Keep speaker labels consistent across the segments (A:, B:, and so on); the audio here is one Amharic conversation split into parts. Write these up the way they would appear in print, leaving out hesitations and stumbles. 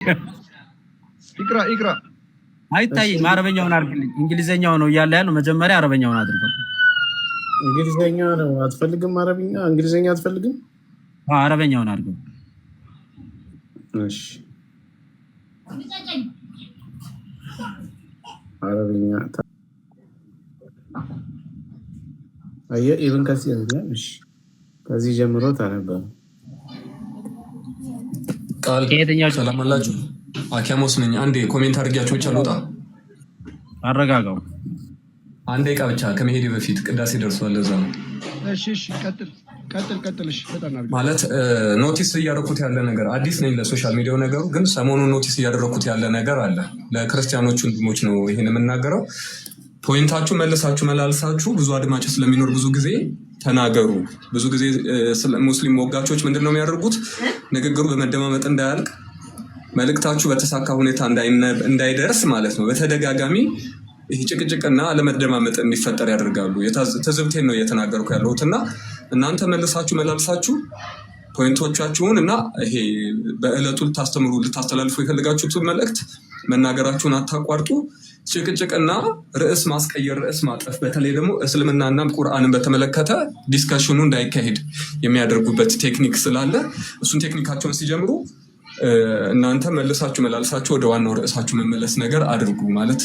A: ይቅራ
B: አይታይም። አረበኛውን አድርግልኝ። እንግሊዘኛው ነው እያለ ያለው መጀመሪያ አረበኛውን አድርገው።
C: እንግሊዘኛ ነው አትፈልግም? አረብኛ እንግሊዘኛ አትፈልግም?
B: አረበኛውን አድርገው።
C: እሺ አረብኛ ኢብን ከሲር ነው። እሺ ከዚህ ጀምሮ ታነበው።
D: ቃል ሰላም አላችሁ። አኪያሞስ ነኝ። አንዴ ኮሜንት አድርጊያችሁ ብቻ ልውጣ።
B: አረጋጋው።
D: አንዴ ቃ ብቻ ከመሄድ በፊት ቅዳሴ ደርሷል። ለዛ ነው።
A: እሺ ቀጥል። እሺ በጣም አሪፍ
D: ማለት ኖቲስ እያደረኩት ያለ ነገር አዲስ ነኝ ለሶሻል ሚዲያው ነገሩ፣ ግን ሰሞኑን ኖቲስ እያደረኩት ያለ ነገር አለ። ለክርስቲያኖቹ ወንድሞች ነው ይሄን የምናገረው። ፖይንታችሁ መልሳችሁ መላልሳችሁ ብዙ አድማጭ ስለሚኖር ብዙ ጊዜ ተናገሩ። ብዙ ጊዜ ሙስሊም ወጋቾች ምንድነው የሚያደርጉት? ንግግሩ በመደማመጥ እንዳያልቅ መልእክታችሁ በተሳካ ሁኔታ እንዳይደርስ ማለት ነው። በተደጋጋሚ ይህ ጭቅጭቅና አለመደማመጥ እንዲፈጠር ያደርጋሉ። ትዝብቴን ነው እየተናገርኩ ያለሁት እና እናንተ መልሳችሁ መላልሳችሁ ፖይንቶቻችሁን እና ይሄ በዕለቱ ልታስተላልፉ የፈለጋችሁትን መልእክት መናገራችሁን አታቋርጡ። ጭቅጭቅና ርዕስ ማስቀየር፣ ርዕስ ማጠፍ፣ በተለይ ደግሞ እስልምናና ቁርአንን በተመለከተ ዲስከሽኑ እንዳይካሄድ የሚያደርጉበት ቴክኒክ ስላለ እሱን ቴክኒካቸውን ሲጀምሩ እናንተ መልሳችሁ መላልሳችሁ ወደ ዋናው ርዕሳችሁ መመለስ ነገር አድርጉ። ማለት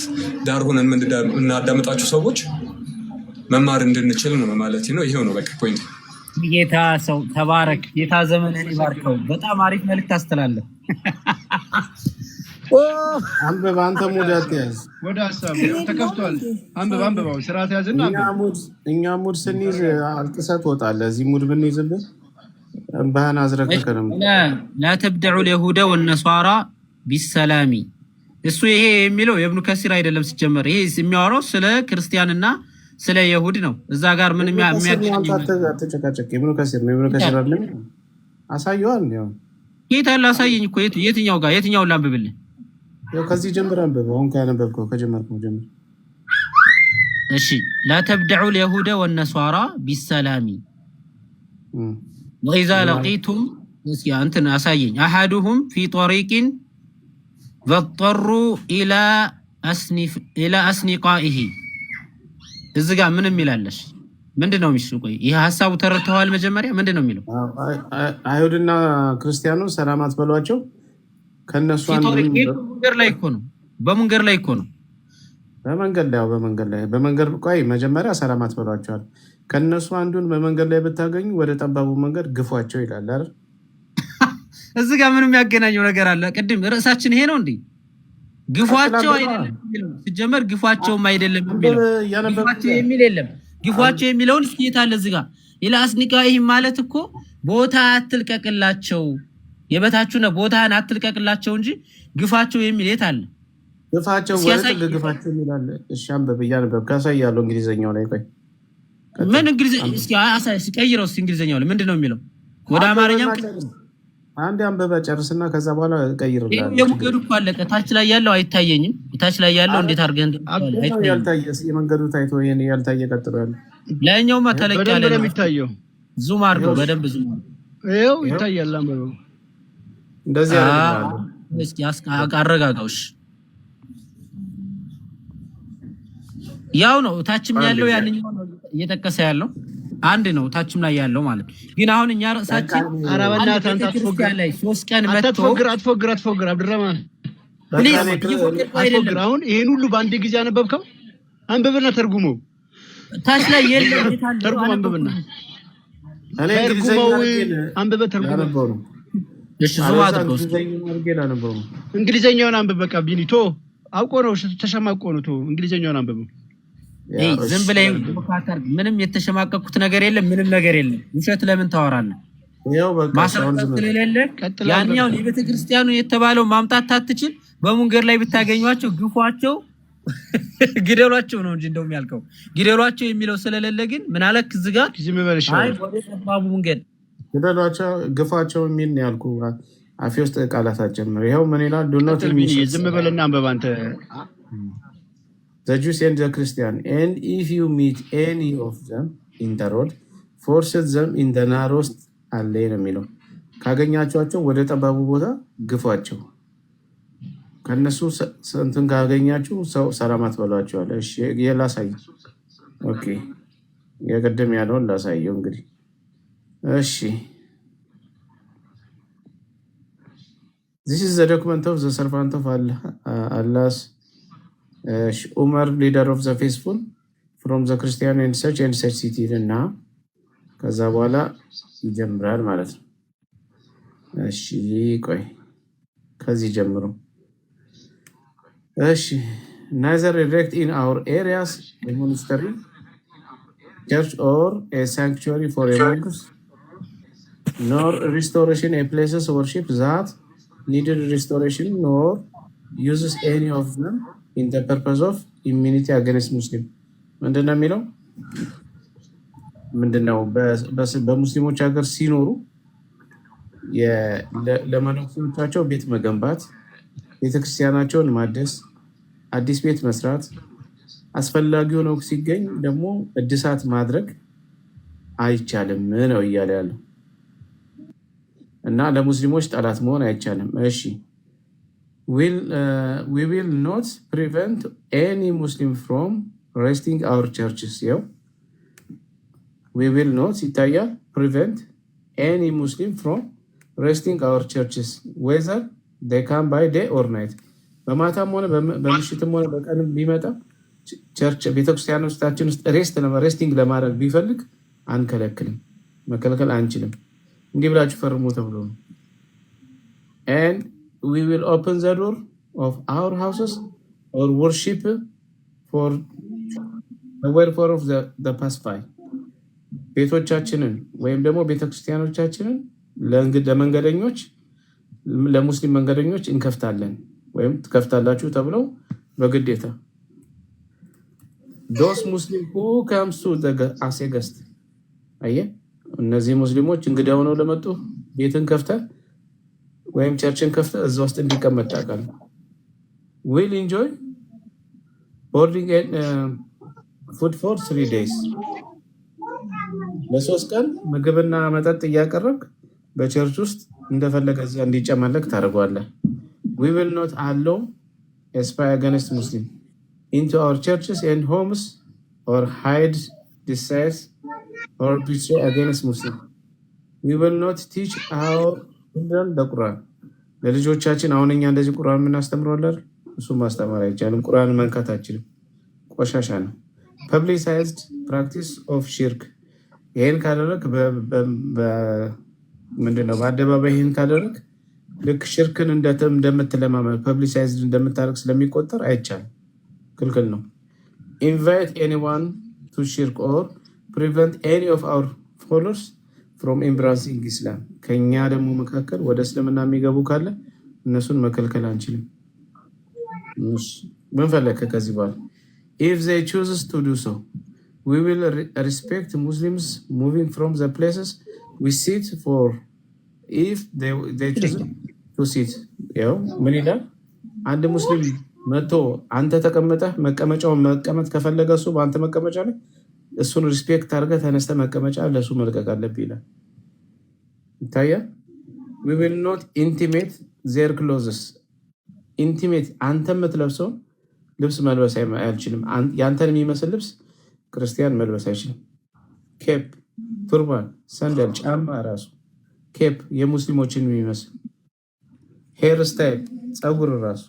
D: ዳር ሆነን እናዳምጣችሁ ሰዎች መማር እንድንችል ነው ማለት ነው። ይሄው ነው በቃ ፖይንት።
B: ጌታ ሰው ተባረክ። ጌታ ዘመንን ይባርከው። በጣም አሪፍ መልእክት አስተላለፍ።
C: አንብብ አንተ ሙድ አትያዝ።
A: ወደ ሀሳብ ተከፍቷል። አንብባው ስርዓት ያዝና
C: እኛ ሙድ ስንይዝ አልቅሰት ወጣለህ። እዚህ ሙድ ብንይዝብህ እንባህን አዝረክከንም።
B: ላ ተብደዑ ልየሁደ ወነሷራ ቢሰላሚ። እሱ ይሄ የሚለው የኢብኑ ከሲር አይደለም ሲጀመር። ይሄ የሚያወራው ስለ ክርስቲያንና ስለ ይሁድ ነው። እዛ ጋር ምን የሚያገናኝ
C: ተጨቃጨቅ። ኢብኑ ከሲር ነው። ኢብኑ ከሲር አይደለም አሳየዋል። ያው
B: ጌታ ላሳየኝ እኮ የትኛው ጋር የትኛውን ላንብብልህ?
C: ያው ከዚህ ጀምር አንብብ። አሁን ካነበብከው ከጀመርከው ጀምር።
B: እሺ ላ ተብደዑ ልየሁደ ወነሷራ ቢሰላሚ ወኢዛ ለቂቱም እስኪ አንተን አሳየኝ። አሐዱሁም ፊ ጠሪቅን ፈጠሩ ኢላ አስኒቃኢሂ። እዚህ ጋር ምንም ይላለሽ ምንድን ነው የሚሽው? ቆይ ይሄ ሐሳቡ ተረድተዋል? መጀመሪያ ምንድን ነው የሚለው?
C: አይሁድና ክርስቲያኑ ሰላም አትበሏቸው። ከነሱ አንዱ
B: መንገድ ላይ እኮ ነው። በመንገድ ላይ እኮ ነው። በመንገድ ቆይ መጀመሪያ ሰላም አትበሏቸዋል። ከነሱ አንዱን በመንገድ ላይ ብታገኙ ወደ ጠባቡ መንገድ ግፏቸው ይላል አይደል? እዚህ ጋር ምንም ያገናኘው ነገር አለ? ቅድም ርዕሳችን ይሄ ነው እንዴ? ግፏቸው አይደለም የሚለው ሲጀመር፣ ግፏቸውም አይደለም የሚለው ግፏቸው የሚል የለም። ግፏቸው የሚለውን እስኪ የታለ እዚህ ጋር? ኢላ አስኒቃኢሂ ማለት እኮ ቦታ አትልቀቅላቸው፣ የበታችሁ ነው ቦታን አትልቀቅላቸው እንጂ ግፋቸው የሚል የት አለ?
C: ግፋቸው ወደ ግፋቸው ይላል። እሺ አንብብ፣ እያነበብ ካሳያለሁ እንግሊዘኛው ላይ ቆይ
B: ምን እንግሊዘኛ እስኪ አሳይ ሲቀይረው እንግሊዘኛው ላይ ምንድነው የሚለው? ወደ አማርኛም
C: አንድ አንበበ ጨርስና ከዛ በኋላ ቀይርልኝ።
B: የመንገዱ እኮ አለቀ። ታች ላይ ያለው አይታየኝም። ታች ላይ ያለው እንዴት አድርገን
C: ያልታየስ የመንገዱ ታይቶ ይሄን ያልታየ ቀጥሎ ያለው
B: ላይኛውማ ተለቅ ያለ
A: ነው የሚታየው።
B: ዙም አድርገው በደንብ ዙም
A: ይሄው ይታያል። አንበበው
C: እንደዚህ ያደርጋል።
B: እስኪ አረጋጋውሽ ያው ነው። ታችም ያለው ያንኛው ነው እየጠቀሰ ያለው አንድ ነው። ታችም ላይ ያለው ማለት ግን አሁን እኛ ራሳችን
A: አረበና ታንታ ተፎግራ
B: ላይ 3 ቀን መጥቶ
A: አትፎግር አብዱራማን አትፎግር። አሁን ይሄን ሁሉ በአንድ ጊዜ አነበብከው? አንብብና ተርጉመው።
B: ታች ላይ የለም ይታል
A: ተርጉም አንብብና እኔ አንብበ ተርጉመው።
B: እሺ ዙም አድርገው
A: እንግሊዘኛውን አንብብ። በቃ ቢኒቶ አውቆ ነው ተሸማቆ ነው። ቶ እንግሊዘኛውን አንብበው።
B: ዝም ብለህ ምንም የተሸማቀቁት ነገር የለም። ምንም ነገር የለም። ውሸት ለምን ታወራለህ? ማስረጃ ስለሌለ ያንኛው የቤተክርስቲያኑ የተባለው ማምጣት አትችል። በመንገድ ላይ ብታገኟቸው ግፏቸው፣ ግደሏቸው ነው እንጂ እንደውም ያልከው ግደሏቸው የሚለው ስለሌለ ግን ምን አለክ እዚህ ጋር
A: ዝም በልሽ።
B: አይ ወደ ጠባቡ መንገድ
C: ግደሏቸው፣ ግፋቸው የሚል ነው ያልኩ። አፌ ውስጥ ቃላት አጨምር። ይሄው ምን ይላል? ዱ ኖት
A: ዝም በልና አንበብ አንተ።
C: The Jews and the Christians, and if you meet any of them in the road, force them in the narrowest alley ነው የሚለው። ካገኛቸዋቸው ወደ ጠባቡ ቦታ ግፏቸው። ከነሱ እንትን ካገኛችሁ ሰው ሰላም አትበሏቸዋል። እሺ ላሳይ። ኦኬ የቅድም ያለውን ላሳየው እንግዲህ። እሺ this is the document of the servant of Allah, Allah's Umar, leader of the faithful from the Christian and such city እና ከዛ በኋላ ይጀምራል ማለት ነው። እሺ ቆይ ከዚህ ጀምሮ እሺ neither erect in our areas a monastery, church or a sanctuary for a monks, nor restoration a places of worship that needed restoration, nor uses any of them in the purpose of immunity against Muslim. ምንድነው የሚለው? ምንድነው በሙስሊሞች ሀገር ሲኖሩ ለመነኩሴዎቻቸው ቤት መገንባት፣ ቤተክርስቲያናቸውን ማደስ፣ አዲስ ቤት መስራት፣ አስፈላጊ ሆኖ ሲገኝ ደግሞ እድሳት ማድረግ አይቻልም ነው እያለ ያለው እና ለሙስሊሞች ጠላት መሆን አይቻልም። እሺ we will not prevent any Muslim from resting our churches. We will not ይታያል prevent any Muslim from resting our churches whether they come by day or night. በማታም ሆነ በምሽትም ሆነ በቀንም ቢመጣ ቸርች ቤተክርስቲያኖቻችን ውስጥ ሬስቲንግ ለማድረግ ቢፈልግ አንከለክልም፣ መከልከል አንችልም። እንዲህ ብላችሁ ፈርሙ ተብሎ ነው። and we will open the door of our houses or worship for the welfare of the passerby. ቤቶቻችንን ወይም ደግሞ ቤተክርስቲያኖቻችንን ለመንገደኞች ለሙስሊም መንገደኞች እንከፍታለን ወይም ትከፍታላችሁ ተብለው በግዴታ those Muslim who comes to the as a guest አየህ እነዚህ ሙስሊሞች እንግዳ ሆነው ለመጡ ቤትን ከፍተህ ወይም ቸርችን ከፍተህ እዛ ውስጥ እንዲቀመጥ ታውቃለህ። will enjoy boarding and food for 3 days ለሶስት ቀን ምግብና መጠጥ እያቀረብክ በቸርች ውስጥ እንደፈለገ እዛ እንዲጨመለክ ታደርገዋለህ። we will not allow a spy against Muslim into our churches and homes or hide desires or betray against Muslim. We will not teach our children the Quran. ለልጆቻችን አሁን እኛ እንደዚህ ቁርአን የምናስተምረዋለን እሱ ማስተማር አይቻልም። ቁርአን መንካት አይችልም፣ ቆሻሻ ነው። publicized practice of shirk ይሄን ካደረክ ምንድነው በአደባባይ ይሄን ካደረክ ልክ ሽርክን እንደምትለማመድ ፐብሊሳይዝድ እንደምታደርግ ስለሚቆጠር አይቻልም፣ ክልክል ነው። invite anyone to shirk or prevent any of our followers from embracing Islam. ከኛ ደግሞ መካከል ወደ እስልምና የሚገቡ ካለ እነሱን መከልከል አንችልም። ምን ፈለከ ከዚህ በኋላ if they chooses to do so we will respect Muslims moving from the places we sit for if they choose to sit. ያው ምን ይላል? አንድ ሙስሊም መጥቶ አንተ ተቀመጠህ መቀመጫውን መቀመጥ ከፈለገ እሱ በአንተ መቀመጫ ላይ እሱን ሪስፔክት አድርገህ ተነስተህ መቀመጫ ለሱ መልቀቅ አለብህ ይላል። ይታያል። we will not intimate their clothes. intimate አንተ የምትለብሰው ልብስ መልበስ አይችልም። ያንተን የሚመስል ልብስ ክርስቲያን መልበስ አይችልም። ኬፕ፣ ቱርባን፣ ሰንደል፣ ጫማ ራሱ ኬፕ የሙስሊሞችን የሚመስል ሄር ስታይል፣ ፀጉር ራሱ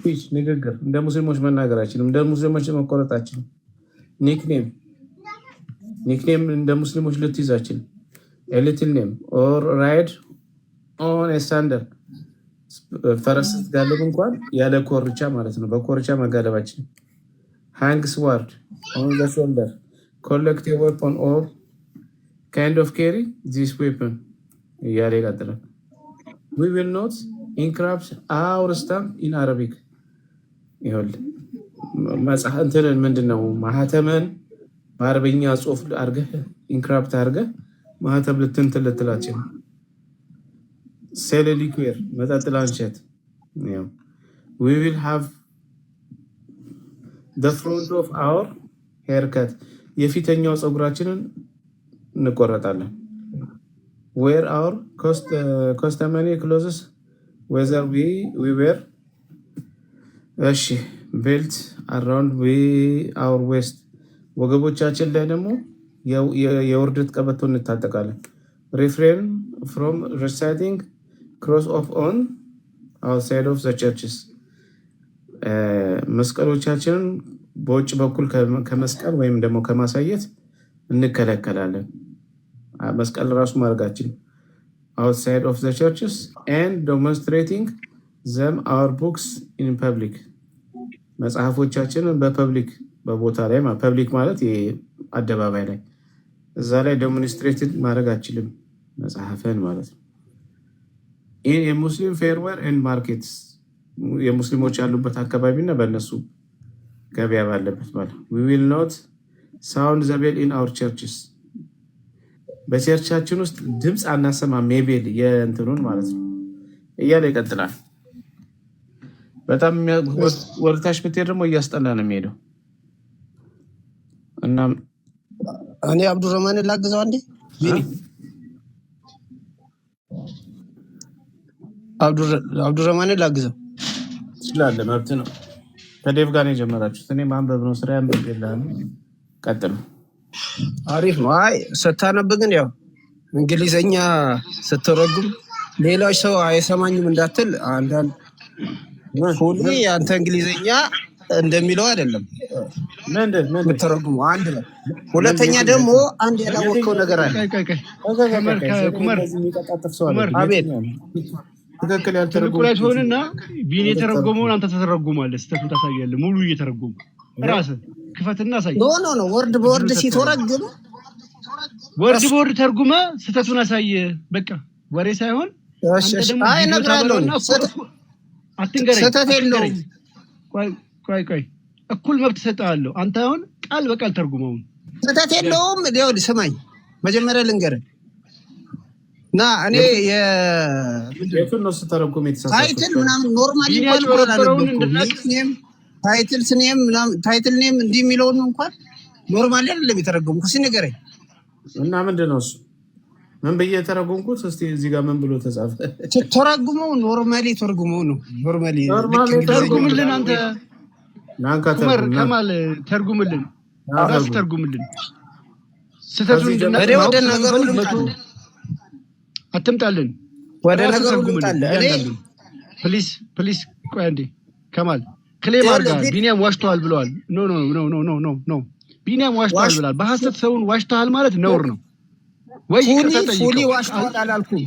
C: ፊች፣ ንግግር እንደ ሙስሊሞች መናገር አይችልም። እንደ ሙስሊሞች መቆረጥ አይችልም። ኒክኔም እንደ ሙስሊሞች ልትይዝ አይችልም። ኤሊትል ኔም ኦር ራይድ ኦን ሳንደል ፈረስ ስትጋልብ እንኳን ያለ ኮርቻ ማለት ነው። በኮርቻ መጋለባችን ሃንግ ስዋርድ ኦን ዘ ሾልደር ኮሌክት ዌፐን ኦር ካይንድ ኦፍ ካሪ ዚስ ዌፐን እያለ ይቀጥላል። we will not encrypt our stamp in Arabic. ይኸውልህ መጽሐፍትን ምንድነው ማህተምን በአረብኛ ጽሑፍ አድርገህ ኢንክራፕት አድርገህ ማህተም ልትላቸው ሴል ሊኩዌር መጠጥ ላንሸት we will have the front of our haircut የፊተኛው ፀጉራችንን እንቆረጣለን። wear our customary clothes whether we wear እሺ ቤልት አራውንድ አወር ዌስት ወገቦቻችን ላይ ደግሞ የውርደት ቀበቶ እንታጠቃለን። ሪፍሬን ፍሮም ሪሳይቲንግ ክሮስ ኦፍ ኦን አውትሳይድ ኦፍ ዘ ቸርችስ መስቀሎቻችንን በውጭ በኩል ከመስቀል ወይም ደግሞ ከማሳየት እንከለከላለን። መስቀል ራሱ ማድረጋችን outside of the churches and demonstrating them our books in public መጽሐፎቻችንን በፐብሊክ በቦታ ላይ ፐብሊክ ማለት አደባባይ ላይ እዛ ላይ ዴሞንስትሬት ማድረግ አችልም መጽሐፍን ማለት ነው። in a muslim fairware and markets የሙስሊሞች ያሉበት አካባቢና በእነሱ ገበያ ባለበት ማለት we will not sound the bell in our churches በቸርቻችን ውስጥ ድምፅ አናሰማም የቤል የእንትኑን ማለት ነው እያለ ይቀጥላል። በጣም ወርታሽ ብትሄድ ደግሞ እያስጠላ ነው የሚሄደው። እና
E: እኔ አብዱረማንን ላግዘው አንዴ አብዱረማንን ላግዘው
C: ስላለ መብት ነው። ከዴቭ ጋር ነው የጀመራችሁት። እኔ ማንበብ ነው ስራ ያንበብ የለም። ቀጥሉ።
E: አሪፍ ነው። አይ ስታነብ ግን ያው እንግሊዘኛ ስትረጉም ሌላው ሰው አይሰማኝም እንዳትል አንዳንድ ሁሉ አንተ እንግሊዘኛ እንደሚለው አይደለም ምትረጉሙ አንድ ነው። ሁለተኛ ደግሞ አንድ ያላወቀው ነገር አለ።
C: አቤት ትክክል ያልተረጎመ
A: ሆነና ቢኔ የተረጎመውን አንተ ተተረጉማለህ። ስተቱን ታሳያለህ። ሙሉ እየተረጎመ ራስህ ክፈትና አሳይ።
E: ኖ ወርድ በወርድ ሲተረጉም
A: ወርድ በወርድ ተርጉመ ስተቱን አሳይ። በቃ ወሬ ሳይሆን
E: አይ እነግርሃለሁ።
A: አትንገረኝ።
E: ስተት የለውም።
A: ቆይ እኩል መብት ሰጣለሁ። አንተ አሁን ቃል በቃል ተርጉመው።
E: ስተት የለውም። ዲያውድ ስማኝ፣ መጀመሪያ ልንገርህ ና እኔ
C: የቱን ስተረጉም የተሳሳተ
E: ታይትል ምናምን ኖርማሊ ታይትል ኔም እንዲህ የሚለውን እንኳን ኖርማሊ አይደለም የተረጎምኩት። እስኪ ንገረኝ
C: እና ምንድን ነው እሱ? ምን ብዬ የተረጎምኩት? እስኪ እዚህ ጋር ምን ብሎ ተጻፈ?
E: ተረጉመው ኖርማሊ ተርጉመው ነው። ኖርማሊ
A: ተርጉምልን። አንተ ከማል ተርጉምልን። ራስ ተርጉምልን። ስተቱን
E: ወደ ነገሩ
A: አትምጣልን።
E: ወደ ነገሩ ልምጣልን።
A: ፕሊስ ቆይ አንዴ ከማል ክሌም አድርጋ ቢኒያም ዋሽተዋል ብለዋል። ኖ ቢኒያም ዋሽተዋል ብለዋል። በሐሰት ሰውን ዋሽተዋል ማለት ነውር ነው ወይ?
E: ፉሊ ዋሽተዋል አላልኩም።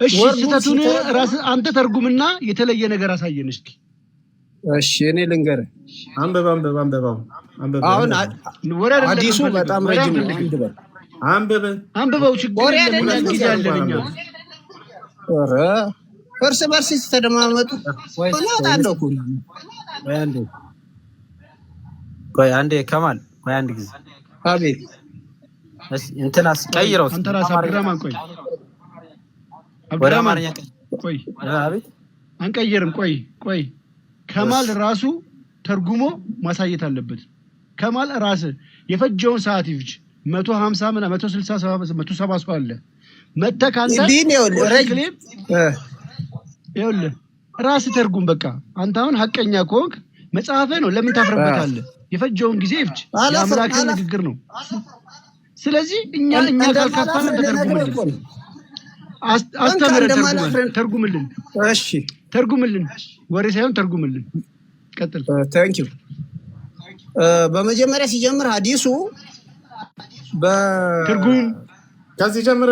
A: እሺ ስተቱን ራስህ አንተ ተርጉምና የተለየ ነገር አሳየን እስኪ።
E: እሺ እኔ ልንገርህ።
C: አንብበው
E: አሁን አዲሱ በጣም ረጅም ነው።
C: አንብበው
A: ችግር የለም። ጊዜ አለኝ።
E: ኧረ እርስ በርስ ተደማመጡ።
B: ቆይ አንዴ ከማል ቆይ አንድ ጊዜ
E: አቤት
B: እንትናስ ቀይረው
A: አንተ ራስህ አብዱራማን ቆይ
B: አቤት
A: አንቀይርም። ቆይ ከማል ራሱ ተርጉሞ ማሳየት አለበት። ከማል ራስህ የፈጀውን ሰዓት ይፍጅ 150 ምና 160 170 ሰው አለ መተህ ካንተ ይኸውልህ ራስህ ተርጉም። በቃ አንተ አሁን ሐቀኛ ከሆንክ መጽሐፍህ ነው። ለምን ታፍርበታለህ? የፈጀውን ጊዜ ይፍጅ። የአምላክ ንግግር ነው። ስለዚህ እኛ ካልካፋን ተተርጉምልን። አስተምረን ተርጉምልን።
E: እሺ
A: ተርጉምልን። ወሬ ሳይሆን ተርጉምልን። ቀጥል።
E: ታንኪዩ። በመጀመሪያ ሲጀምር ሐዲሱ
A: ትርጉም
C: ከዚህ ጀምሮ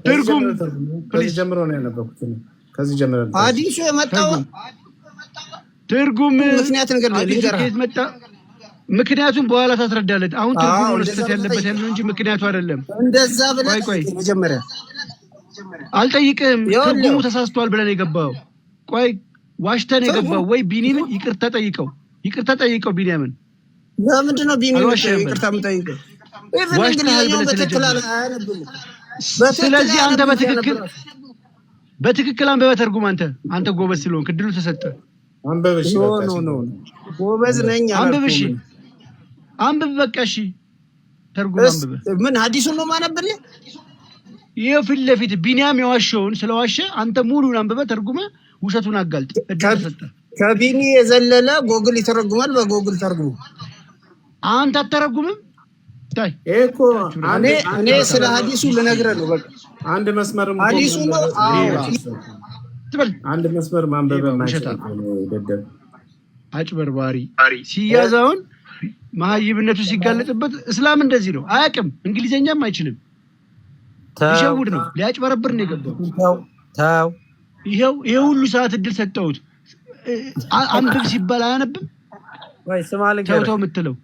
A: ትርጉም
C: ከዚህ ጀምሮ ነው ያነበብኩት። ከዚህ ጀምሮ
E: ሐዲሱ የመጣው
A: ትርጉም
E: ምክንያት ነገር
A: መጣ። ምክንያቱም በኋላ ታስረዳለህ። አሁን ትርጉሙ መስጠት ያለበት ያለው እንጂ ምክንያቱ አይደለም።
E: እንደዛ ብለህ መጀመሪያ
A: አልጠይቅህም። ትርጉሙ ተሳስቷል ብለን የገባው ቆይ ዋሽተን የገባው ወይ ቢኒምን ይቅርታ ጠይቀው ቢኒያምን
E: ለምንድን ነው ቢኒምን ይቅርታ የምጠይቀው?
A: ስለዚህ አንተ በትክክል አንብበህ ተርጉም። አንተ ጎበዝ ስለሆንክ እድሉ ተሰጠ።
C: አንብበሽ
E: ጎበዝ ነኝ።
A: አንብበሽ አንብብ። በቃ እሺ ተርጉም አንብበህ
E: ምን ሐዲሱን ነው ማነብልህ?
A: ይሄ ፊት ለፊት ቢኒያም የዋሸውን ስለዋሸ አንተ ሙሉን አንብበህ ተርጉመህ ውሸቱን አጋልጥ። እድል ተሰጠ።
E: ከቢኒ የዘለለ ጎግል ይተረጉማል። በጎግል ተርጉሙ።
A: አንተ አተረጉምም። ታይ
C: እኮ
E: እኔ ስለ ሐዲሱ ልነግርህ ነው። በቃ
C: አንድ መስመር
E: ሐዲሱ ነው።
A: ትበል
C: አንድ መስመር ማንበብ ማይችል ደደብ
A: አጭበርባሪ ሲያዛውን መሀይብነቱ ሲጋለጥበት እስላም እንደዚህ ነው። አያውቅም፣ እንግሊዘኛም አይችልም። ይሸውድ ነው፣ ሊያጭበረብር ነው የገባው።
F: ታው
A: ይሄ ሁሉ ሰዓት እድል ሰጠሁት። አንብብ ሲባል አያነብም።
F: ወይ ስማልኝ
A: ተው የምትለው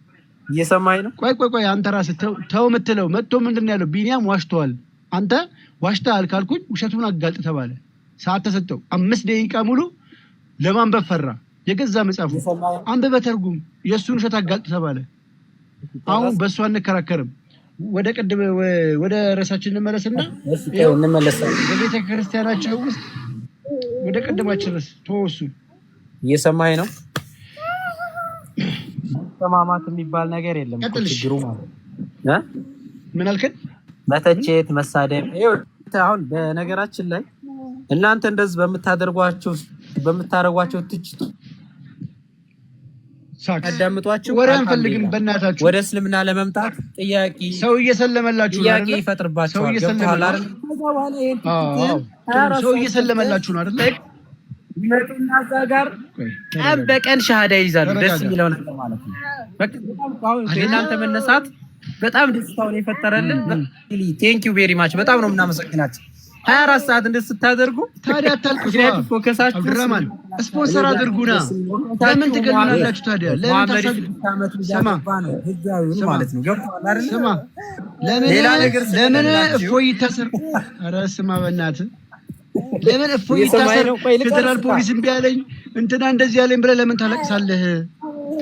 F: እየሰማኝ ነው።
A: ቆይ አንተ ራስህ ተው የምትለው መጥቶ ምንድን ነው ያለው? ቢኒያም ዋሽተዋል። አንተ ዋሽተሃል ካልኩኝ ውሸቱን አጋልጥ ተባለ። ሰዓት ተሰጠው። 5 ደቂቃ ሙሉ ለማንበብ ፈራ። የገዛ መጽሐፉ አንብበህ ተርጉም፣ የእሱን ውሸት አጋልጥ ተባለ። አሁን በእሱ አንከራከርም። ወደ ራሳችን እንመለስና በቤተ ክርስቲያናቸው ውስጥ ወደ ቀደማችን ርዕስ ተወሱ።
F: እየሰማኝ ነው። ተማማት የሚባል ነገር የለም። ችግሩ ማለት
A: ምን አልከን?
F: መተቸት፣ መሳደብ። አሁን በነገራችን ላይ እናንተ እንደዚህ በምታደርጓቸው ትችት አዳምጧቸው።
A: ወሬ አንፈልግም። በእናታችሁ
F: ወደ እስልምና ለመምጣት
A: ሰው እየሰለመላችሁ
F: ጥያቄ ይፈጥርባችኋል። ገብቶሃል አይደል?
A: ሰው እየሰለመላችሁ ነው አይደል?
F: ይመጡና እዛ ጋር ቀን በቀን ሻሃዳ ይይዛሉ። ደስ የሚለው ነገር ማለት ነው። በቃ እናንተ መነሳት በጣም ደስታውን የፈጠረልን። ቴንክ ዩ ቬሪ ማች። በጣም ነው የምናመሰግናችሁ። 24 ሰዓት እንደስታደርጉ
A: ታዲያ አታልቅሱ።
F: ፎከሳችሁ
A: አብዱራማን ስፖንሰር አድርጉና ለምን ትገሉናላችሁ ታዲያ? ለምን
F: ማለት ነው። ገብቶሃል አይደል?
A: ስማ ለምን እፎይ ይታሰር? ኧረ ስማ በእናትህ ለምን እፎይ ይታሰር? ፌደራል ፖሊስ እምቢ አለኝ እንትና እንደዚህ ያለኝ ብለህ ለምን ታለቅሳለህ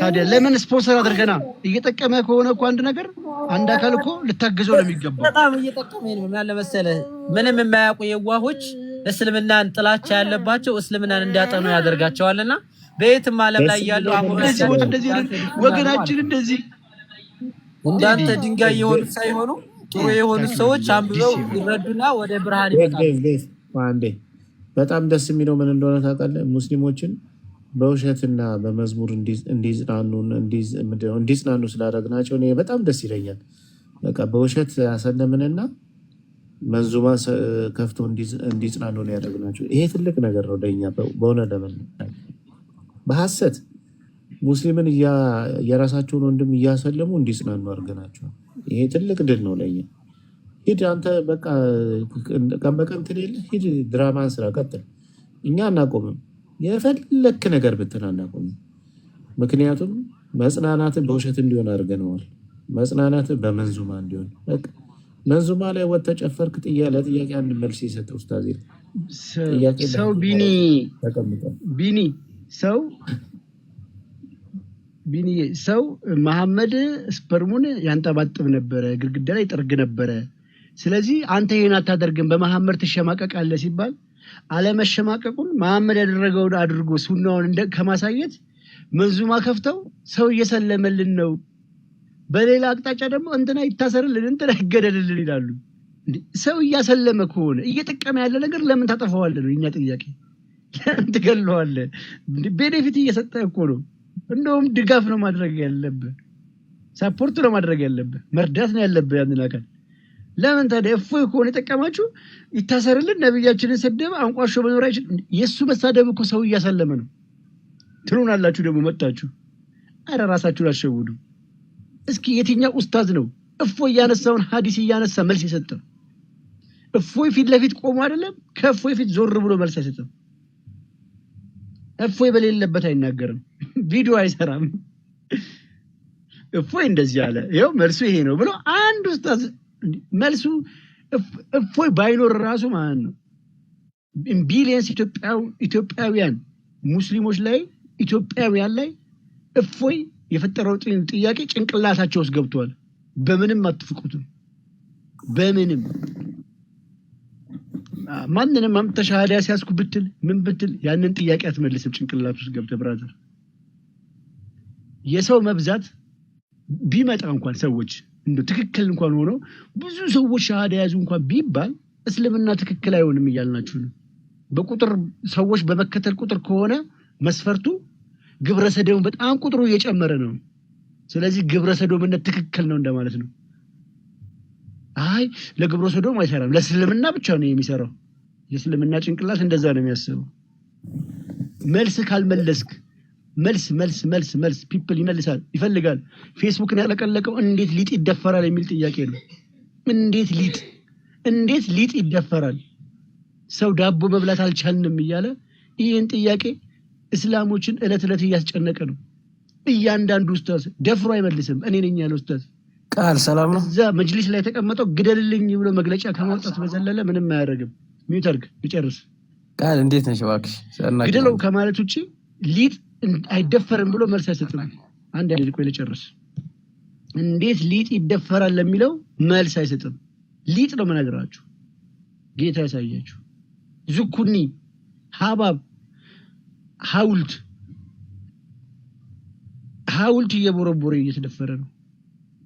A: ታዲያ? ለምን ስፖንሰር አድርገና? እየጠቀመ ከሆነ እኮ አንድ ነገር አንድ አካል እኮ ልታገዘው ነው የሚገባው።
F: በጣም እየጠቀመኝ ነው። ምን አለ መሰለህ፣ ምንም የማያውቁ የዋሆች እስልምናን ጥላቻ ያለባቸው እስልምናን እንዲያጠኑ ያደርጋቸዋልና በየትም ዓለም ላይ ያለው
A: እንደዚህ ወገናችን እንደዚህ
F: እንዳንተ ድንጋይ የሆኑ ሳይሆኑ ጥሩ የሆኑ ሰዎች አንብበው ይረዱና ወደ ብርሃን ይመጣሉ።
C: አንዴ በጣም ደስ የሚለው ምን እንደሆነ ታውቃለህ? ሙስሊሞችን በውሸትና በመዝሙር እንዲጽናኑ ስላደረግናቸው እኔ በጣም ደስ ይለኛል። በቃ በውሸት ያሰለምንና መንዙማ ከፍቶ እንዲጽናኑ ነው ያደረግናቸው። ይሄ ትልቅ ነገር ነው ለእኛ በሆነ ለምን በሐሰት ሙስሊምን የራሳቸውን ወንድም እያሰለሙ እንዲጽናኑ አድርገናቸው። ይሄ ትልቅ ድል ነው ለእኛ። ሂድ አንተ በቃ ቀን በቀን ትሌለ ሂድ ድራማን ስራ ቀጥል። እኛ አናቆምም። የፈለክ ነገር ብትል አናቆምም። ምክንያቱም መጽናናትን በውሸት እንዲሆን አድርገነዋል። መጽናናትን በመንዙማ እንዲሆን በቃ መንዙማ ላይ ወጥተህ ጨፈርክ። ለጥያቄ አንድ መልስ የሰጠ ኡስታዝ
A: ሰው ቢኒ ሰው መሐመድ ስፐርሙን ያንጠባጥብ ነበረ፣ ግድግዳ ላይ ይጠርግ ነበረ። ስለዚህ አንተ ይሄን አታደርግም፣ በመሐመድ ትሸማቀቃለህ ሲባል አለመሸማቀቁን መሐመድ ያደረገውን አድርጎ ሱናውን ከማሳየት መንዙማ ከፍተው ሰው እየሰለመልን ነው፣ በሌላ አቅጣጫ ደግሞ እንትና ይታሰርልን እንትና ይገደልልን ይላሉ። ሰው እያሰለመ ከሆነ እየጠቀመ ያለ ነገር ለምን ታጠፋዋለህ ነው የኛ ጥያቄ። ለምን ትገለዋለህ? ቤኔፊት እየሰጠ እኮ ነው። እንደውም ድጋፍ ነው ማድረግ ያለብህ፣ ሳፖርት ነው ማድረግ ያለብህ፣ መርዳት ነው ያለብህ ያንን አካል። ለምን ታዲያ እፎይ ከሆነ የጠቀማችሁ ይታሰርልን፣ ነብያችንን ሰደበ አንቋሾ መኖር አይችልም። የእሱ መሳደብ እኮ ሰው እያሰለመ ነው ትሉናላችሁ። ደግሞ መጣችሁ። አረ ራሳችሁን አሸውዱ። እስኪ የትኛው ኡስታዝ ነው እፎይ ያነሳውን ሐዲስ እያነሳ መልስ የሰጠው? እፎይ ፊት ለፊት ቆሞ አይደለም ከእፎይ ፊት ዞር ብሎ መልስ አይሰጥም። እፎይ በሌለበት አይናገርም፣ ቪዲዮ አይሰራም። እፎይ እንደዚህ አለ ይኸው መልሱ ይሄ ነው ብሎ አንድ ኡስታዝ መልሱ እፎይ ባይኖር ራሱ ማለት ነው ቢሊየንስ ኢትዮጵያውያን ሙስሊሞች ላይ ኢትዮጵያውያን ላይ እፎይ የፈጠረው ጥያቄ ጭንቅላታቸው ውስጥ ገብቷል። በምንም አትፍቁትም። በምንም ማንንም አምጥተህ ሻሃዳ ሲያስኩ ብትል ምን ብትል ያንን ጥያቄ አትመልስም። ጭንቅላት ውስጥ ገብተህ ብራዘር፣ የሰው መብዛት ቢመጣ እንኳን ሰዎች እንደ ትክክል እንኳን ሆኖ ብዙ ሰዎች ሻሃዳ ያዙ እንኳን ቢባል እስልምና ትክክል አይሆንም እያልናችሁ ነው። በቁጥር ሰዎች በመከተል ቁጥር ከሆነ መስፈርቱ ግብረ ሰዶም በጣም ቁጥሩ እየጨመረ ነው። ስለዚህ ግብረ ሰዶምነት ትክክል ነው እንደማለት ነው። አይ ለግብረ ሰዶም አይሰራም፣ ለእስልምና ብቻ ነው የሚሰራው። የእስልምና ጭንቅላት እንደዛ ነው የሚያስበው። መልስ ካልመለስክ መልስ ፒፕል ይመልሳል ይፈልጋል። ፌስቡክን ያለቀለቀው እንዴት ሊጥ ይደፈራል የሚል ጥያቄ ነው። እንዴት ሊጥ ይደፈራል? ሰው ዳቦ መብላት አልቻልንም እያለ ይህን ጥያቄ እስላሞችን እለት እያስጨነቀ ነው። እያንዳንዱ ኡስታዝ ደፍሮ አይመልስም። እኔ ነኝ ያለው ኡስታዝ
E: ቃል ሰላም ነው።
A: እዛ መጅሊስ ላይ ተቀመጠው ግደልልኝ ብሎ መግለጫ ከማውጣት በዘለለ ምንም አያደርግም። ሚውተርግ ይጨርስ።
E: ቃል እንዴት ነሽ እባክሽ?
A: ግደለው ከማለት ውጪ ሊጥ አይደፈርም ብሎ መልስ አይሰጥም። አንድ አይደል ቆይ ልጨርስ። እንዴት ሊጥ ይደፈራል ለሚለው መልስ አይሰጥም። ሊጥ ነው መናገራችሁ። ጌታ ያሳያችሁ። ዙኩኒ ሐባብ ሐውልት እየቦረቦረ እየተደፈረ ነው።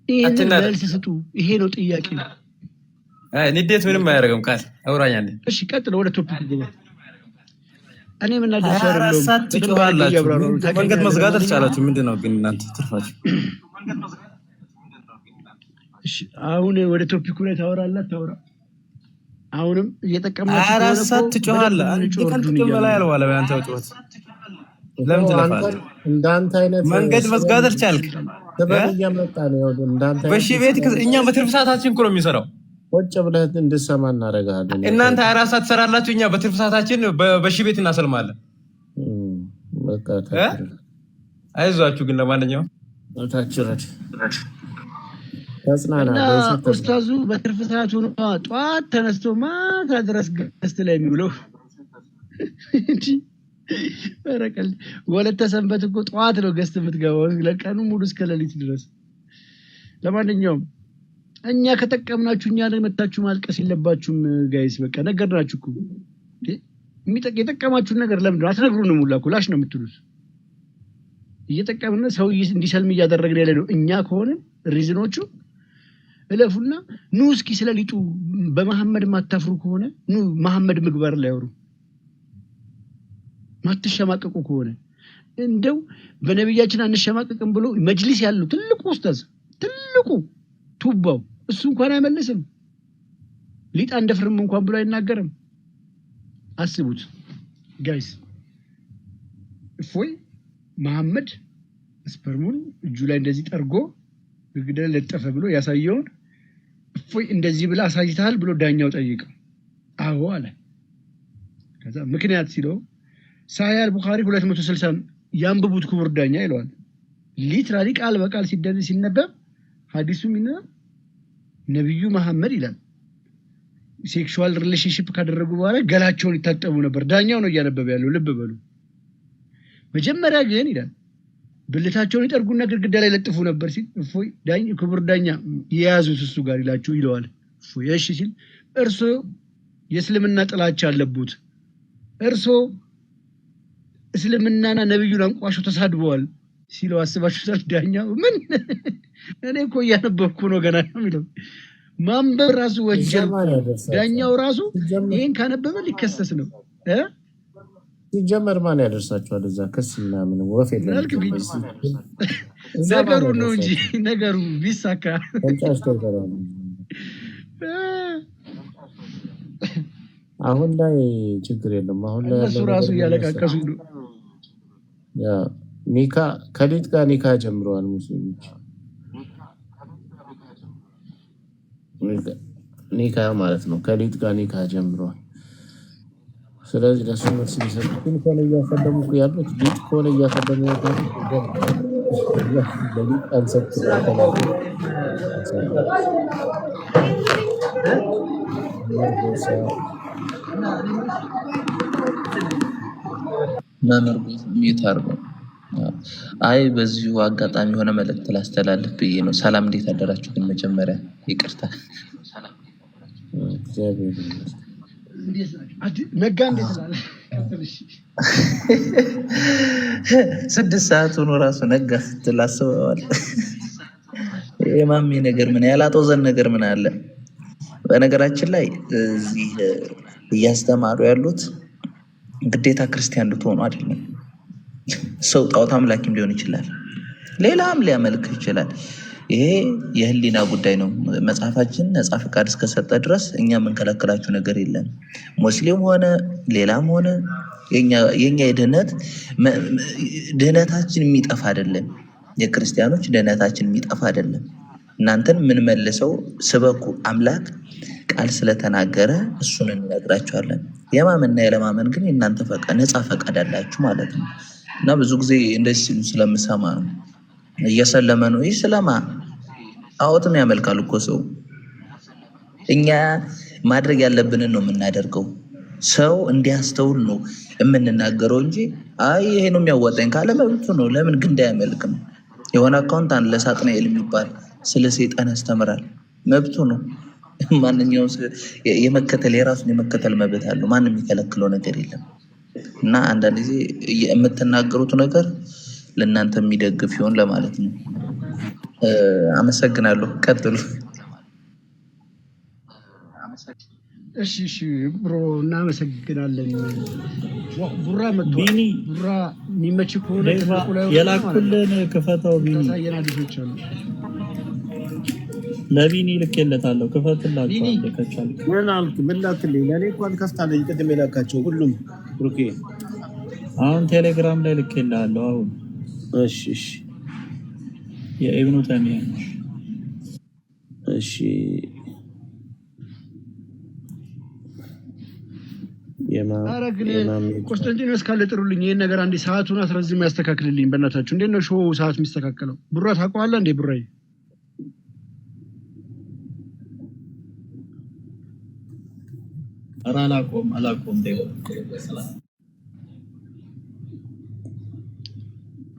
A: ይሄን መልስ ስጡ። ይሄ ነው ጥያቄ።
E: ንዴት ምንም አያደርግም። ቃል አውራኛ እንዴ?
A: እሺ ቀጥሎ ወደ ቶፒክ ገባ። እኔ ምን
E: መንገድ መዝጋት አልቻላችሁ። ምንድነው ግን እናንተ ትርፋችሁ?
A: እሺ አሁን ወደ ቶፒኩ ላይ ታወራ። አሁንም እየተቀመጥኩ ነው።
E: አራት ሰዓት ትጮሃለህ። አንተ ከንቱ በላይ አልዋለ አንተ ወጥወት ለምን ትለፋለህ?
C: እንዳንተ አይነት
E: መንገድ መዝጋት አልቻልክ።
C: እየመጣ ነው እንዳንተ
E: በሺ ቤት እኛ በትርፍ ሰዓታችን እኮ ነው የሚሰራው።
C: ቁጭ ብለህ እንድሰማ እናደርጋለን።
E: እናንተ አራት ሰዓት ትሰራላችሁ፣ እኛ በትርፍ ሰዓታችን በሺ ቤት እናሰልማለን።
C: በቃ
E: አይዟችሁ። ግን ለማንኛውም
C: ታችራች ተጽናና።
A: ኡስታዙ በትርፍ ሰዓቱ ነው ጧት ተነስቶ ማታ ድረስ ገስት ላይ የሚውለው እንጂ በረከል ወለተ ሰንበት እኮ ጧት ነው ገስት የምትገባው ለቀኑ ሙሉ እስከ ሌሊት ድረስ። ለማንኛውም እኛ ከተጠቀምናችሁ እኛ ላይ መታችሁ ማልቀስ የለባችሁም ጋይስ። በቃ ነገርናችሁ እኮ የጠቀማችሁን ነገር ለምንድን አትነግሩንም? ሁላ እኮ ላሽ ነው የምትሉት። እየጠቀምን ሰው እንዲሰልም እያደረግን ያለ ነው። እኛ ከሆነ ሪዝኖቹ እለፉና ኑ እስኪ ስለሊጡ በመሐመድ ማታፍሩ ከሆነ ኑ መሐመድ ምግባር ላይ አውሩ። ማትሸማቀቁ ከሆነ እንደው በነብያችን አንሸማቀቅም ብሎ መጅሊስ ያለው ትልቁ ኡስታዝ ትልቁ ቱባው እሱ እንኳን አይመልስም። ሊጥ አንደፍርም እንኳን ብሎ አይናገርም። አስቡት ጋይስ። እፎይ መሐመድ ስፐርሙን እጁ ላይ እንደዚህ ጠርጎ ግድግዳ ለጠፈ ብሎ ያሳየውን እፎይ እንደዚህ ብላ አሳይታል ብሎ ዳኛው ጠይቀው አዎ አለ። ከዛ ምክንያት ሲለው ሳያል ቡኻሪ 260 ያንብቡት ክቡር ዳኛ ይለዋል። ሊትራሊ ቃል በቃል ሲነበብ ሐዲሱ ሚና ነብዩ መሐመድ ይላል ሴክሹዋል ሪሌሽንሺፕ ካደረጉ በኋላ ገላቸውን ይታጠቡ ነበር። ዳኛው ነው እያነበበ ያለው፣ ልብ በሉ። መጀመሪያ ግን ይላል ብልታቸውን ይጠርጉና ግድግዳ ላይ ለጥፉ ነበር ሲል እፎይ ዳኛ ክቡር ዳኛ የያዙት እሱ ጋር ይላችሁ ይለዋል። እፎይ እሺ ሲል እርሶ የእስልምና ጥላቻ አለቡት፣ እርሶ እስልምናና ነብዩን አንቋሾ ተሳድበዋል ሲለው አስባችሁታል? ዳኛው ምን እኔ እኮ እያነበብኩ ነው ገና ነው የሚለው። ማንበብ ራሱ ወንጀል። ዳኛው ራሱ ይሄን ካነበበ ሊከሰስ ነው።
C: ሲጀመር ማን ያደርሳቸዋል እዛ? ክስ ምናምን ወፍ የለም።
A: ነገሩ ነው እንጂ ነገሩ ቢሳካ
C: አሁን ላይ ችግር የለም። አሁን ላይ
A: እሱ ራሱ እያለቃቀሱ ነው።
C: ያ ኒካ ከሊጥ ጋር ኒካ ጀምረዋል ሙስሊሞች። ኒካ ማለት ነው ከሊጥ ጋር ኒካ ጀምረዋል። ስለዚህ ለሱ መልስ ቢሰጡን ከሆነ እያፈለሙ ያሉት ሊጥ ከሆነ እያፈለሙ ያሉት ለሊጥ አንሰብት
G: መመርጎት ሚታርጎ አይ በዚሁ አጋጣሚ የሆነ መልእክት ላስተላልፍ ብዬ ነው። ሰላም እንዴት አደራችሁ? ግን መጀመሪያ ይቅርታ
A: ነጋ እንዴት አለ
G: 6 ሰዓት ሆኖ ራሱ ነጋ ስትል አስበዋል። የማሚ ነገር ምን ያላጦዘን ነገር ምን አለ? በነገራችን ላይ እዚህ እያስተማሩ ያሉት ግዴታ ክርስቲያን እንድትሆኑ አይደለም። ሰው ጣዖት አምላኪም ሊሆን ይችላል፣ ሌላም ሊያመልክ ይችላል። ይሄ የህሊና ጉዳይ ነው። መጽሐፋችን ነፃ ፈቃድ እስከሰጠ ድረስ እኛ የምንከለክላችሁ ነገር የለም። ሙስሊም ሆነ ሌላም ሆነ የኛ ድህነታችን የሚጠፋ አይደለም። የክርስቲያኖች ድህነታችን የሚጠፋ አይደለም። እናንተን የምንመልሰው ስበኩ አምላክ ቃል ስለተናገረ እሱን እንነግራችኋለን። የማመንና የለማመን ግን የእናንተ ነፃ ፈቃድ አላችሁ ማለት ነው። እና ብዙ ጊዜ እንደዚህ ሲሉ ስለምሰማ ነው። እየሰለመ ነው ይህ ስለማ ጣዖትም ያመልካል እኮ ሰው። እኛ ማድረግ ያለብንን ነው የምናደርገው። ሰው እንዲያስተውል ነው የምንናገረው እንጂ አይ ይሄ ነው የሚያወጣኝ ካለ መብቱ ነው። ለምን ግንዳ ያመልክም? የሆነ አካውንት አንድ ለሳጥናኤል የሚባል ስለ ሰይጣን ያስተምራል፣ መብቱ ነው። ማንኛውም የመከተል የራሱን የመከተል መብት አለው። ማንም የሚከለክለው ነገር የለም። እና አንዳንድ ጊዜ የምትናገሩት ነገር ለእናንተ የሚደግፍ ይሆን ለማለት ነው። አመሰግናለሁ። ቀጥሉ።
A: እሺ ብሮ እናመሰግናለን። ቡራ መጥቷል። ቡራ የሚመች ከሆነ
H: የላኩልን ክፈተው። ቢኒ
A: ታሳየና ልጆች አሉ።
H: ለቢኒ ልኬለታለሁ። ክፈትላችሁ ከቻለ
E: ምን ላክልኝ? ለእኔ እንኳን ከፍታለኝ። ቅድም የላካቸው ሁሉም ኦኬ።
H: አሁን ቴሌግራም ላይ ልኬልሃለሁ። አሁን
E: እሺ
H: የኢብኑ ተይሚያ
E: እሺ
A: ቆስጠንጢኖስ ካለ ጥሩልኝ። ይሄን ነገር አንዴ ሰዓቱን አስረዝም ያስተካክልልኝ በእናታችሁ። እንዴት ነው ሾው ሰዓት የሚስተካከለው? ቡራ ታውቀዋለህ እንዴ? ቡራዬ
H: አላቆም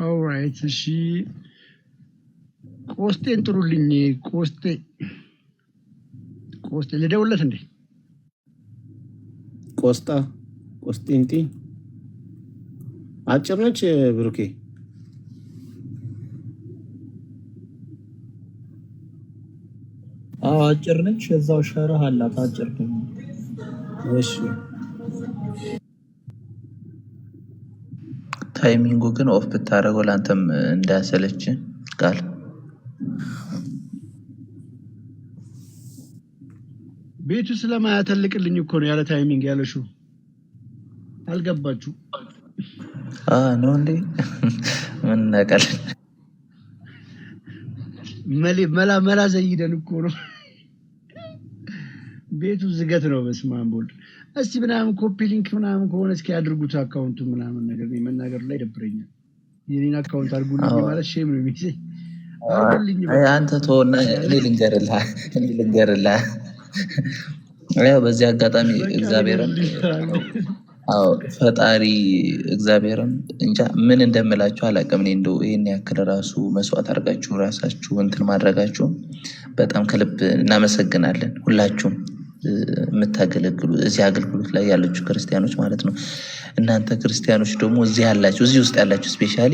A: ኦልራይት። እሺ ቆስጤን ጥሩልኝ። ቆስጤ ልደውልለት እንዴ?
E: ቆስጤንጢ አጭር ነች ብሩኬ።
H: አጭር ነች። እዛው ሸረህ አላት አጭር ደግሞ።
E: እሺ
G: ታይሚንጉ ግን ኦፍ ብታደርገው ለአንተም እንዳያሰለች ቃል
A: ቤቱ ስለማያተልቅልኝ እኮ ነው ያለ ታይሚንግ ያለሽው። አልገባችሁ
G: ነው እንዴ? ምን ነቀል
A: መላ ዘይደን እኮ ነው። ቤቱ ዝገት ነው። በስመ አብ ወልድ። እስቲ ምናምን ኮፒ ሊንክ ምናምን ከሆነ እስኪ አድርጉት አካውንቱ ምናምን ነገር መናገር ላይ ደብረኛል። የኔን አካውንት አድርጉልኝ ማለት ሼም ነው የሚይዘኝ። አድርጉልኝ
G: አንተ ተወና እኔ ልንገርልህ። ያው በዚህ አጋጣሚ እግዚአብሔርን ፈጣሪ እግዚአብሔርን እንጃ ምን እንደምላችሁ አላውቅም። እኔ እንደው ይሄን ያክል ራሱ መስዋዕት አድርጋችሁ ራሳችሁ እንትን ማድረጋችሁ በጣም ከልብ እናመሰግናለን። ሁላችሁም የምታገለግሉ እዚህ አገልግሎት ላይ ያላችሁ ክርስቲያኖች ማለት ነው። እናንተ ክርስቲያኖች ደግሞ እዚህ ውስጥ ያላችሁ ስፔሻሊ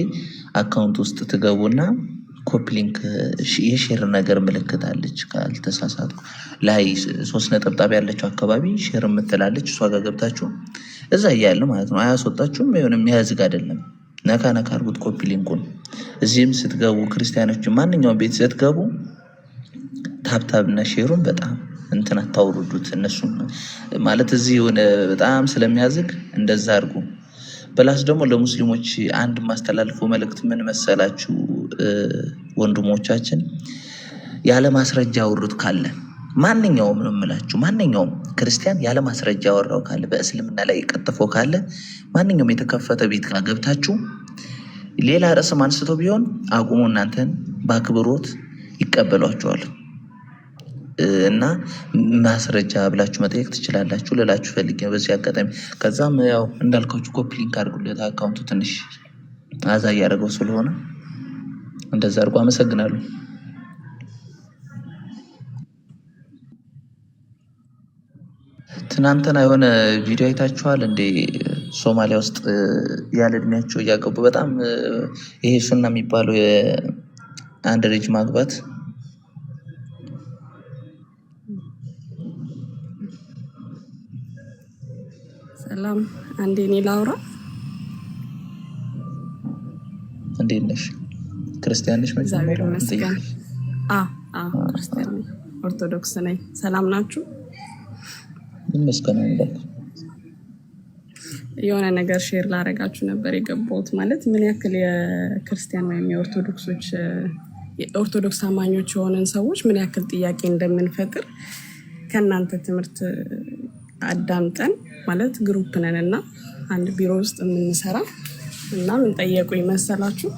G: አካውንት ውስጥ ትገቡና ኮፒ ሊንክ የሼር ነገር ምልክት አለች ካልተሳሳትኩ ላይ 3 ነጠብጣብ ያለችው አካባቢ ሼር የምትላለች እሷ ጋር ገብታችሁ እዛ እያለ ማለት ነው። አያስወጣችሁም። የሆነ የሚያዝግ አይደለም። ነካ አድርጉት ኮፒ ሊንኩን። እዚህም ስትገቡ ክርስቲያኖች ማንኛውም ቤት ስትገቡ ታብታብና ሼሩን በጣም እንትን አታውርዱት። እነሱ ማለት እዚህ የሆነ በጣም ስለሚያዝግ እንደዛ አድርጉ። በላስ ደግሞ ለሙስሊሞች አንድ ማስተላልፈው መልእክት ምን መሰላችሁ? ወንድሞቻችን ያለ ማስረጃ አውሩት ካለ ማንኛውም ነው የምላችሁ፣ ማንኛውም ክርስቲያን ያለ ማስረጃ ያወራው ካለ በእስልምና ላይ የቀጠፈው ካለ ማንኛውም የተከፈተ ቤት ጋር ገብታችሁ ሌላ ርዕስም አንስተው ቢሆን አቁሙ። እናንተን በአክብሮት ይቀበሏቸዋል እና ማስረጃ ብላችሁ መጠየቅ ትችላላችሁ ልላችሁ ፈልጌ ነው በዚህ አጋጣሚ። ከዛም ያው እንዳልኳችሁ ኮፒ ሊንክ አድርጉለት። አካውንቱ ትንሽ አዛ እያደረገው ስለሆነ እንደዛ አድርጎ። አመሰግናለሁ። ትናንትና የሆነ ቪዲዮ አይታችኋል እንዴ? ሶማሊያ ውስጥ ያለ እድሜያቸው እያገቡ በጣም ይሄ ሱና የሚባለው የአንድ ልጅ ማግባት
I: ሰላም። አንዴ እኔ ላውራ።
G: እንዴት ነሽ? ክርስቲያን ነሽ?
I: እግዚአብሔር ይመስገን። ክርስቲያን ነኝ፣ ኦርቶዶክስ ነኝ። ሰላም ናችሁ?
G: ይመስገን።
I: የሆነ ነገር ሼር ላረጋችሁ ነበር የገባሁት። ማለት ምን ያክል የክርስቲያን ወይም የኦርቶዶክስ አማኞች የሆነን ሰዎች ምን ያክል ጥያቄ እንደምንፈጥር ከእናንተ ትምህርት አዳምጠን፣ ማለት ግሩፕ ነን እና አንድ ቢሮ ውስጥ የምንሰራ እና ምን ጠየቁ ይመሰላችሁ፣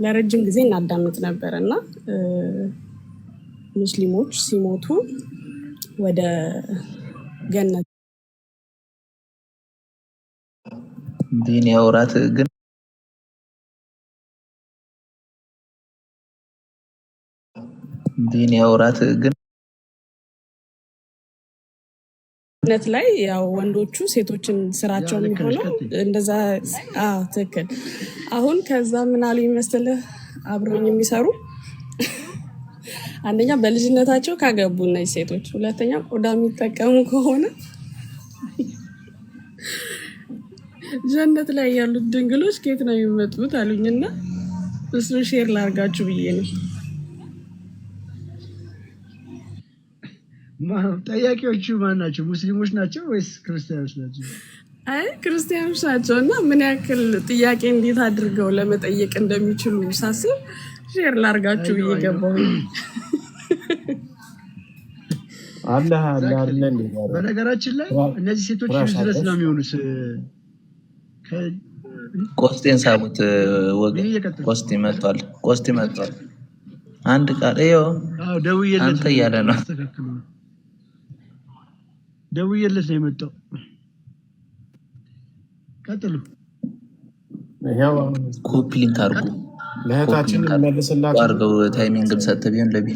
I: ለረጅም ጊዜ እናዳምጥ ነበር እና ሙስሊሞች ሲሞቱ ወደ ገነት
G: ዲን ያውራት ግን
I: ነት ላይ ያው ወንዶቹ ሴቶችን ስራቸው የሚሆነው እንደዛ። ትክክል። አሁን ከዛ ምን አሉ ይመስልህ አብረውኝ የሚሰሩ አንደኛ በልጅነታቸው ካገቡ እነዚህ ሴቶች፣ ሁለተኛ ቆዳ የሚጠቀሙ ከሆነ ጀነት ላይ ያሉት ድንግሎች ከየት ነው የሚመጡት አሉኝና እሱን ሼር ላርጋችሁ ብዬ ነው።
A: ጠያቂዎቹ ማን ናቸው? ሙስሊሞች ናቸው ወይስ ክርስቲያኖች ናቸው?
I: አይ ክርስቲያኖች ናቸው። እና ምን ያክል ጥያቄ እንዴት አድርገው ለመጠየቅ እንደሚችሉ ሳስብ ሼር ላርጋችሁ ብዬ ገባሁ።
A: በነገራችን ላይ እነዚህ ሴቶች ድረስ ነው የሚሆኑት።
G: ቆስጤን ሳቡት ወገን፣ ቆስጤ መጥቷል። አንድ ቃል ይኸው አንተ እያለ ነው።
A: ደውዬለት ነው የመጣው። ቀጥሉ።
G: ኮፒ ሊንክ አድርጉ፣
B: ለእህታችን መልስላት
G: አድርገው። ታይሚንግም ሰጥተህ ቢሆን ለቢ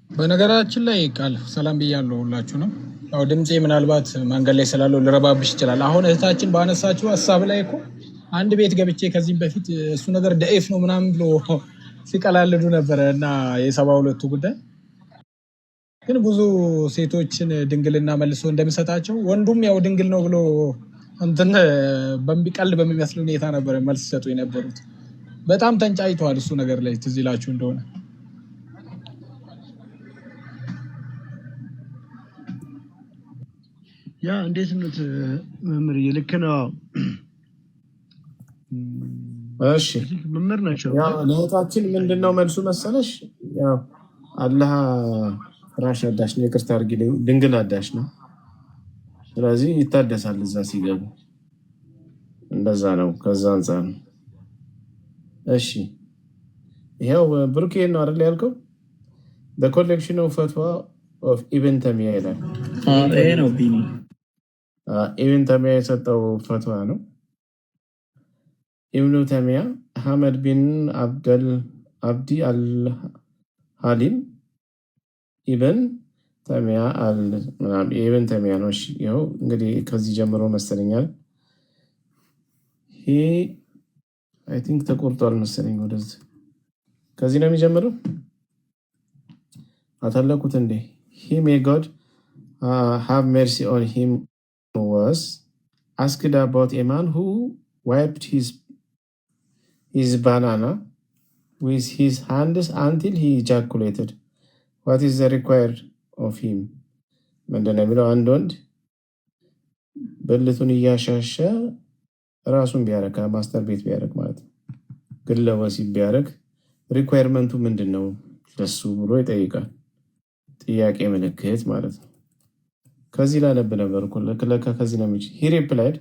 J: በነገራችን ላይ ቃል ሰላም ብያለሁ ሁላችሁ ነው። ያው ድምፄ ምናልባት መንገድ ላይ ስላለው ልረባብሽ ይችላል። አሁን እህታችን ባነሳችው ሀሳብ ላይ እኮ አንድ ቤት ገብቼ ከዚህም በፊት እሱ ነገር ደኤፍ ነው ምናምን ብሎ ሲቀላልዱ ነበረ እና የ72ቱ ጉዳይ ግን ብዙ ሴቶችን ድንግልና መልሶ እንደሚሰጣቸው ወንዱም ያው ድንግል ነው ብሎ እንትን በሚቀልድ በሚመስል ሁኔታ ነበር መልስ ሰጡ የነበሩት። በጣም ተንጫይተዋል እሱ ነገር ላይ ትዝ ይላችሁ እንደሆነ።
A: ያ እንዴት ነው መምህር? ልክ ነው።
B: እሺ
A: መምህር ናቸው።
B: ያው ለእህታችን ምንድነው መልሱ መሰለሽ? ያው አላህ ፍራሽ አዳሽ ነው፣ ይቅርታ አድርጊልኝ፣ ድንግል አዳሽ ነው። ስለዚህ ይታደሳል እዛ ሲገቡ፣ እንደዛ ነው። ከዛ አንፃር ነው። እሺ ይሄው ብሩኬ ነው አይደል ያልከው? the collection of fatwa of Ibn Taymiyyah ይላል።
H: ይሄ ነው ቢኒ
B: ኢብን ተይሚያ የሰጠው ፈትዋ ነው። ኢብኑ ተይሚያ አህመድ ቢን አብዲ አልሐሊም ኢብን ተይሚያ ኢብን ተይሚያ ነው። ይኸው እንግዲህ ከዚህ ጀምሮ መሰለኛል። አይ ቲንክ ተቆርጧል መሰለኝ። ወደዚህ ከዚህ ነው የሚጀምረው። አታለቁት እንዴ? he may God have mercy on him was asked about a man who wiped his banana with his hands until he ejaculated. What is the required of him? ምንድነው የሚለው? አንድ ወንድ ብልቱን እያሻሸ ራሱን ቢያረግ ማስተር ቤት ቢያረግ ማለት ነው፣ ግለ ወሲብ ቢያረግ ሪኳየርመንቱ ምንድን ነው ለሱ ብሎ ይጠይቃል። ጥያቄ ምልክት ማለት ነው። ከዚህ ላነብ ነበር ለካ ከዚህ ነው የሚችል። he replied,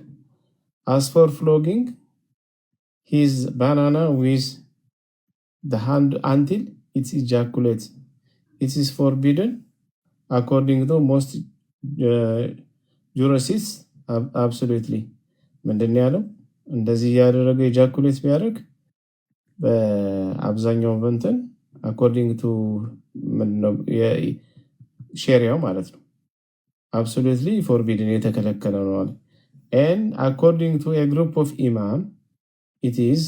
B: as for flogging his banana with the hand until it ejaculates, it is forbidden according to most jurists. Absolutely. ምንድን ያለው? እንደዚህ ያደረገ ኢጃኩሌት ቢያደርግ በአብዛኛው እንትን አኮርዲንግ ቱ ሼሪያው ማለት ነው absolutely forbidden, የተከለከለ ነው አለ። and according to a group of imam it is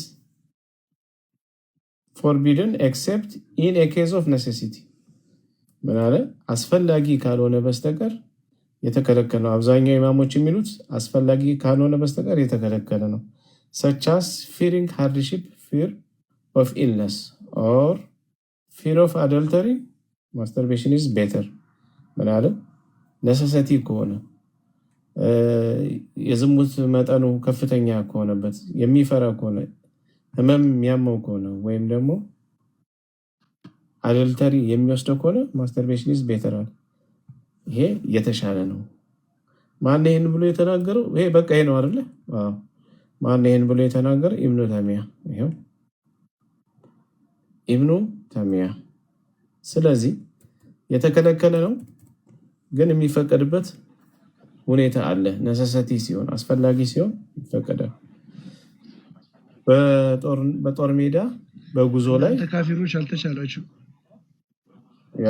B: forbidden except in a case of necessity.
C: ምን አለ? አስፈላጊ ካልሆነ በስተቀር የተከለከለ ነው። አብዛኛው ኢማሞች የሚሉት አስፈላጊ ካልሆነ በስተቀር የተከለከለ ነው። such as fearing hardship, fear of illness or fear of adultery, masturbation is better. ምን አለ? ነሰሰቲ ከሆነ የዝሙት መጠኑ ከፍተኛ ከሆነበት የሚፈራ ከሆነ ህመም የሚያመው ከሆነ ወይም ደግሞ አደልተሪ የሚወስደው ከሆነ ማስተርቤሽን ኢዝ ቤተር አለ። ይሄ የተሻለ ነው። ማን ይሄን ብሎ የተናገረው? ይሄ በቃ ይሄ ነው አይደለ? አዎ። ማን ይሄን ብሎ የተናገረው? ኢብኑ ተሚያ። ይሄው ኢብኑ ተሚያ። ስለዚህ የተከለከለ ነው ግን የሚፈቀድበት ሁኔታ አለ። ነሰሰቲ ሲሆን አስፈላጊ ሲሆን ይፈቀዳል። በጦር ሜዳ በጉዞ ላይ
A: ተካፊሮች አልተቻላችሁ
C: ያ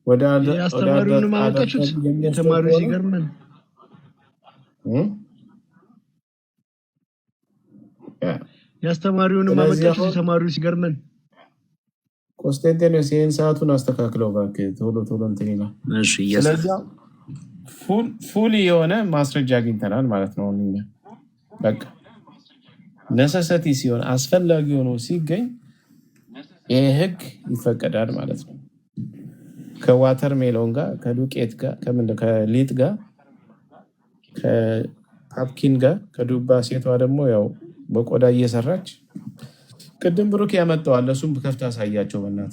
C: ወደ
A: አስተማሪውን ማመጣችሁት ተማሪው ሲገርመን ያስተማሪውን ማመጣችሁት ተማሪው ሲገርመን
C: ኮንስታንቲኖስ ይሄን ሰዓቱን አስተካክለው እባክህ ቶሎ ቶሎ እንትን ይላል።
H: እሺ
C: ስለዚህ ፉል የሆነ ማስረጃ አግኝተናል ማለት ነው። በቃ ነሰሰቲ ሲሆን አስፈላጊ ሆኖ ሲገኝ ይሄ ህግ ይፈቀዳል ማለት ነው። ከዋተር ሜሎን ጋር ከዱቄት ጋር ከሊጥ ጋር ከፓፕኪን ጋር ከዱባ ሴቷ ደግሞ ያው በቆዳ እየሰራች ቅድም ብሩክ ያመጣዋል። እሱም ከፍታ አሳያቸው በእናት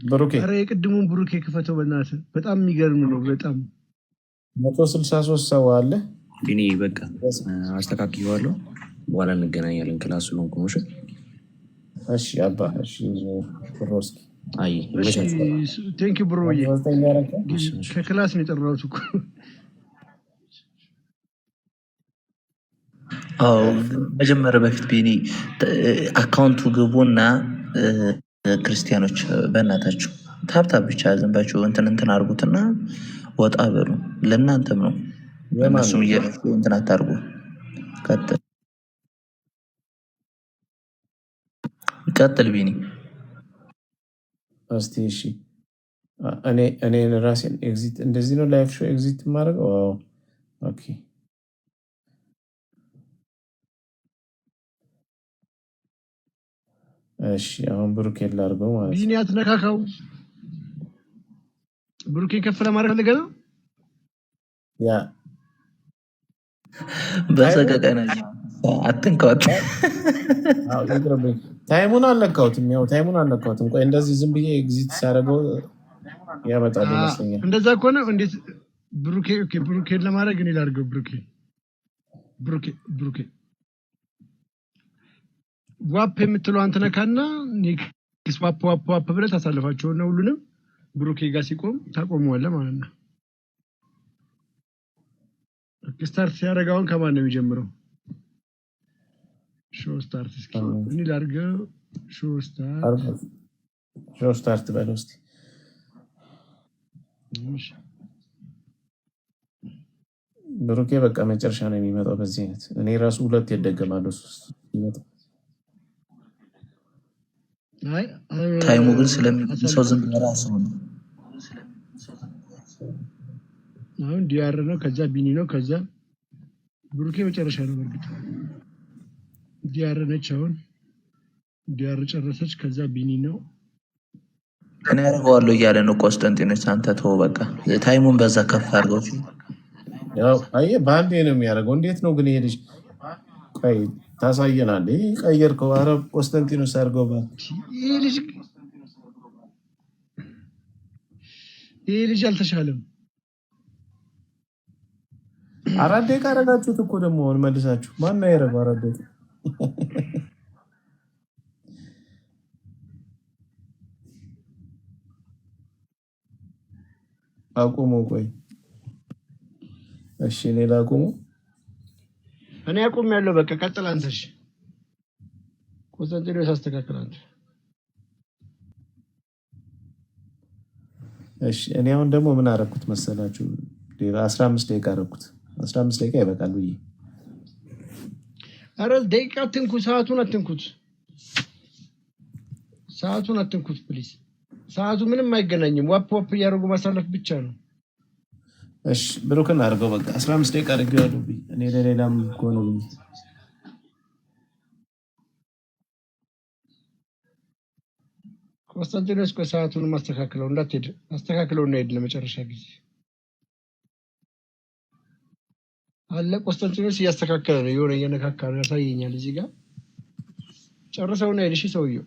C: ብሩክ።
A: አረ የቅድሙን ብሩክ ክፈተው በእናት በጣም የሚገርም ነው። በጣም
C: 163 ሰው አለ።
H: ቢኒ በቃ አስተካክየዋለሁ። በኋላ እንገናኛለን። ክላስ ነው ኮሞሽ።
C: እሺ አባ እሺ ብሮስኪ
H: አይ
A: ቴንክ ዩ ብሮዬ። ከክላስ ነው የጠራሁት እኮ።
G: አዎ መጀመሪያ በፊት ቢኒ አካውንቱ ግቡና ክርስቲያኖች በእናታችሁ ታብታብ ብቻ ዝንባችሁ እንትን አድርጉትና ወጣ በሉ። ለእናንተም ነው እነሱም እየለፉ እንትን አታርጉ። ቀጥል ቢኒ።
C: እስቲ እሺ እኔ ራሴን ኤግዚት እንደዚህ ነው ላይፍ ሾው ኤግዚት ማድረገው። ኦኬ እሺ አሁን ብሩኬን ላድርገው ማለት
A: ቢኒ አትነካካው። ብሩኬን ከፍ ለማድረግ ፈልገህ ነው?
C: ያ
G: በሰቀቀነ አትንካት።
C: አዎ ይቅርብኝ። ታይሙን አልነካሁትም። ያው ታይሙን አልነካሁትም። ቆይ እንደዚህ ዝም ብዬ ኤግዚት ሳደርገው ያመጣል ይመስለኛል።
A: እንደዛ ከሆነ እንዴት ብሩኬን ለማድረግ እኔ ላድርገው? ብሩኬ ዋፕ የምትለው አንተ ነካና ኔክስ ዋፕ ብለህ ታሳልፋቸውና ሁሉንም ብሩኬ ጋር ሲቆም ታቆመዋለህ ማለት ነው። ስታርት ሲያደርግ አሁን ከማን ነው የሚጀምረው? ሾው ስታርት እስኪ እኔ ላድርገው። ሾው
C: ስታርት በለው እስኪ። ብሩኬ በቃ መጨረሻ ነው የሚመጣው በዚህ አይነት። እኔ ራሱ ሁለት ይደገማል ይመጣ።
G: ታይሙ ግን ስለሚሰው ዝም ብለህ ራስህ ነው።
A: አሁን ዲያር ነው፣ ከዛ ቢኒ ነው፣ ከዛ ብሩኬ መጨረሻ ነው። በርግጥ ዲያር ነች። አሁን ዲያር ጨረሰች፣ ከዛ ቢኒ ነው።
G: እኔ አደርገዋለሁ እያለ ነው ቆስጠንጢኖስ። አንተ ተወው በቃ ታይሙን በዛ ከፍ አድርገው።
C: ያው አየህ በአንዴ ነው የሚያደርገው። እንዴት ነው ግን ይሄ ልጅ? ቆይ ታሳየናለህ። ቀየርከው። ኧረ ቆስጠንጢኖስ አድርገው ባ
A: ይሄ ልጅ አልተሻለም።
C: 4 ደቂቃ አደረጋችሁት እኮ ደግሞ አሁን መልሳችሁ። ማን ነው ያደረገው 4 ደቂቃ? አቁሙ። ቆይ እሺ እኔ ላቁሙ።
A: እኔ አቁም ያለው በቃ ቀጥል አንተ። እሺ ቆስጠንጢኖስ አስተካክል አንተ።
C: እሺ እኔ አሁን ደግሞ ምን አደረኩት መሰላችሁ? 15 ደቂቃ አደረኩት። 15 ደቂቃ ይበቃል ብዬ።
A: ኧረ ደቂቃ አትንኩ፣ ሰዓቱን አትንኩት። ሰዓቱን አትንኩት ፕሊዝ። ሰዓቱ ምንም አይገናኝም። ዋፕ ዋፕ እያደረጉ ማሳለፍ ብቻ ነው።
C: እሺ ብሩክን አድርገው በቃ 15 ደቂቃ አድርገዋለሁ። እኔ ለሌላም ጎኑ
A: ኮንስታንቲኖስ ሰዓቱን ማስተካከለው እንዳትሄድ አስተካክለው እና ሄድ ለመጨረሻ ጊዜ አለ። ኮንስታንቲኖስ እያስተካከለ ነው። የሆነ እየነካካ ነው ያሳየኛል። እዚህ ጋር ጨርሰውና ሄድ። እሺ ሰውየው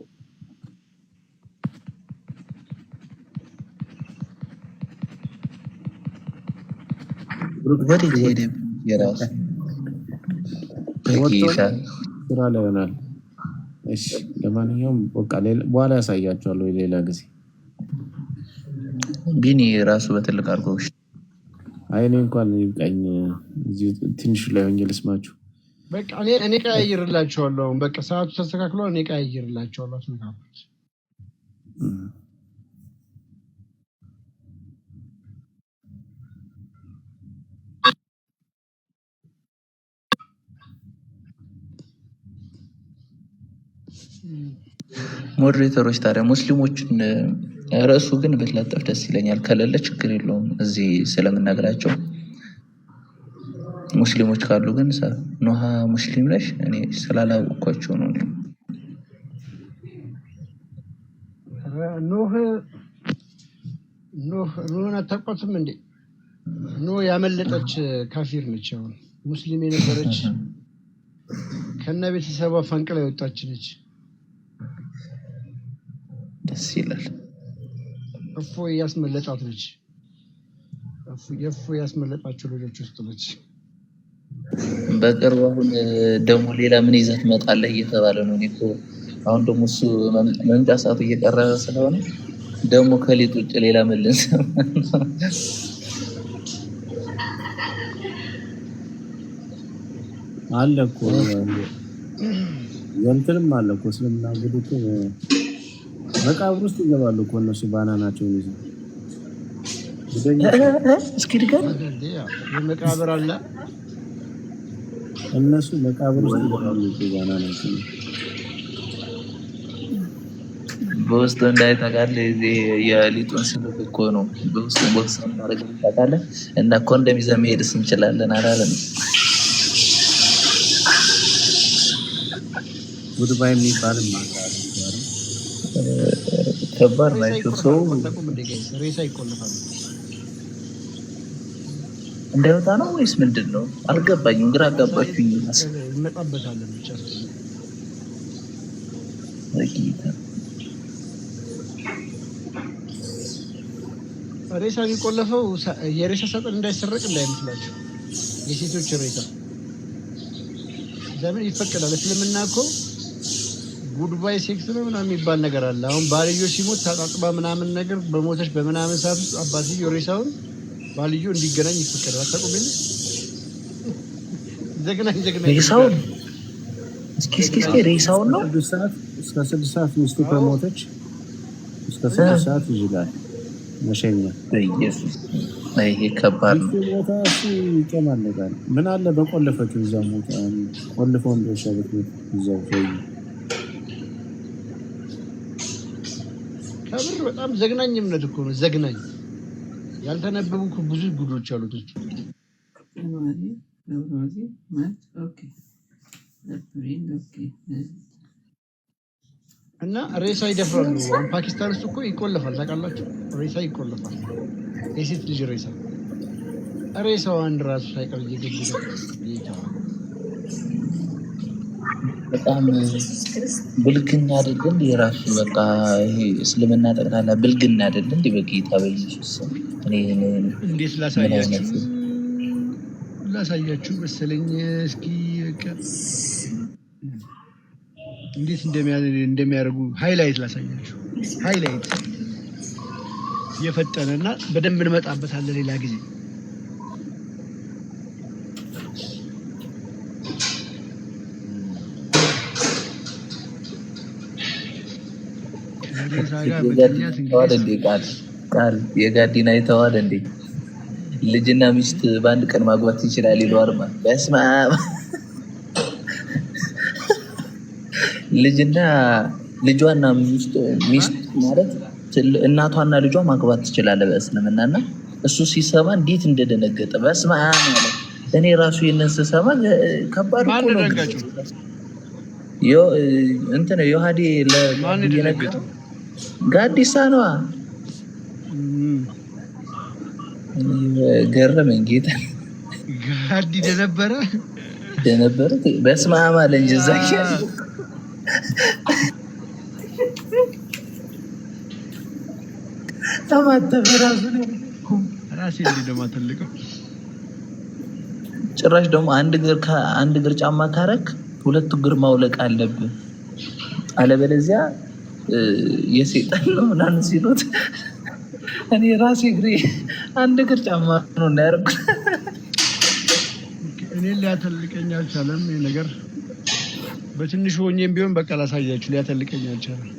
G: ወዴት ሄደ? የራሱ
C: ስራ ላይ ሆናል። እሺ ለማንኛውም በቃ በኋላ ያሳያቸዋለሁ ሌላ ጊዜ።
G: ቢኒ ራሱ በትልቅ አድርጎ
C: አይኔ እንኳን ይብቃኝ። እዚህ ትንሽ ላይ ሆኜ ልስማችሁ።
A: በቃ እኔ ቀያይርላችኋለሁ። በቃ ሰዓቱ ተስተካክሏል። እኔ ቀያይርላችኋለሁ። አስመካክሉት።
G: ሞዴሬተሮች ታዲያ ሙስሊሞችን ርዕሱ ግን ብትለጠፍ ደስ ይለኛል። ከሌለ ችግር የለውም እዚህ ስለምናገራቸው። ሙስሊሞች ካሉ ግን ኖሃ ሙስሊም ነሽ? እኔ ስላላወቅኳቸው ነው።
A: ኖህን አታውቋትም እንዴ? ኖህ ያመለጠች ካፊር ነች። አሁን ሙስሊም የነበረች ከነ ቤተሰቧ ፈንቅላ የወጣች ነች።
G: ደስ ይላል።
A: እፎይ ያስመለጣት ነች። እፎይ ያስመለጣቸው ልጆች ውስጥ ነች።
G: በቅርቡ አሁን ደግሞ ሌላ ምን ይዘህ ትመጣለህ እየተባለ ነው። እኔ እኮ አሁን ደግሞ እሱ መምጫ ሰዓቱ እየቀረበ ስለሆነ ደግሞ ከሊጥ ውጭ ሌላ ምን ልንሰማ ነው?
C: አለ እኮ የእንትንም አለ እኮ እስልምና እንግዲህ እኮ መቃብር ውስጥ ይገባሉ እኮ እነሱ ባናናቸው ይዘው።
G: እስኪ ድገም።
A: መቃብር አለ
C: እነሱ መቃብር ውስጥ ይገባሉ እኮ ባናናቸው።
G: በውስጡ እንዳይታቃል የሊጡን ስልክ እኮ ነው በውስጡ ቦክስ ማድረግ ታውቃለህ። እና ኮንዶም ይዘን መሄድስ እንችላለን አላለም?
C: ጉድባይ የሚባልም ማለት
G: ከባድ ናቸው። ሰው
A: ሬሳ ይቆልፋል
G: እንዳይወጣ ነው ወይስ ምንድን ነው? አልገባኝም። ግራ አጋባችሁኝ።
A: እንመጣበታለን ብቻ ሬሳ የሚቆለፈው የሬሳ ሳጥን እንዳይሰረቅ እንዳይመስላችሁ። የሴቶች ሬሳ ለምን ይፈቀዳል? እስልምና እኮ ጉድባይ ሴክስ ነው ምናምን የሚባል ነገር አለ። አሁን ባልዮ ሲሞት ታጣጥባ ምናምን ነገር በሞተች በምናምን ሰዓት ውስጥ አባትዮ ሬሳውን ባልዮ እንዲገናኝ ይፈቀዳል። አታውቁም? ዘግናኝ
G: ሬሳውን እስኪ ሬሳውን ነው
C: እስከ 6 ሰዓት ሚስቱ ከሞተች እስከ 6 ሰዓት ይዝጋል መሸኛ።
G: በኢየሱስ ይሄ ከባድ ነው።
C: ቦታ እሱ ይጨማለቃል። ምን አለ በቆለፈችው እዛ ሞታ ቆልፈው እንደሻበት ይዛው ወይ
A: ከብር በጣም ዘግናኝ እምነት እኮ ነው። ዘግናኝ ያልተነበቡ ብዙ ጉዶች አሉት እሱ። እና ሬሳ ይደፍራሉ። አሁን ፓኪስታን ውስጥ እኮ ይቆለፋል። ታውቃላችሁ? ሬሳ ይቆለፋል። የሴት ልጅ ሬሳዋን ራሱ ሳይቀር እየገደለ
G: በጣም ብልግና አይደል እንዴ? የራሱ በቃ ይሄ እስልምና ጠቅላላ ብልግና አይደል እንዴ? በጌታ በኢየሱስ
A: እንዴት ላሳያችሁ መሰለኝ። እስኪ በቃ እንዴት እንደሚያደርጉ ሃይላይት ላሳያችሁ። ሃይላይት የፈጠነና በደንብ እንመጣበታለን ሌላ ጊዜ።
G: የጋዲና የተዋል እንዴ? ልጅና ሚስት በአንድ ቀን ማግባት ይችላል ይለዋል። በስመ አብ ልጅና ልጇና ሚስት ማለት እናቷና ልጇ ማግባት ትችላለህ በእስልምናና እሱ ሲሰማ እንዴት እንደደነገጠ በስመ አብ ማለት እኔ ራሱ ይሄንን ስሰማ ከባድ እኮ ነው። እንትን ዮሐዴ
A: ማን ደነገጠው?
G: ጋዲሳ ነው ገረመኝ ጌታ
A: ጋዲ ደነበረ
G: በስመ አብ አለ እንጂ ዛኪ ተማተበ
A: ራሴ እንደማተልቀው
G: ጭራሽ ደግሞ አንድ እግር ጫማ ካረክ ሁለት እግር ማውለቅ አለብህ አለበለዚያ የሰይጣን ነው ምናምን ሲሉት እኔ ራሴ እግሬ አንድ እግር ጫማ ነው ያደረኩት።
A: እኔ ሊያተልቀኝ አልቻለም። ይሄ ነገር በትንሹ ሆኜም ቢሆን በቃ ላሳያችሁ ሊያተልቀኝ አልቻለም።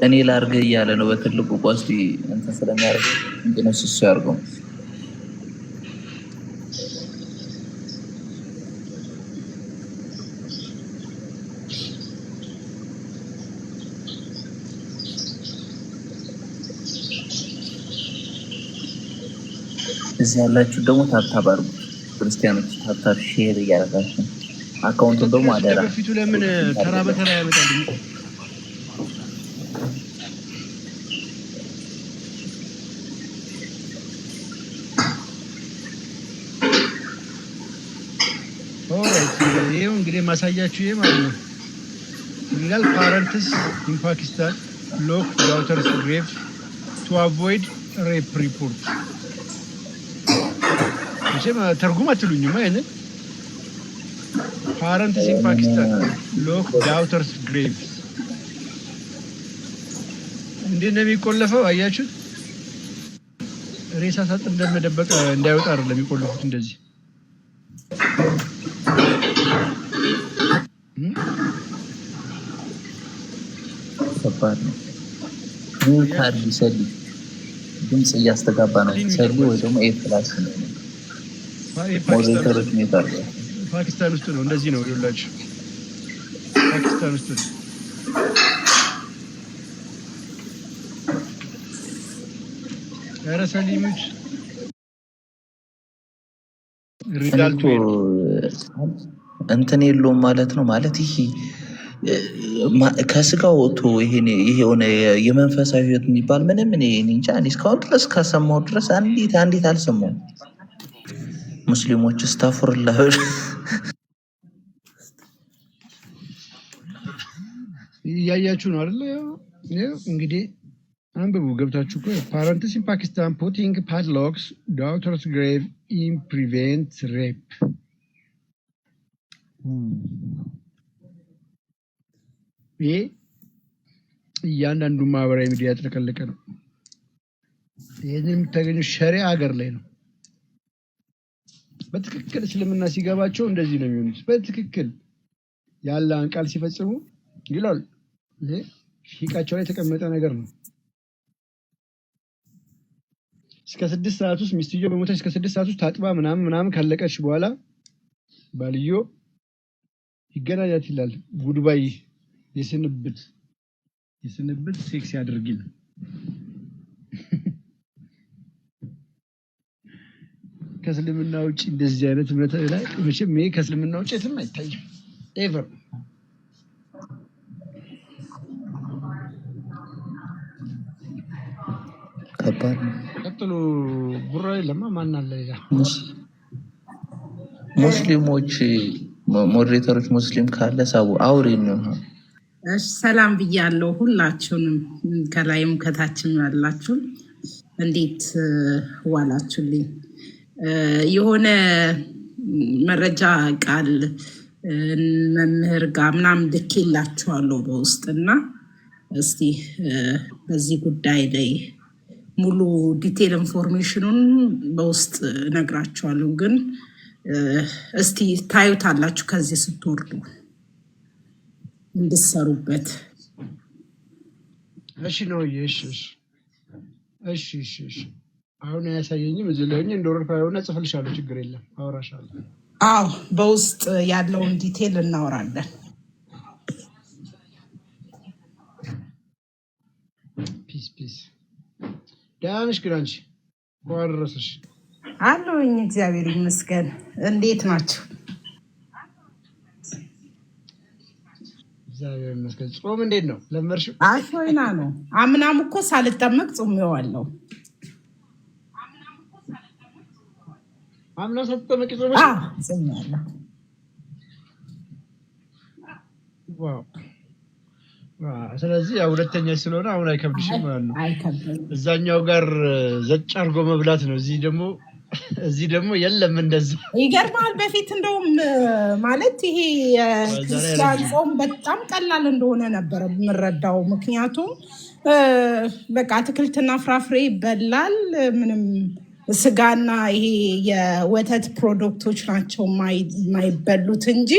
G: እኔ ላርገ እያለ ነው በትልቁ ቋስቲ እንትን ስለሚያርገ እንግዲህ እሱ ያርገው። እዚህ ያላችሁ ደግሞ ታብታብ አድርጉ። ክርስቲያኖች ታብታብ ሼር እያደረጋችሁ አካውንቱን ደግሞ አደራ።
A: በፊቱ ለምን ተራ በተራ ያመጣልኝ? ይሄው እንግዲህ ማሳያችሁ ይሄ ማለት ነው። ይላል ፓረንትስ ኢን ፓኪስታን ሎክ ዳውተርስ ግሬቭ ቱ አቮይድ ሬፕ ሪፖርት። ተርጉም አትሉኝማ? ይሄንን ፓረንትስ ኢን ፓኪስታን ሎክ ዳውተርስ ግሬቭ እንዴት ነው የሚቆለፈው? አያችሁት? ሬሳ ሳጥን እንደመደበቅ እንዳይወጣ አይደለም የሚቆልፉት እንደዚህ።
G: ከባድ ነው። ታዲ ሰሊ ድምጽ እያስተጋባ ነው። ሰሊ ወይ ደግሞ ኤፍላስ ነው። ሞዴሬተሮች ነው ታዲያ
A: ፓኪስታን ውስጥ ነው እንደዚህ ነው ይላችሁ። ፓኪስታን ውስጥ ነው ሰሊሞች ሪጋልቱ
G: እንትን የለውም ማለት ነው። ማለት ይሄ ከስጋው ወጥቶ ይሄ የሆነ የመንፈሳዊ ህይወት የሚባል ምንም እኔ እንጃ። እስካሁን ድረስ ካሰማው ድረስ አንዲት አልሰማሁም። ሙስሊሞች አስተግፍሩላህ
A: እያያችሁ ነው አይደል? ያው እንግዲህ አንብቡ ገብታችሁ እኮ ፓረንትስ ኢን ፓኪስታን ፑቲንግ ፓድሎክስ ዳውተርስ ግሬቭ ኢን ፕሪቬንት ሬፕ። ይሄ እያንዳንዱ ማህበራዊ ሚዲያ ያጥለቀለቀ ነው። ይህንን የምታገኙት ሸሪዓ ሀገር ላይ ነው። በትክክል እስልምና ሲገባቸው እንደዚህ ነው የሚሆኑት። በትክክል ያለውን ቃል ሲፈጽሙ ይላል። ይሄ ፊቃቸው ላይ የተቀመጠ ነገር ነው። እስከ 6 ሰዓት ውስጥ ሚስትየው በሞተች እስከ 6 ሰዓት ውስጥ ታጥባ ምናምን ካለቀች በኋላ ባልዮ ይገናኛት ይላል። ጉድባይ የስንብት ሴክስ ያድርግል። ከእስልምና ውጭ እንደዚህ አይነት እምነት ላይ መቼም ይሄ ከእስልምና ውጭ የትም አይታይም ኤቨር።
G: ከባድ ነው።
A: ቀጥሎ ቡራ ለማ ማን አለ ሌላ
G: ሙስሊሞች ሞዴሬተሮች ሙስሊም ካለ ሳቡ አውሪ ነው።
K: እሺ ሰላም ብያለሁ ሁላችሁንም ከላይም ከታችም ያላችሁ እንዴት ዋላችሁልኝ? የሆነ መረጃ ቃል መምህር ጋር ምናምን ልኬላችኋለሁ በውስጥና እስቲ በዚህ ጉዳይ ላይ ሙሉ ዲቴል ኢንፎርሜሽኑን በውስጥ ነግራችኋለሁ። ግን እስቲ ታዩታላችሁ ከዚህ ስትወርዱ። እንድሰሩበት።
A: እሺ ነው እሺ አሁን ያሳየኝም እዚህ ላይ እንደወረፋ የሆነ ጽፍልሻለሁ፣ ችግር የለም አወራሻለሁ።
K: አዎ በውስጥ ያለውን ዲቴል እናወራለን።
A: ፒስ ደህና ነሽ ግን አንቺ? እንኳን አደረሰሽ።
K: አለሁኝ እግዚአብሔር ይመስገን። እንዴት ናችሁ?
A: እግዚአብሔር ይመስገን። ጾም እንዴት ነው? ለመርሽው?
K: አሾይና ነው። አምናም እኮ ሳልጠመቅ ጾሜዋለሁ።
A: አምና ሳትጠመቂ ጾመሽ?
K: ጾሜያለሁ።
A: ዋው። ስለዚህ ያው ሁለተኛ ስለሆነ አሁን አይከብድሽም ማለት ነው።
K: አይከብድም።
A: እዛኛው ጋር ዘጭ አድርጎ መብላት ነው። እዚህ ደግሞ የለም እንደዛ።
K: ይገርማል። በፊት እንደውም ማለት ይሄ የክርስቲያን ጾም በጣም ቀላል እንደሆነ ነበር የምረዳው። ምክንያቱም በቃ አትክልትና ፍራፍሬ ይበላል። ምንም ስጋና ይሄ የወተት ፕሮዳክቶች ናቸው የማይበሉት እንጂ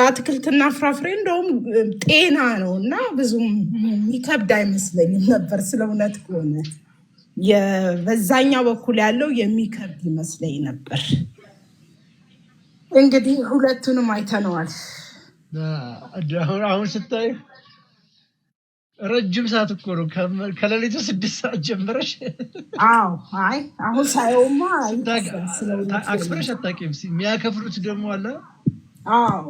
K: አትክልትና ፍራፍሬ እንደውም ጤና ነው እና ብዙም የሚከብድ አይመስለኝም ነበር። ስለ እውነት ከሆነ በዛኛው በኩል ያለው የሚከብድ ይመስለኝ ነበር። እንግዲህ ሁለቱንም አይተነዋል።
A: አሁን ስታይ ረጅም ሰዓት እኮ ነው፣ ከሌሊቱ 6 ሰዓት ጀምረሽ።
K: አዎ አይ አሁን ሳየውማ
A: አክስረሽ አታውቂም። የሚያከፍሉት ደግሞ አለ።
K: አዎ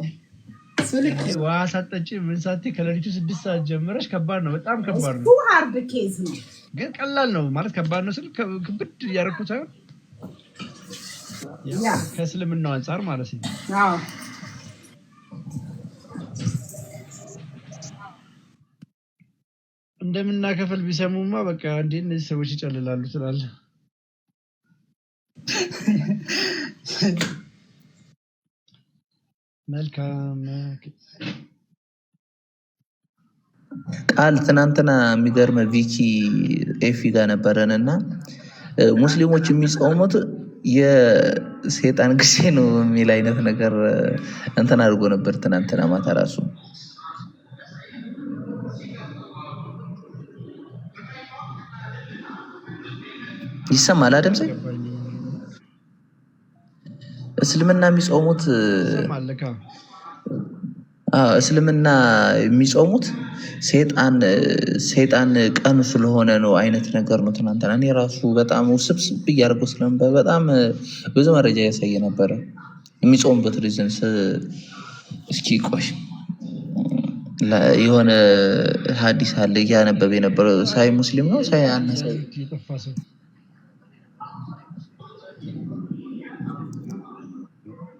K: ስልክ
A: ውሃ ሳትጠጪ ምን ሳትይ ከሌሊቱ 6 ሰዓት ጀምረሽ ከባድ ነው፣ በጣም ከባድ ነው።
K: ሃርድ ኬዝ ነው
A: ግን ቀላል ነው ማለት ከባድ ነው ስል ክብድ እያደረኩት ሳይሆን ከእስልምናው አንጻር ማለት ነው።
K: አዎ
A: እንደምናከፍል ቢሰሙማ በቃ እንዴ እነዚህ ሰዎች ይጨልላሉ ትላለህ። መልካም
G: ቃል ትናንትና የሚገርም ቪኪ ኤፊ ጋር ነበረን እና ሙስሊሞች የሚጾሙት የሰይጣን ጊዜ ነው የሚል አይነት ነገር እንትን አድርጎ ነበር ትናንትና ማታ ራሱ። ይሰማል አይደል? እስልምና የሚጾሙት እስልምና የሚጾሙት ሰይጣን ቀኑ ስለሆነ ነው አይነት ነገር ነው። ትናንትና እኔ ራሱ በጣም ውስብስብ እያደረገው ስለነበር በጣም ብዙ መረጃ ያሳየ ነበረ የሚጾሙበት ሪዝን። እስኪ ቆይ የሆነ ሀዲስ አለ እያነበበ የነበረው ሳይ ሙስሊም ነው ሳይ አናሳይ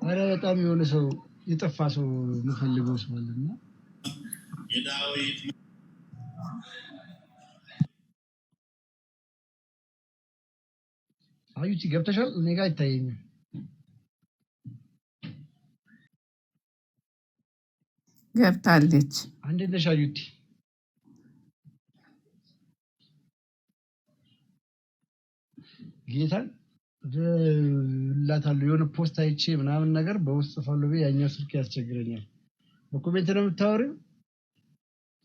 A: አረ በጣም የሆነ ሰው የጠፋ ሰው የምፈልገው ሰው አለና አዩቲ ገብተሻል? እኔ ጋር አይታየኝም።
K: ገብታለች።
A: እንዴት ነሽ አዩቲ? ጌታን ላታሉ የሆነ ፖስት አይቼ ምናምን ነገር በውስጥ ፋሎ ያኛው ስልክ ያስቸግረኛል። በኮሜንት ነው የምታወሪው?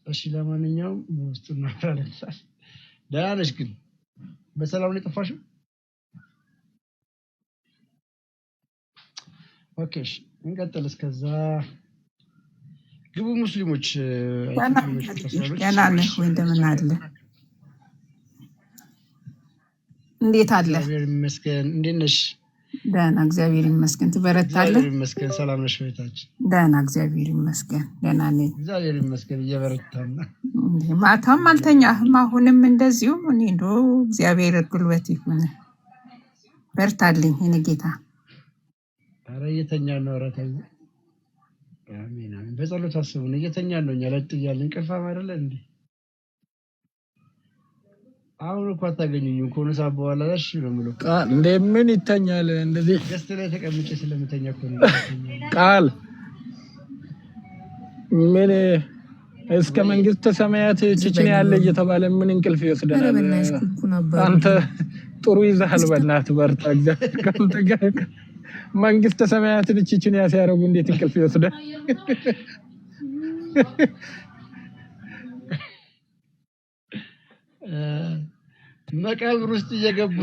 A: እሺ ለማንኛውም በውስጥ እናወራለን። ደህና ነሽ ግን? በሰላም ነው የጠፋሽው? ኦኬ እንቀጥል። እስከዛ ግቡ ሙስሊሞች።
K: ደህና ነሽ ወይ? እንደምን አለ? እንዴት አለ?
A: እግዚአብሔር ይመስገን። እንዴት ነሽ?
K: ደህና እግዚአብሔር ይመስገን። ትበረታለህ?
A: እግዚአብሔር ይመስገን። ሰላም ነሽ እህታችን?
K: ደህና እግዚአብሔር ይመስገን። ደህና ነኝ።
A: እግዚአብሔር ይመስገን። እየበረታን ነው።
K: ማታም አልተኛህም? አሁንም እንደዚሁ? እኔ እንደው እግዚአብሔር ጉልበት ይሁን። በርታልኝ የኔ ጌታ።
A: ኧረ እየተኛን ነው። ኧረ ተኝ። አሜን አሜን። በጸሎት አስቡን። እየተኛን ነው። እኛ ለጥ እያልን እንቅልፋም አይደለ እንዴ? አሁን እኮ አታገኙኝም ከሆነ ሰዓት በኋላ እሺ ነው የምለው።
J: ቃል እንደምን ይተኛል? እንደዚህ
A: ገስት ላይ ተቀምጬ ስለምተኛ እኮ ነው።
J: ቃል ምን እስከ መንግስተ ሰማያት ችችን ያለ እየተባለ ምን እንቅልፍ ይወስደናል? አንተ ጥሩ ይዘሃል። በእናትህ በርታ። እግዚአብሔር ካንተ ጋር መንግስተ ሰማያትን ችችን ያሲያረጉ እንዴት እንቅልፍ ይወስዳል?
A: መቃብር ውስጥ እየገቡ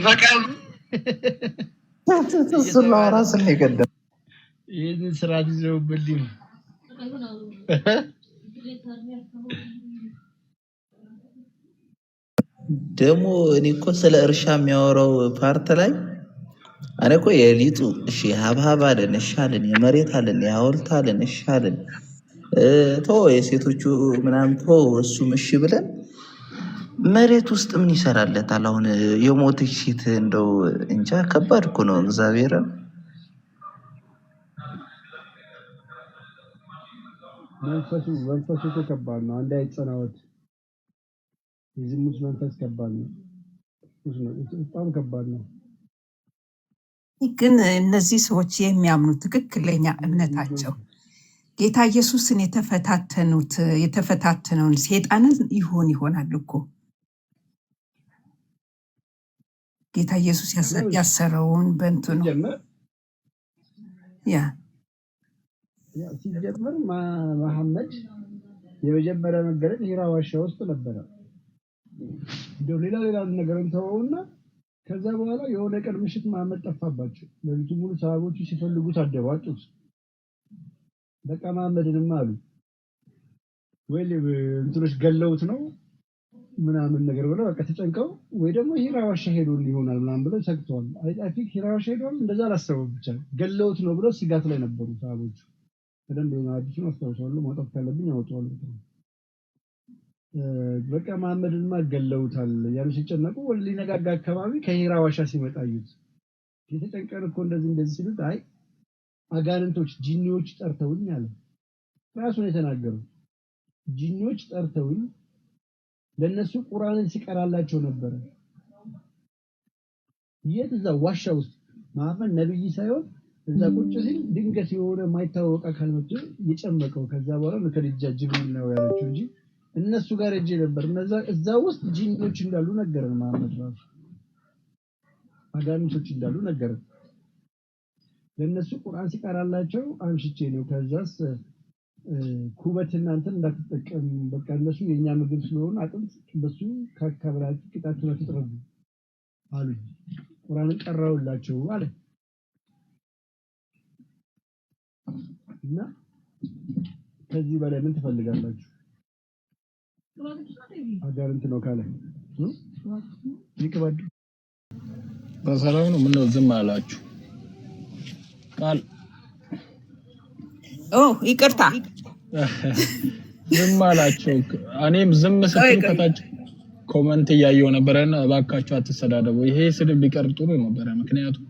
E: እሱን ራስ ነው የገደለው።
A: ይህንን ስርዓት ይዘውብልኝ
G: ደግሞ እኔ እኮ ስለ እርሻ የሚያወራው ፓርት ላይ እኔ እኮ የሊጡ እሺ ሀብሀብ አለን እሺ አለን፣ የመሬት አለን፣ የሐውልት አለን እሺ አለን፣ የሴቶቹ ምናምን እሱም እሺ ብለን መሬት ውስጥ ምን ይሰራለታል? አሁን የሞተች ሴት እንደው እንጃ ከባድ እኮ ነው። እግዚአብሔር
A: መንፈሱ ከባድ ነው። አንድ አይጸናወት የዝሙት መንፈስ ከባድ ነው። በጣም ከባድ ነው።
L: ግን እነዚህ ሰዎች የሚያምኑ ትክክለኛ እምነታቸው ጌታ ኢየሱስን የተፈታተነውን ሴጣንን ይሆናል እኮ ጌታ ኢየሱስ ያሰረውን በእንትኑ
A: ሲጀመር መሐመድ የመጀመሪያ መገለጥ ሂራ ዋሻ ውስጥ ነበረ። እንደው ሌላ ነገርን ተወውና ከዛ በኋላ የሆነ ቀን ምሽት መሐመድ ጠፋባቸው። ለሊቱ ሙሉ ሰሃቦቹ ሲፈልጉት አደባጩት። በቃ መሐመድንም አሉ ወይ እንትኖች ገለውት ነው ምናምን ነገር ብለው በቃ ተጨንቀው ወይ ደግሞ ሂራ ዋሻ ሄዶ ይሆናል ምናምን ብለው ሰግተዋል። አይ ቲንክ ሂራ ዋሻ ሄዶ እንደዛ አላሰቡም፣ ብቻ ገለውት ነው ብለው ስጋት ላይ ነበሩ ሰሃቦቹ። በደንብ ነው አዲሱን አስታውሳለሁ። ማውጣት ካለብኝ አወጣዋለሁ። በቃ መሐመድንማ ገለውታል ያሉ ሲጨነቁ ወደ ሊነጋጋ አካባቢ ከሂራ ዋሻ ሲመጣ አዩት። የተጨንቀን እኮ እንደዚህ ሲሉት አይ አጋንንቶች ጂኒዎች ጠርተውኝ አለ። ራሱን የተናገረው ጂኒዎች ጠርተውኝ ለነሱ ቁርአንን ሲቀራላቸው ነበር። የት? እዛ ዋሻ ውስጥ መሐመድ ነብይ ሳይሆን እዛ ቁጭ ሲል ድንገት የሆነ ማይታወቅ አካል መጥቶ የጨመቀው። ከዛ በኋላ ለከዲጃ ጅብሪል ነው ያለችው እንጂ እነሱ ጋር እጄ ነበር። እዛ ውስጥ ጂኒዎች እንዳሉ ነገረን መሐመድ ራሱ። አጋንንቶች እንዳሉ ነገረን። ለነሱ ቁርአን ሲቀራላቸው አምሽቼ ነው። ከዛስ ኩበት እናንተን እንዳትጠቀም በቃ እነሱ የኛ ምግብ ስለሆነ አጥንት በሱ ካካብራችሁ ቂጣችሁ አትጥረቡ አሉ። ቁርአን ቀራውላቸው አለ እና ከዚህ በላይ ምን ትፈልጋላችሁ? አጋንንት ነው ካለ ይከባድ።
J: በሰላም ነው። ምን ነው ዝም አላችሁ? ቃል
L: ይቅርታ
J: ዝም አላችሁ። እኔም ዝም ስትሉ ከታች ኮመንት እያየሁ ነበርና እባካችሁ አትሰዳደቡ። ይሄ ስድብ ቢቀር ጥሩ ነበር። ምክንያቱም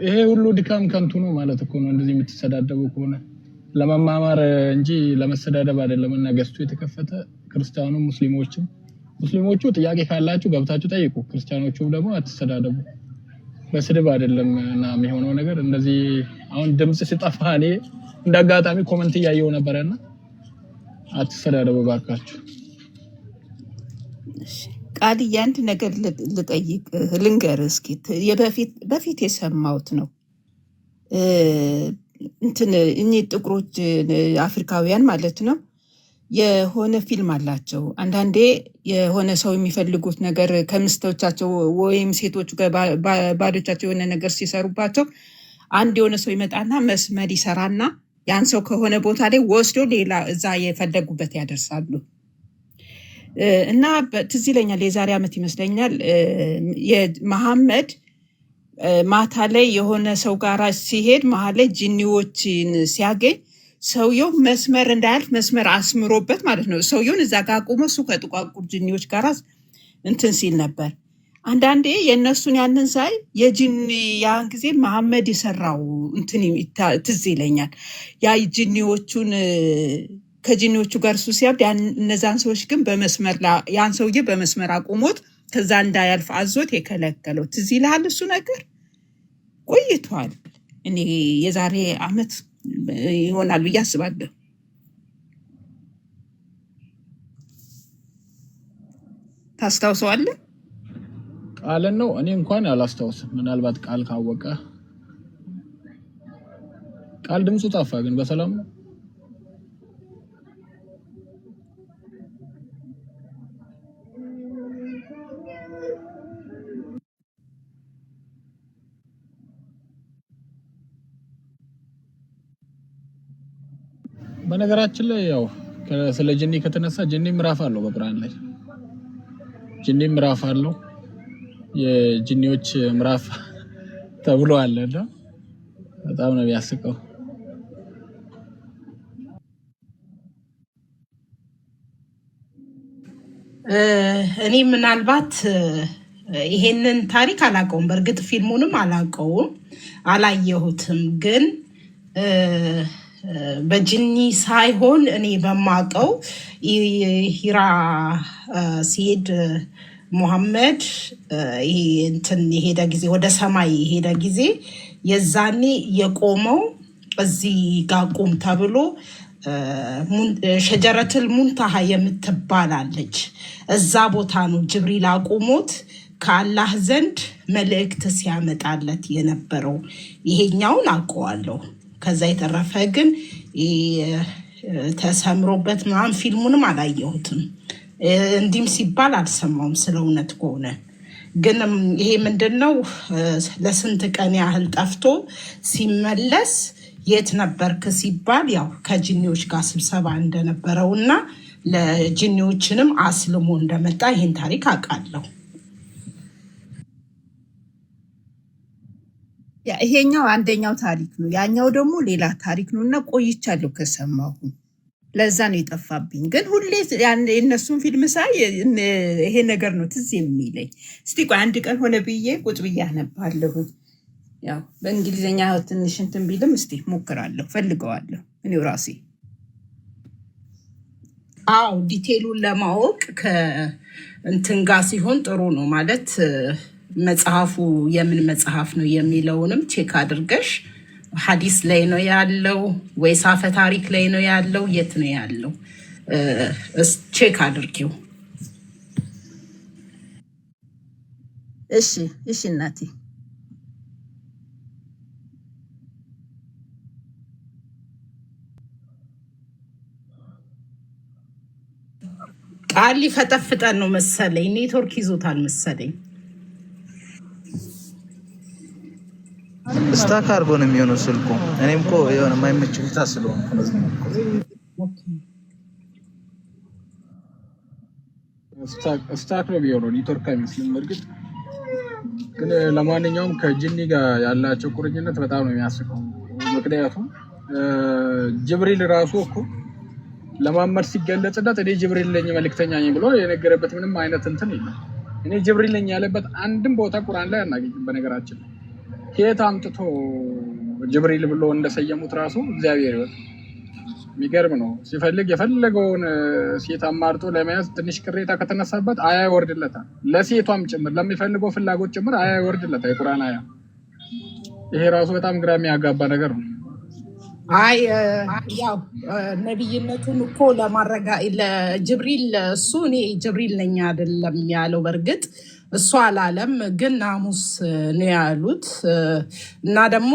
J: ይሄ ሁሉ ድካም ከንቱ ነው ማለት እኮ ነው። እንደዚህ የምትሰዳደቡ ከሆነ ለመማማር እንጂ ለመሰዳደብ አይደለም። እና ገስቱ የተከፈተ ክርስቲያኑ ሙስሊሞቹ ጥያቄ ካላችሁ ገብታችሁ ጠይቁ። ክርስቲያኖቹ ደግሞ አትሰዳደቡ። በስድብ አይደለም እና የሚሆነው ነገር እንደዚህ አሁን ድምጽ ሲጠፋ እኔ እንዳጋጣሚ ኮመንት እያየሁ ነበርና አትሰዳደቡ ባካችሁ።
L: ቃል አንድ ነገር ልጠይቅ ልንገር እስኪ። በፊት የሰማሁት ነው እንትን እኚህ ጥቁሮች አፍሪካውያን ማለት ነው የሆነ ፊልም አላቸው። አንዳንዴ የሆነ ሰው የሚፈልጉት ነገር ከምስቶቻቸው ወይም ሴቶቹ ባሎቻቸው የሆነ ነገር ሲሰሩባቸው አንድ የሆነ ሰው ይመጣና መስመር ይሰራና ያን ሰው ከሆነ ቦታ ላይ ወስዶ ሌላ እዛ የፈለጉበት ያደርሳሉ። እና ትዝ ይለኛል የዛሬ ዓመት ይመስለኛል መሐመድ ማታ ላይ የሆነ ሰው ጋር ሲሄድ መሀል ላይ ጂኒዎችን ሲያገኝ ሰውየው መስመር እንዳያልፍ መስመር አስምሮበት ማለት ነው። ሰውየውን እዛ ጋር አቁሞ እሱ ከጥቋቁር ጂኒዎች ጋር እንትን ሲል ነበር። አንዳንዴ የእነሱን ያንን ሳይ የጂኒ ያን ጊዜ መሐመድ የሰራው እንትን ትዝ ይለኛል። ያ ጂኒዎቹን ከጂኒዎቹ ጋር እሱ ሲያብድ እነዛን ሰዎች ግን በመስመር ያን ሰውዬ በመስመር አቁሞት ከዛ እንዳያልፍ አዞት የከለከለው ትዝ ይልሃል? እሱ ነገር ቆይቷል። እኔ የዛሬ ዓመት ይሆናል ብዬ አስባለሁ። ታስታውሰዋለህ?
J: ቃልን ነው እኔ እንኳን አላስታውስም። ምናልባት ቃል ካወቀ ቃል ድምፁ ጠፋ። ግን በሰላም ነው በነገራችን ላይ ያው ስለ ጅኒ ከተነሳ ጅኒ ምዕራፍ አለው በቁርአን ላይ ጅኒ ምዕራፍ አለው የጅኒዎች ምዕራፍ ተብሎ አለና በጣም ነው የሚያስቀው።
K: እኔ ምናልባት ይሄንን ታሪክ አላውቀውም። በእርግጥ ፊልሙንም አላውቀውም፣ አላየሁትም። ግን በጅኒ ሳይሆን እኔ በማውቀው ሂራ ሲሄድ ሙሐመድ እንትን የሄደ ጊዜ ወደ ሰማይ የሄደ ጊዜ የዛኔ የቆመው እዚህ ጋር ቁም ተብሎ ሸጀረትል ሙንታሃ የምትባላለች እዛ ቦታ ነው ጅብሪል አቁሞት ከአላህ ዘንድ መልእክት ሲያመጣለት የነበረው። ይሄኛውን አውቀዋለሁ። ከዛ የተረፈ ግን ተሰምሮበት ምናምን ፊልሙንም አላየሁትም። እንዲህም ሲባል አልሰማውም ስለ እውነት ከሆነ። ግን ይሄ ምንድነው ለስንት ቀን ያህል ጠፍቶ ሲመለስ የት ነበርክ ሲባል ያው ከጅኒዎች ጋር ስብሰባ እንደነበረው እና ለጅኒዎችንም አስልሞ እንደመጣ ይህን ታሪክ አውቃለሁ።
L: ይሄኛው አንደኛው ታሪክ ነው፣ ያኛው ደግሞ ሌላ ታሪክ ነው እና ቆይቻለሁ ከሰማሁ። ለዛ ነው የጠፋብኝ። ግን ሁሌ የእነሱን ፊልም ሳይ ይሄ ነገር ነው ትዝ የሚለኝ። እስቲ ቆይ አንድ ቀን ሆነ ብዬ ቁጭ ብዬ አነባለሁ። ያው በእንግሊዝኛ ትንሽ እንትን ቢልም እስቲ ሞክራለሁ፣ ፈልገዋለሁ እኔው ራሴ።
K: አዎ ዲቴሉን ለማወቅ ከእንትን ጋር ሲሆን ጥሩ ነው ማለት መጽሐፉ የምን መጽሐፍ ነው የሚለውንም ቼክ አድርገሽ ሐዲስ ላይ ነው ያለው ወይስ አፈ ታሪክ ላይ ነው ያለው የት ነው ያለው ቼክ አድርጊው።
L: እሺ እናቴ።
K: ቃል ሊፈጠፍጠን ነው መሰለኝ፣ ኔትወርክ ይዞታል መሰለኝ።
M: ስታክ አድርጎ ነው የሚሆነው ስልኩ። እኔም እኮ የሆነ የማይመች ቦታ ስለሆነ
J: ስታክ ነው የሚሆነው፣ ኔትወርክ አይመስልም። እርግጥ ግን ለማንኛውም ከጅኒ ጋር ያላቸው ቁርኝነት በጣም ነው የሚያስቀው። ምክንያቱም ጅብሪል ራሱ እኮ ለማመድ ሲገለጽለት እኔ ጅብሪል ነኝ መልእክተኛ ነኝ ብሎ የነገረበት ምንም አይነት እንትን የለም። እኔ ጅብሪል ነኝ ያለበት አንድም ቦታ ቁርአን ላይ አናገኝም። በነገራችን ከየት አምጥቶ ጅብሪል ብሎ እንደሰየሙት ራሱ እግዚአብሔር ይወቅ። የሚገርም ነው። ሲፈልግ የፈለገውን ሴት አማርጦ ለመያዝ ትንሽ ቅሬታ ከተነሳበት አያ ይወርድለታል። ለሴቷም ጭምር ለሚፈልገው ፍላጎት ጭምር አያ ይወርድለታል፣ የቁርአን አያ። ይሄ ራሱ በጣም ግራ የሚያጋባ ነገር ነው።
K: አይ ያው ነብይነቱን እኮ ለጅብሪል እሱ እኔ ጅብሪል ነኝ አይደለም ያለው። በእርግጥ እሱ አላለም፣ ግን ናሙስ ነው ያሉት። እና ደግሞ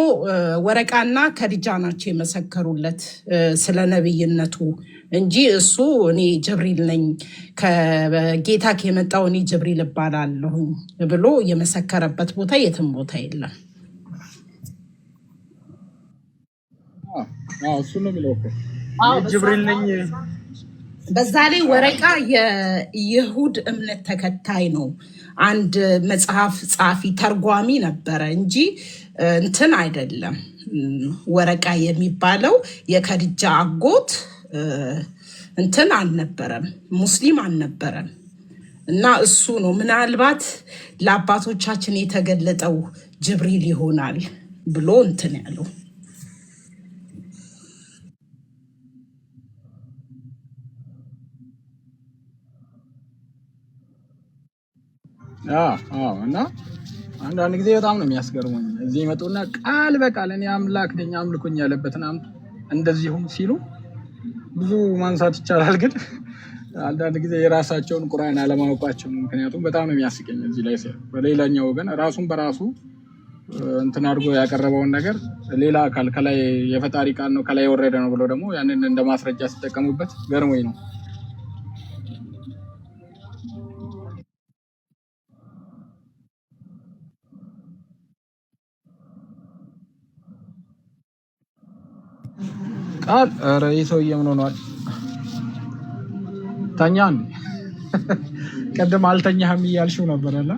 K: ወረቃና ከዲጃ ናቸው የመሰከሩለት ስለ ነብይነቱ እንጂ እሱ እኔ ጅብሪል ነኝ ከጌታ የመጣው እኔ ጅብሪል እባላለሁ ብሎ የመሰከረበት ቦታ የትም ቦታ የለም።
J: እሱ ነው የሚለው እኮ ጅብሪል ነኝ።
K: በዛ ላይ ወረቃ የይሁድ እምነት ተከታይ ነው። አንድ መጽሐፍ ጻፊ ተርጓሚ ነበረ እንጂ እንትን አይደለም። ወረቃ የሚባለው የከድጃ አጎት እንትን አልነበረም፣ ሙስሊም አልነበረም። እና እሱ ነው ምናልባት ለአባቶቻችን የተገለጠው ጅብሪል ይሆናል ብሎ እንትን ያለው።
J: እና አንዳንድ ጊዜ በጣም ነው የሚያስገርሙኝ። እዚህ ይመጡና ቃል በቃል እኔ አምላክ ነኝ አምልኩኝ ያለበትን እንደዚሁም ሲሉ ብዙ ማንሳት ይቻላል። ግን አንዳንድ ጊዜ የራሳቸውን ቁርአን አለማወቃቸው፣ ምክንያቱም በጣም ነው የሚያስቀኝ እዚህ ላይ ሲል በሌላኛው ግን ራሱን በራሱ እንትን አድርጎ ያቀረበውን ነገር ሌላ አካል ከላይ የፈጣሪ ቃል ነው ከላይ የወረደ ነው ብሎ ደግሞ ያንን እንደ ማስረጃ ሲጠቀሙበት ገርሞኝ ነው። ቃል ኧረ ይህ ሰውዬ ምን ሆኗል? ተኛ እንዴ? ቀደም አልተኛህም እያልሽው ነበር አለ።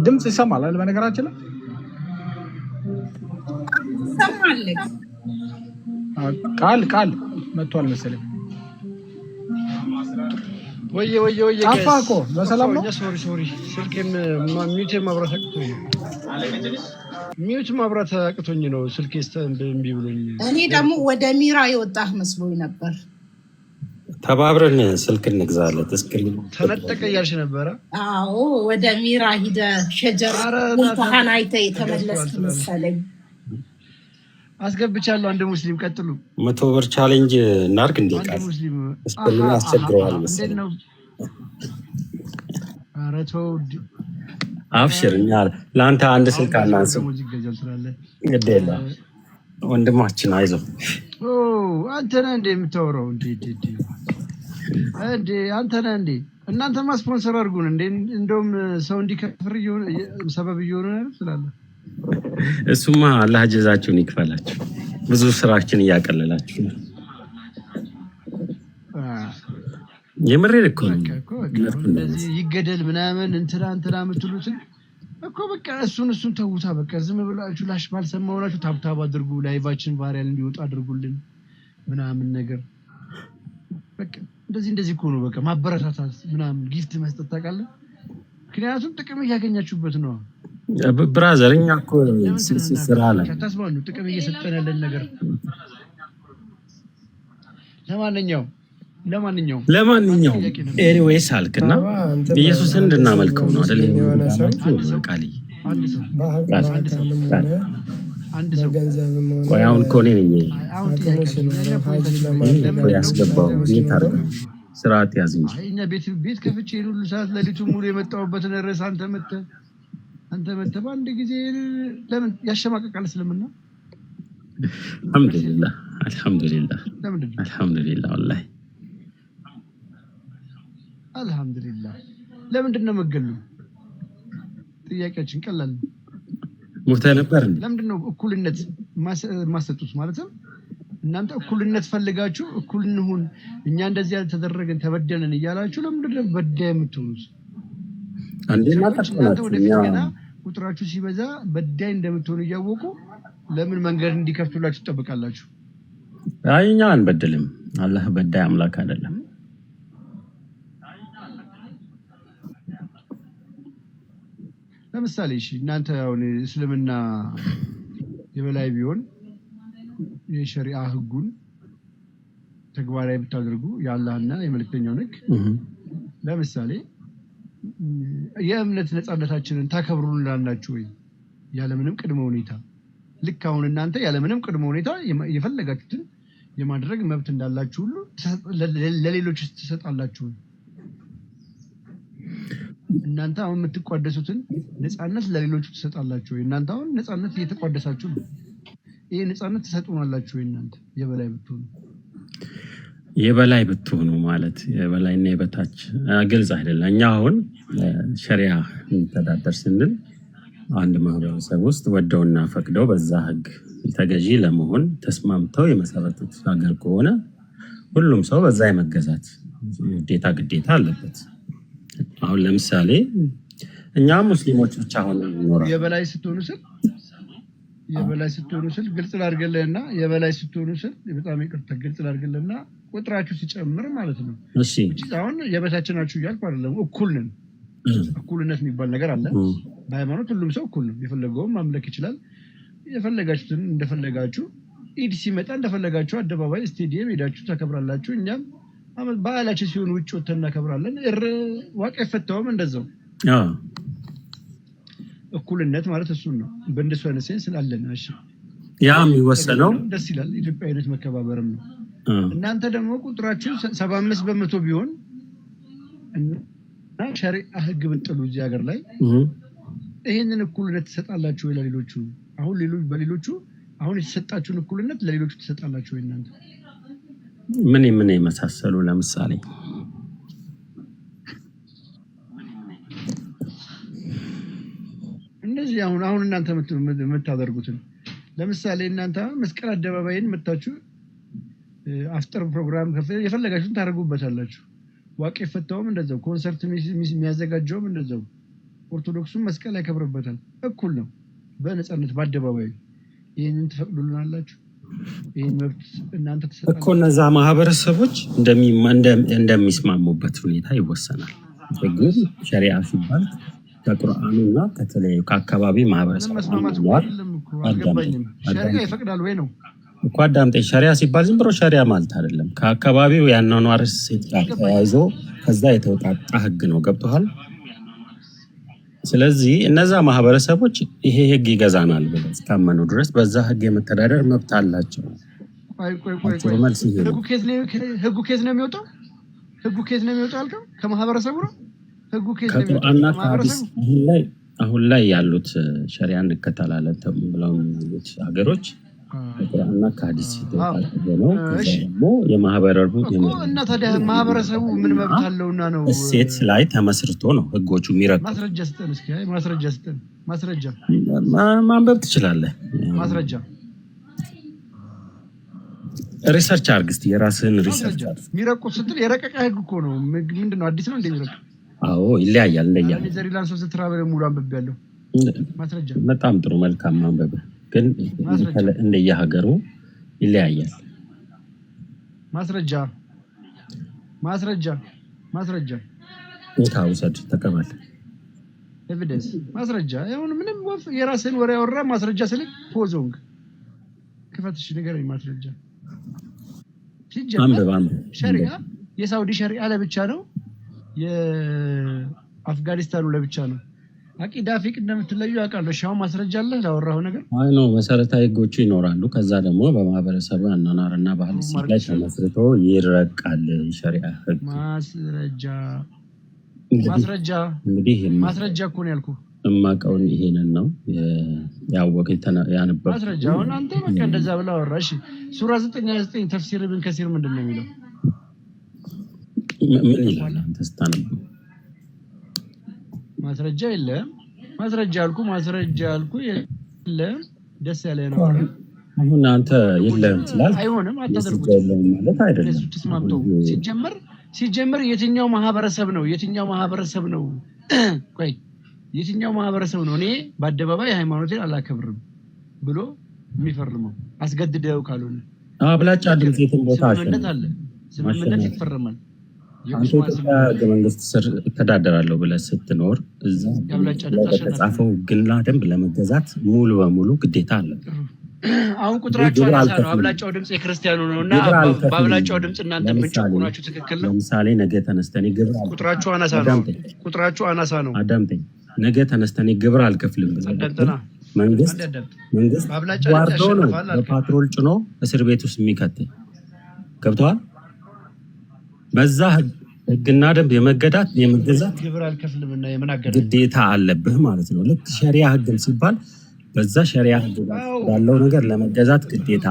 J: ድምፅ ይሰማል አይደል? በነገራችን ላይ
K: ትሰማለህ?
J: ቃል መጥቷል መሰለኝ።
A: ወየ
J: ጠፋ እኮ በሰላም ነው።
A: ሶሪ ስልኬም ሚዩት ማብራት አቅቶኝ ነው ስልኬ እምቢ ብሎኝ።
K: እኔ ደግሞ ወደ ሚራ የወጣህ መስሎኝ ነበር።
N: ተባብረን ስልክ እንግዛለት። እስክሪን
A: ተነጠቀ እያልሽ ነበረ?
K: አዎ ወደ ሚራ ሂደህ ሸጀራ ቦታህን አይተህ የተመለስክ መሰለኝ።
A: አስገብቻለሁ። አንድ ሙስሊም ቀጥሉ።
N: 100 ብር ቻሌንጅ እናርግ እንዴ? ቃል እስክሪን አስቸግረዋል መሰለኝ።
A: ኧረ ተው
N: አብሽር፣ እኛ ለአንተ አንድ ስልክ አናንስም። ግድ የለም ወንድማችን፣ አይዞህ።
A: አንተ ነህ እንደ የምታወራው እንዴ? አንተ ነህ እንዴ? እናንተማ ስፖንሰር አድርጉን እንዴ? እንደውም ሰው እንዲከፍር ሰበብ እየሆነ ስላለ
N: እሱማ አላህ ጀዛችሁን ይክፈላችሁ። ብዙ ስራችን እያቀለላችሁ ነው። የምሬን እኮ
A: እንደዚህ ይገደል ምናምን እንትና የምትሉትን እኮ በቃ እሱን ተውታ። በቃ ዝም ብላችሁ ላሽ ባልሰማው ናችሁ ታብታብ አድርጉ። ላይቫችን ቫይራል እንዲወጣ አድርጉልን ምናምን ነገር። በቃ እንደዚህ እኮ ነው በቃ ማበረታታት ምናምን፣ ጊፍት መስጠት ታውቃለህ። ምክንያቱም ጥቅም እያገኛችሁበት ነው
N: ብራዘር። እኛ እኮ ስራ ላይ
A: ታስባሉ ጥቅም እየሰጠን ያለን ነገር።
N: ለማንኛውም ኤኒዌይስ አልክና ኢየሱስን እንድናመልከው ነው አይደል? ቃል አሁን እኮ እኔ ነኝ ያስገባው። ስርዓት ያዝ እንጂ
A: እኛ ቤት ከፍቼ ሁሉ ሰዓት ለሊቱ ሙሉ የመጣሁበትን ርዕስ አንተ መተህ በአንድ ጊዜ ለምን ያሸማቀቃል? እስልምና
N: አልሐምዱሊላህ ወላሂ
A: አልሐምዱሊላህ። ለምንድን ነው መገሉ? ጥያቄያችን ቀላል ነው።
N: ሙተ ነበር እንዴ?
A: ለምንድን ነው እኩልነት ማሰጡት? ማለትም እናንተ እኩልነት ፈልጋችሁ እኩል እንሁን፣ እኛ እንደዚህ ያልተደረገን ተበደለን እያላችሁ ለምንድን ነው በዳይ የምትሆኑት? እናንተ ወደፊት ገና ቁጥራችሁ ሲበዛ በዳይ እንደምትሆኑ እያወቁ ለምን መንገድ እንዲከፍቱላችሁ ትጠብቃላችሁ?
N: አይ እኛ አንበድልም። አላህ በዳይ አምላክ አይደለም።
A: ለምሳሌ እሺ እናንተ አሁን እስልምና የበላይ ቢሆን የሸሪዓ ህጉን ተግባራዊ ብታደርጉ የአላህና የመልእክተኛውን ህግ ለምሳሌ የእምነት ነፃነታችንን ታከብሩልናላችሁ ወይ? ያለምንም ቅድመ ሁኔታ ልክ አሁን እናንተ ያለምንም ቅድመ ሁኔታ የፈለጋችሁትን የማድረግ መብት እንዳላችሁ ሁሉ ለሌሎች ትሰጣላችሁ። እናንተ አሁን የምትቋደሱትን ነፃነት ለሌሎች ትሰጣላችሁ። እናንተ አሁን ነፃነት እየተቋደሳችሁ ነው። ይሄ ነፃነት ትሰጡናላችሁ እናንተ
N: የበላይ ብትሆኑ ማለት የበላይና የበታች ግልጽ አይደለም። እኛ አሁን ሸሪዓ እንተዳደር ስንል አንድ ማህበረሰብ ውስጥ ወደውና ፈቅደው በዛ ህግ ተገዢ ለመሆን ተስማምተው የመሰረቱት ሀገር ከሆነ ሁሉም ሰው በዛ የመገዛት ግዴታ አለበት። አሁን ለምሳሌ እኛ ሙስሊሞች ብቻ ሆነ ኖራ
A: የበላይ ስትሆኑ ስል ግልጽ ላድርግልህና የበላይ ስትሆኑ ስል በጣም ይቅርታ ግልጽ ላድርግልህና ቁጥራችሁ ሲጨምር ማለት ነው።
N: እሺ
A: አሁን የበታችን ናችሁ እያልኩ አይደለም። እኩል ነን። እኩልነት የሚባል ነገር አለ። በሃይማኖት ሁሉም ሰው እኩል ነው። የፈለገውን ማምለክ ይችላል። የፈለጋችሁትን እንደፈለጋችሁ ኢድ ሲመጣ እንደፈለጋችሁ አደባባይ ስቴዲየም ሄዳችሁ ታከብራላችሁ። እኛም በዓላችን ሲሆን ውጭ ወጥተን እናከብራለን። ዋቃ የፈታውም እንደዛው። እኩልነት ማለት እሱን ነው። በእንደሱ አይነት ሴንስ ስላለን እሺ
N: ያ የሚወሰነው
A: ደስ ይላል። ኢትዮጵያዊነት መከባበርም ነው። እናንተ ደግሞ ቁጥራችሁ 75 በመቶ ቢሆን እና ሸሪዓ ህግ ብንጥሉ እዚህ ሀገር ላይ ይሄንን እኩልነት ትሰጣላችሁ ወይ ለሌሎቹ? አሁን በሌሎቹ አሁን የተሰጣችሁን እኩልነት ለሌሎቹ ትሰጣላችሁ ወይ እናንተ?
N: ምን የመሳሰሉ ለምሳሌ
A: እነዚህ አሁን እናንተ የምታደርጉትን ለምሳሌ እናንተ መስቀል አደባባይን መታችሁ አፍጠር ፕሮግራም የፈለጋችሁን ታደርጉበታላችሁ። ዋቄ ፈታውም እንደዛው ኮንሰርት የሚያዘጋጀውም እንደዛው ኦርቶዶክሱም መስቀል ያከብርበታል። እኩል ነው በነፃነት በአደባባይ። ይሄንን ትፈቅዱልናላችሁ? ይሄን መብት እናንተ ተሰጣችሁ
N: እኮ። እነዛ ማህበረሰቦች እንደሚስማሙበት ሁኔታ ይወሰናል። ግን ሸሪዓ ሲባል ከቁርአኑና ከተለያዩ ከአካባቢ ማህበረሰብ
A: መስማማት አይደለም እኮ አልገባኝም። ሸሪዓ ይፈቅዳል ወይ ነው
N: እኮ። አዳምጠኝ። ሸሪዓ ሲባል ዝም ብሎ ሸሪዓ ማለት አይደለም። ከአካባቢው ያኗኗር ሴት ጋር ተያይዞ ከዛ የተውጣጣ ህግ ነው። ገብቶሃል? ስለዚህ እነዛ ማህበረሰቦች ይሄ ህግ ይገዛናል ብለው እስካመኑ ድረስ በዛ ህግ የመተዳደር መብት አላቸው።
A: ቆይ ህጉ ኬዝ ነው የሚወጣው? ህጉ ኬዝ ነው የሚወጣው አልከው? ከማህበረሰቡ ነው ህጉ ኬዝ ነው የሚወጣው ከማህበረሰቡ።
N: አሁን ላይ ያሉት ሸሪዓ እንከተላለን ብለው የሚሉት ሀገሮች ከቁርአንና ከሐዲስ የተወጣጠ ነው። ደግሞ የማህበረሰቡ
A: እና ታዲያ ማህበረሰቡ ምን መብት አለውና ነው
N: እሴት ላይ ተመስርቶ ነው ህጎቹ የሚረቁት?
A: ማስረጃ ስጠን እስኪ። ማስረጃ ስጠን። ማስረጃ
N: ማንበብ ትችላለህ።
A: ማስረጃ
N: ሪሰርች አድርግ እስኪ፣ የራስህን ሪሰርች አድርግ።
A: የሚረቁት ስትል የረቀቀ ህግ እኮ ነው። ምንድነው አዲስ ነው እንደሚረቅ?
N: አዎ ይለያያል። እንደያ
A: ኔዘርላንድስ ኦፍ ዘ ትራቨል ሙሉ አንብቤያለሁ። ማስረጃ
N: በጣም ጥሩ መልካም ማንበብ፣ ግን እንደየሀገሩ ይለያያል።
A: ማስረጃ
N: ውሰድ፣ ተቀበል።
A: ኤቪደንስ ማስረጃ። አሁን ምንም የራስህን ወሬ ያወራ ማስረጃ ስልክ ፖዞንግ ክፈትሽ ንገረኝ። ማስረጃ ሲጀመር ሸሪዓ የሳውዲ ሸሪዓ ለብቻ ነው፣ የአፍጋኒስታኑ ለብቻ ነው። አቂዳ ፊቅ እንደምትለዩ ያውቃሉ። ሻው ማስረጃ አለ ላወራው ነገር?
N: አይ ነው መሰረታዊ ህጎች ይኖራሉ። ከዛ ደግሞ በማህበረሰቡ አናናርና ባህል ላይ ተመስርቶ ይረቃል ሸሪዓ ህግ።
A: እንግዲህ ማስረጃ እኮ ነው ያልኩህ።
N: እማቀውን ይሄንን ነው ያወቀኝ ያነበብ
A: ማስረጃ። አሁን አንተ በቃ እንደዛ ብላ አወራሽ። ሱራ 9:9 ተፍሲር ኢብን ከሲር ምንድነው የሚለው?
N: ምን ይላል አንተ ስታነብ?
A: ማስረጃ የለም። ማስረጃ አልኩ የለም። ደስ ያለ ነው።
N: አሁን አንተ የለም ትላል።
A: አይሆንም፣ አታደርጉት
N: ማለት አይደለም።
A: ተስማምተው ሲጀመር የትኛው ማህበረሰብ ነው? ቆይ የትኛው ማህበረሰብ ነው እኔ በአደባባይ ሃይማኖቴን አላከብርም ብሎ የሚፈርመው? አስገድደው ካልሆነ
N: አብላጫ ድምጽ ቦታ
A: አለ፣ ስምምነት ይፈረማል።
N: ህገ መንግስት ስር እተዳደራለሁ ብለህ ስትኖር እዛ የተጻፈው ግና ደንብ ለመገዛት ሙሉ በሙሉ ግዴታ አለ።
A: አሁን ቁጥራቸው አናሳ ነው። አብላጫው ድምጽ የክርስቲያኑ ነውና በአብላጫው ድምጽ እናንተ ምንጭቁናችሁ ትክክል ነው።
N: ለምሳሌ ነገ ተነስተኔ ግብር
A: ቁጥራቸው አናሳ ነው።
N: አዳምጠኝ። ነገ ተነስተኔ ግብር አልከፍልም ብለህ መንግስት ዋርዶ ነው በፓትሮል ጭኖ እስር ቤት ውስጥ የሚከትል ገብተዋል። በዛ ህግና ደንብ የመገዛት
A: ግብር አልከፍልምና የምናገር
N: ግዴታ አለብህ ማለት ነው። ልክ ሸሪዓ ህግም ሲባል በዛ ሸሪዓ ህግ ያለው ነገር ለመገዛት ግዴታ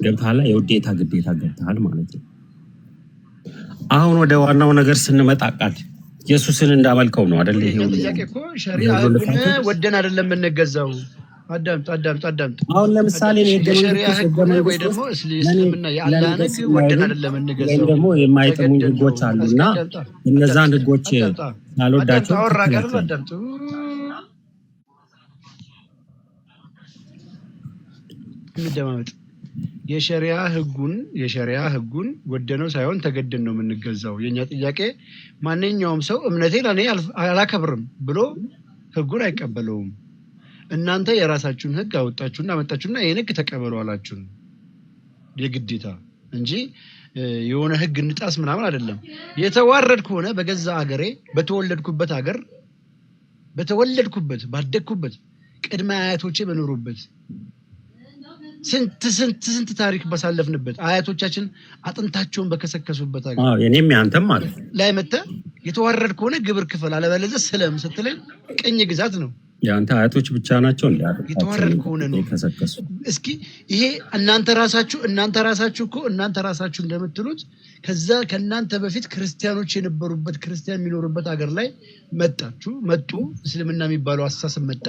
N: ገብተሃል። የውዴታ ግዴታ ገብተሃል ማለት ነው። አሁን ወደ ዋናው ነገር ስንመጣ ቃል ኢየሱስን እንዳመልከው ነው አይደል? ይሄ
A: ጥያቄ እኮ ሸሪዓ ህግን ወደን አይደለም የምንገዛው። አዳምጥ።
N: አሁን ለምሳሌ
A: የሸሪዓ ህግ ወይ ደግሞ እስልምና የአላህን ህግ ወደን አይደለም እንገዛው።
N: ደግሞ የማይጠሙኝ ህጎች አሉና እነዛን ህጎች ሳልወዳቸው
A: አዳምጡ። እንደማመጥ የሸሪዓ ህጉን ወደነው ሳይሆን ተገደን ነው የምንገዛው። የኛ ጥያቄ ማንኛውም ሰው እምነቴን እኔ አላከብርም ብሎ ህጉን አይቀበለውም። እናንተ የራሳችሁን ህግ አወጣችሁና መጣችሁና ይሄን ህግ ተቀበሉ አላችሁን የግዴታ እንጂ የሆነ ህግ እንጣስ ምናምን አይደለም። የተዋረድኩ ሆነ በገዛ ሀገሬ በተወለድኩበት ባደግኩበት ቅድመ አያቶቼ በኖሩበት ስንት ታሪክ ባሳለፍንበት አያቶቻችን አጥንታቸውን በከሰከሱበት ሀገር
N: የኔም ያንተም ማለት
A: ላይ መተህ የተዋረድኩ ሆነ ግብር ክፈል አለበለዚያ ሰላም ስትለኝ ቅኝ ግዛት ነው።
N: ያንተ አያቶች ብቻ ናቸው እንዴ
A: የተዋረድኩ ሆነ ነው
N: ከሰከሱ?
A: እስኪ ይሄ እናንተ ራሳችሁ እኮ እንደምትሉት ከዛ ከናንተ በፊት ክርስቲያኖች የነበሩበት ክርስቲያን የሚኖሩበት ሀገር ላይ መጡ። እስልምና የሚባለው አስተሳሰብ መጣ።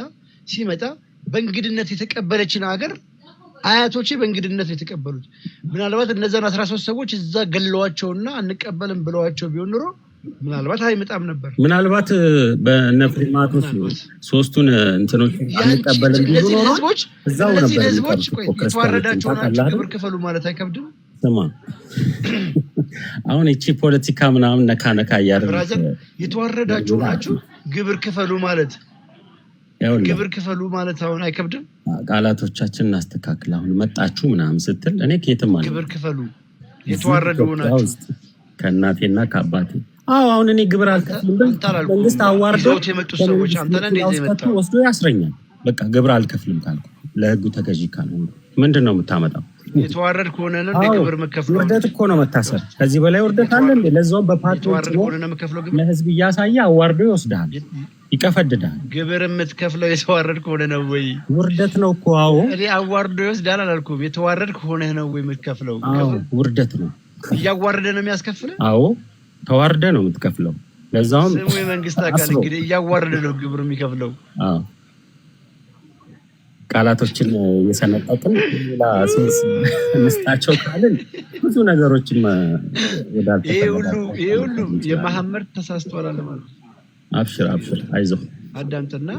A: ሲመጣ በእንግድነት የተቀበለችን ሀገር አያቶቼ በእንግድነት የተቀበሉት ምናልባት እነዛን 13 ሰዎች እዛ ገለዋቸውና አንቀበልም ብለዋቸው ቢሆን ኑሮ ምናልባት አይመጣም ነበር።
N: ምናልባት በነፍሪማቶስ ሶስቱን እንትኖች አንቀበልም ቢሉ ኖሮ እዛው ነበር።
A: ህዝቦች የተዋረዳቸው ናቸው ግብር ክፈሉ ማለት አይከብድም።
N: ስማ አሁን እቺ ፖለቲካ ምናምን ነካ ነካ እያደረገ
A: የተዋረዳቸው ናቸው ግብር ክፈሉ ማለት ግብር ክፈሉ ማለት አሁን አይከብድም።
N: ቃላቶቻችንን እናስተካክል። አሁን መጣችሁ ምናምን ስትል እኔ ከየትም አለ
A: ግብር ክፈሉ የተዋረዱ ናቸው
N: ከእናቴና ከአባቴ። አሁን እኔ ግብር አልከፍልም መንግስት አዋርዶ
A: የመጡ ሰዎች አንተና እንዴት የመጣው
N: ወስዶ ያስረኛል። በቃ ግብር አልከፍልም ካልኩ ለህጉ ተገዢ ካልሆነ ምንድነው የምታመጣው?
A: የተዋረድ ከሆነ ነው ግብር መከፍለው።
N: ውርደት እኮ ነው መታሰር። ከዚህ በላይ ውርደት አለ እንዴ? ለዛውም በፓርቲ ለህዝብ እያሳየ አዋርዶ ይወስዳል፣ ይቀፈድዳል።
A: ግብር የምትከፍለው የተዋረድ ከሆነ ነው ወይ?
N: ውርደት ነው እኮ። አዎ
A: እኔ አዋርዶ ይወስዳል አላልኩም። የተዋረድ ከሆነ ነው ወይ የምትከፍለው?
N: ውርደት ነው።
A: እያዋረደ ነው የሚያስከፍለው።
N: አዎ ተዋርደ ነው የምትከፍለው። ለዛውም
A: ስሙ የመንግስት አካል እንግዲህ እያዋረደ ነው ግብር የሚከፍለው።
N: አዎ ቃላቶችን የሰነጠቅን ሌላ ሴንስ እንስጣቸው ካልን ብዙ ነገሮችን ወዳል።
A: ይሄ ሁሉ የመሐመድ ተሳስቷል አለ ማለት።
N: አብሽር አይዞህ
A: አዳምጥና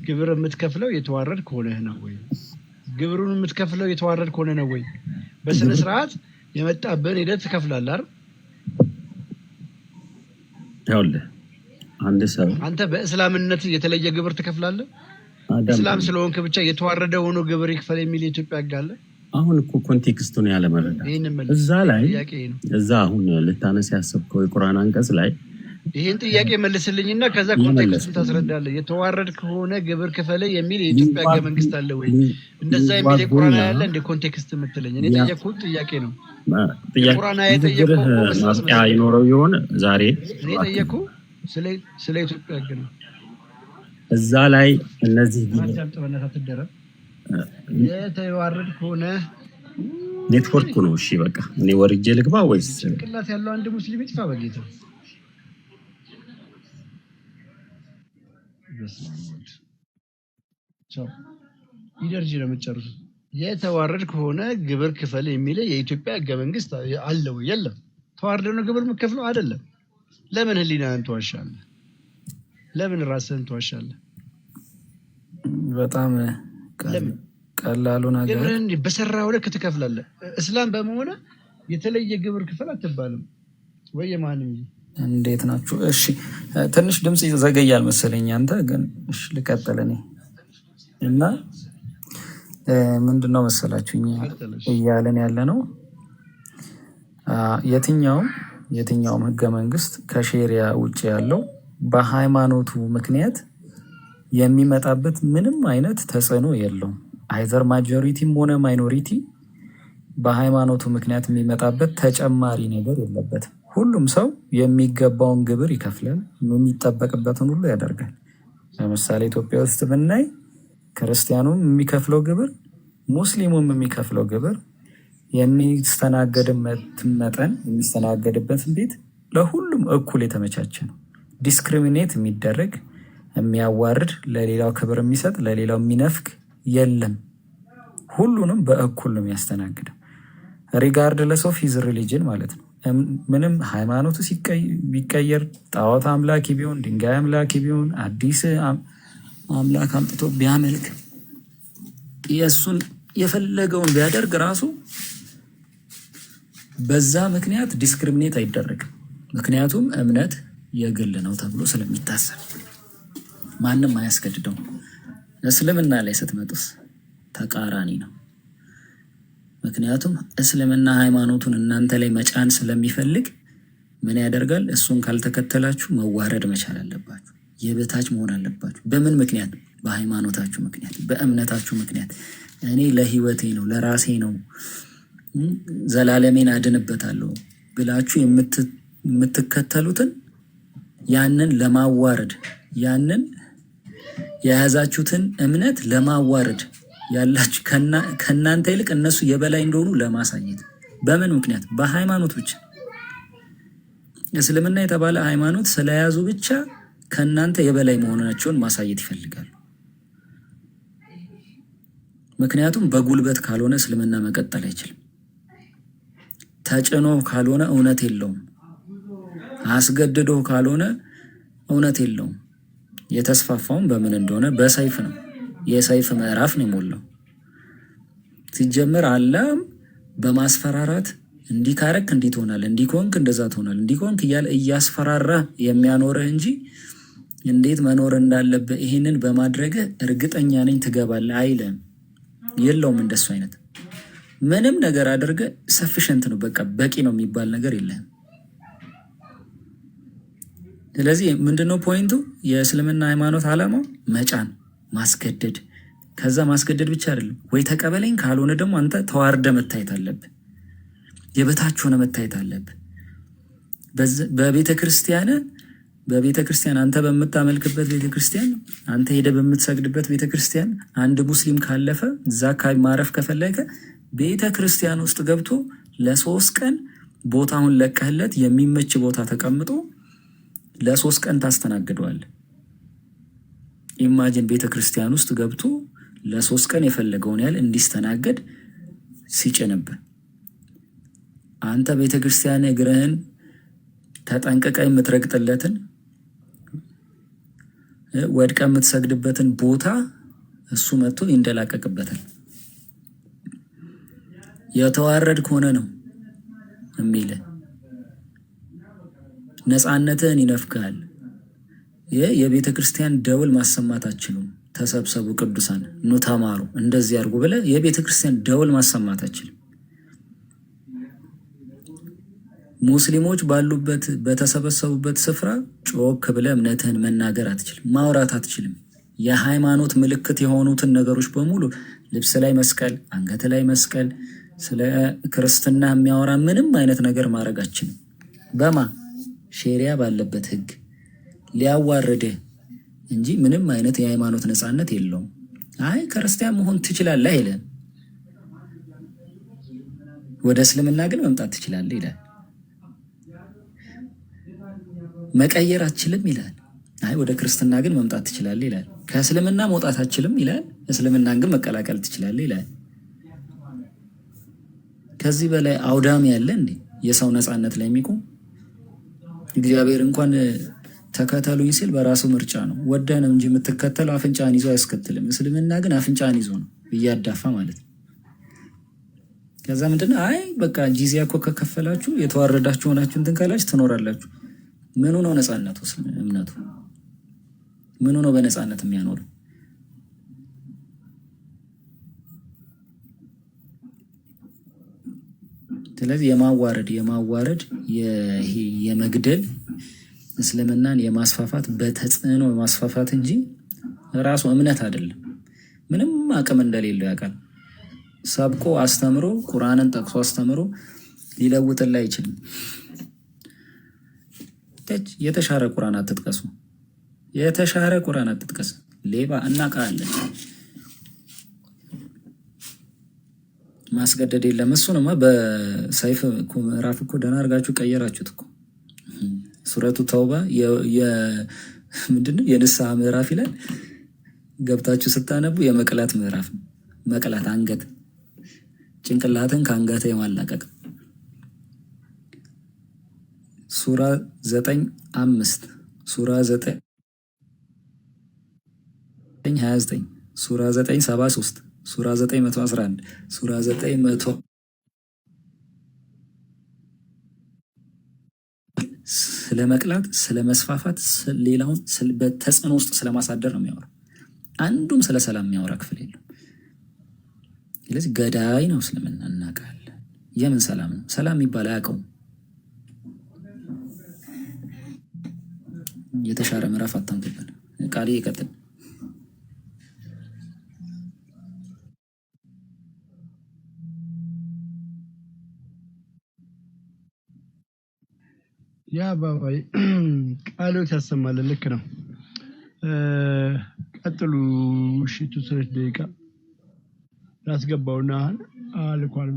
A: ግብር የምትከፍለው የተዋረድ ከሆነ ነው ወይ? ግብሩን የምትከፍለው የተዋረድ ከሆነ ነው ወይ? በስነ ስርዓት የመጣብን ሄደህ ትከፍላለህ አይደል?
N: ይኸውልህ አንድ ሰው
A: አንተ በእስላምነት የተለየ ግብር ትከፍላለህ? እስላም ስለሆንክ ብቻ የተዋረደ ሆኖ ግብር ይክፈል የሚል የኢትዮጵያ ሕግ አለ?
N: አሁን እኮ ኮንቴክስቱን ያለ መረዳት እዛ ላይ እዛ አሁን ልታነሳ ያሰብከው የቁርአን አንቀጽ ላይ
A: ይሄን ጥያቄ መልስልኝና ከዛ ኮንቴክስቱን ታስረዳለህ። የተዋረድ ከሆነ ግብር ክፈል የሚል የኢትዮጵያ ሕገ መንግስት አለ ወይ? እንደዛ የሚል የቁርአን ያለ እንደ ኮንቴክስት የምትለኝ? እኔ ጠየቅኩት ጥያቄ ነው።
N: ቁርአን አይጠየቁ ማስቂያ ይኖረው ይሆን ዛሬ?
A: እኔ ጠየቅኩ ስለ ኢትዮጵያ ሕግ ነው።
N: እዛ ላይ እነዚህ
A: የተዋረድ ከሆነ
N: ኔትወርኩ ነው። እሺ በቃ እኔ ወርጄ ልግባ ወይስ
A: ጭንቅላት ያለው አንድ ሙስሊም ይጥፋ በጌታ ይደርጅ ነው የምትጨርሱት። የተዋረድ ከሆነ ግብር ክፈል የሚል የኢትዮጵያ ሕገ መንግስት አለ ወይ? የለም። ተዋርደ ነው ግብር የምትከፍለው አይደለም። ለምን ህሊናህን ትዋሻለህ? ለምን ራስህን ትዋሻለህ?
J: በጣም ቀላሉ ነገር
A: ግብርን በሰራው ልክ ትከፍላለህ። እስላም በመሆነ የተለየ ግብር ክፈል አትባልም ወይ? የማንም
J: እንዴት ናችሁ? እሺ ትንሽ ድምጽ ይዘገያል መሰለኝ አንተ ግን እሺ ልቀጥል እኔ እና ምንድነው መሰላችሁ እኛ እያለን ያለ ነው የትኛውም ህገ መንግስት ከሼሪያ ውጭ ያለው በሃይማኖቱ ምክንያት የሚመጣበት ምንም አይነት ተጽዕኖ የለውም። አይዘር ማጆሪቲም ሆነ ማይኖሪቲ በሃይማኖቱ ምክንያት የሚመጣበት ተጨማሪ ነገር የለበትም። ሁሉም ሰው የሚገባውን ግብር ይከፍላል፣ የሚጠበቅበትን ሁሉ ያደርጋል። ለምሳሌ ኢትዮጵያ ውስጥ ብናይ ክርስቲያኑም የሚከፍለው ግብር፣ ሙስሊሙም የሚከፍለው ግብር፣ የሚስተናገድበት መጠን የሚስተናገድበትን ቤት ለሁሉም እኩል የተመቻቸ ነው። ዲስክሪሚኔት የሚደረግ የሚያዋርድ፣ ለሌላው ክብር የሚሰጥ ለሌላው የሚነፍግ የለም። ሁሉንም በእኩል ነው የሚያስተናግደው። ሪጋርድለስ ኦፍ ሂዝ ሪሊጅን ማለት ነው። ምንም ሃይማኖቱ ቢቀየር ጣዖት አምላኪ ቢሆን ድንጋይ አምላኪ ቢሆን አዲስ አምላክ አምጥቶ ቢያመልክ የእሱን የፈለገውን ቢያደርግ ራሱ በዛ ምክንያት ዲስክሪሚኔት አይደረግም። ምክንያቱም እምነት የግል ነው ተብሎ ስለሚታሰብ ማንም አያስገድደው። እስልምና ላይ ስትመጡስ ተቃራኒ ነው። ምክንያቱም እስልምና ሃይማኖቱን እናንተ ላይ መጫን ስለሚፈልግ ምን ያደርጋል? እሱን ካልተከተላችሁ መዋረድ መቻል አለባችሁ፣ የበታች መሆን አለባችሁ። በምን ምክንያት? በሃይማኖታችሁ ምክንያት፣ በእምነታችሁ ምክንያት። እኔ ለህይወቴ ነው ለራሴ ነው ዘላለሜን አድንበታለሁ ብላችሁ የምትከተሉትን ያንን ለማዋረድ ያንን የያዛችሁትን እምነት ለማዋረድ ያላችሁ ከእናንተ ይልቅ እነሱ የበላይ እንደሆኑ ለማሳየት። በምን ምክንያት? በሃይማኖት ብቻ። እስልምና የተባለ ሃይማኖት ስለያዙ ብቻ ከእናንተ የበላይ መሆናቸውን ማሳየት ይፈልጋሉ።
H: ምክንያቱም በጉልበት ካልሆነ እስልምና መቀጠል አይችልም። ተጭኖ ካልሆነ እውነት የለውም። አስገድዶ ካልሆነ እውነት የለውም። የተስፋፋውም በምን እንደሆነ በሰይፍ ነው። የሰይፍ ምዕራፍ ነው የሞላው። ሲጀመር አላም በማስፈራራት እንዲህ ካረክ እንዲህ ትሆናለህ፣ እንዲህ ከሆንክ እንደዛ ትሆናለህ፣ እንዲህ ከሆንክ እያለ እያስፈራራ የሚያኖርህ እንጂ እንዴት መኖር እንዳለብህ ይህንን በማድረግህ እርግጠኛ ነኝ ትገባለህ አይልም። የለውም እንደሱ አይነት ምንም ነገር አድርገህ ሰፊሸንት ነው በቃ በቂ ነው የሚባል ነገር የለህም። ስለዚህ ምንድነው ፖይንቱ? የእስልምና ሃይማኖት ዓላማው መጫን፣ ማስገደድ። ከዛ ማስገደድ ብቻ አይደለም ወይ ተቀበለኝ፣ ካልሆነ ደግሞ አንተ ተዋርደ መታየት አለብህ፣ የበታች ሆነ መታየት አለብህ። በቤተ ክርስቲያን አንተ በምታመልክበት ቤተ ክርስቲያን፣ አንተ ሄደ በምትሰግድበት ቤተ ክርስቲያን አንድ ሙስሊም ካለፈ እዛ አካባቢ ማረፍ ከፈለገ ቤተ ክርስቲያን ውስጥ ገብቶ ለ3 ቀን ቦታውን ለቀህለት የሚመች ቦታ ተቀምጦ ለ3 ቀን ታስተናግደዋል። ኢማጂን ቤተ ክርስቲያን ውስጥ ገብቶ ለ3 ቀን የፈለገውን ያህል እንዲስተናገድ ሲጭንብህ፣ አንተ ቤተ ክርስቲያን እግርህን ተጠንቅቀ የምትረግጥለትን ወድቀ የምትሰግድበትን ቦታ እሱ መጥቶ ይንደላቀቅበታል። የተዋረድክ ሆነ ነው የሚል ነፃነትህን ይነፍግሃል። የቤተ ክርስቲያን ደውል ማሰማት አትችሉም። ተሰብሰቡ ቅዱሳን ኑ ተማሩ እንደዚህ አድርጉ ብለህ የቤተ ክርስቲያን ደውል ማሰማት አትችልም። ሙስሊሞች ባሉበት በተሰበሰቡበት ስፍራ ጮክ ብለህ እምነትህን መናገር አትችልም፣ ማውራት አትችልም። የሃይማኖት ምልክት የሆኑትን ነገሮች በሙሉ ልብስ ላይ መስቀል፣ አንገት ላይ መስቀል፣ ስለ ክርስትና የሚያወራ ምንም አይነት ነገር ማድረግ አትችልም። በማ ሼሪያ ባለበት ህግ ሊያዋርድህ እንጂ ምንም አይነት የሃይማኖት ነፃነት የለውም። አይ ክርስቲያን መሆን ትችላለህ አይልም። ወደ እስልምና ግን መምጣት ትችላለህ ይላል። መቀየር አትችልም ይላል። አይ ወደ ክርስትና ግን መምጣት ትችላለህ ይላል። ከእስልምና መውጣት አትችልም ይላል። እስልምናን ግን መቀላቀል ትችላለህ ይላል። ከዚህ በላይ አውዳሚ ያለ እንዴ? የሰው ነፃነት ላይ የሚቆም እግዚአብሔር እንኳን ተከተሉኝ ሲል በራሱ ምርጫ ነው። ወደ ነው እንጂ የምትከተለው አፍንጫን ይዞ አያስከትልም። እስልምና ግን አፍንጫን ይዞ ነው እያዳፋ ማለት ነው። ከዛ ምንድነው? አይ በቃ ጂዚያ እኮ ከከፈላችሁ የተዋረዳችሁ ሆናችሁ እንትን ካላችሁ ትኖራላችሁ። ምኑ ነው ነፃነቱ? እምነቱ ምኑ ነው በነፃነት የሚያኖረው? ስለዚህ የማዋረድ የመግደል እስልምናን የማስፋፋት በተጽዕኖ የማስፋፋት እንጂ ራሱ እምነት አይደለም። ምንም አቅም እንደሌለው ያውቃል። ሰብኮ አስተምሮ ቁርአንን ጠቅሶ አስተምሮ ሊለውጥላ አይችልም። የተሻረ ቁርአን አትጥቀሱ፣ የተሻረ ቁርአን አትጥቀስ። ሌባ እናውቃለን። ማስገደድ የለም። እሱንማ በሰይፍ ምዕራፍ እኮ ደህና አድርጋችሁ ቀየራችሁት እኮ። ሱረቱ ተውባ ምንድነው የንስሐ ምዕራፍ ይላል። ገብታችሁ ስታነቡ የመቅላት ምዕራፍ ነው። መቅላት አንገት ጭንቅላትን ከአንገት የማላቀቅ ሱራ 9:5 ሱራ 9:29 ሱራ 9:73 ሱራ 9:111 ሱራ 9:100 ስለ መቅላት፣ ስለ መስፋፋት፣ ሌላውን በተጽዕኖ ውስጥ ስለማሳደር ነው የሚያወራ። አንዱም ስለ ሰላም የሚያወራ ክፍል የለም። ስለዚህ ገዳይ ነው እስልምና እናውቃለን። የምን ሰላም ነው? ሰላም የሚባል አያውቀውም። የተሻረ ምዕራፍ አታምጡብን። ቃል ይቀጥል።
A: ያ ባባይ ቃሎት ያሰማልን። ልክ ነው። ቀጥሉ። እሺ ቱሰት ደቂቃ ላስገባውና አልኳል።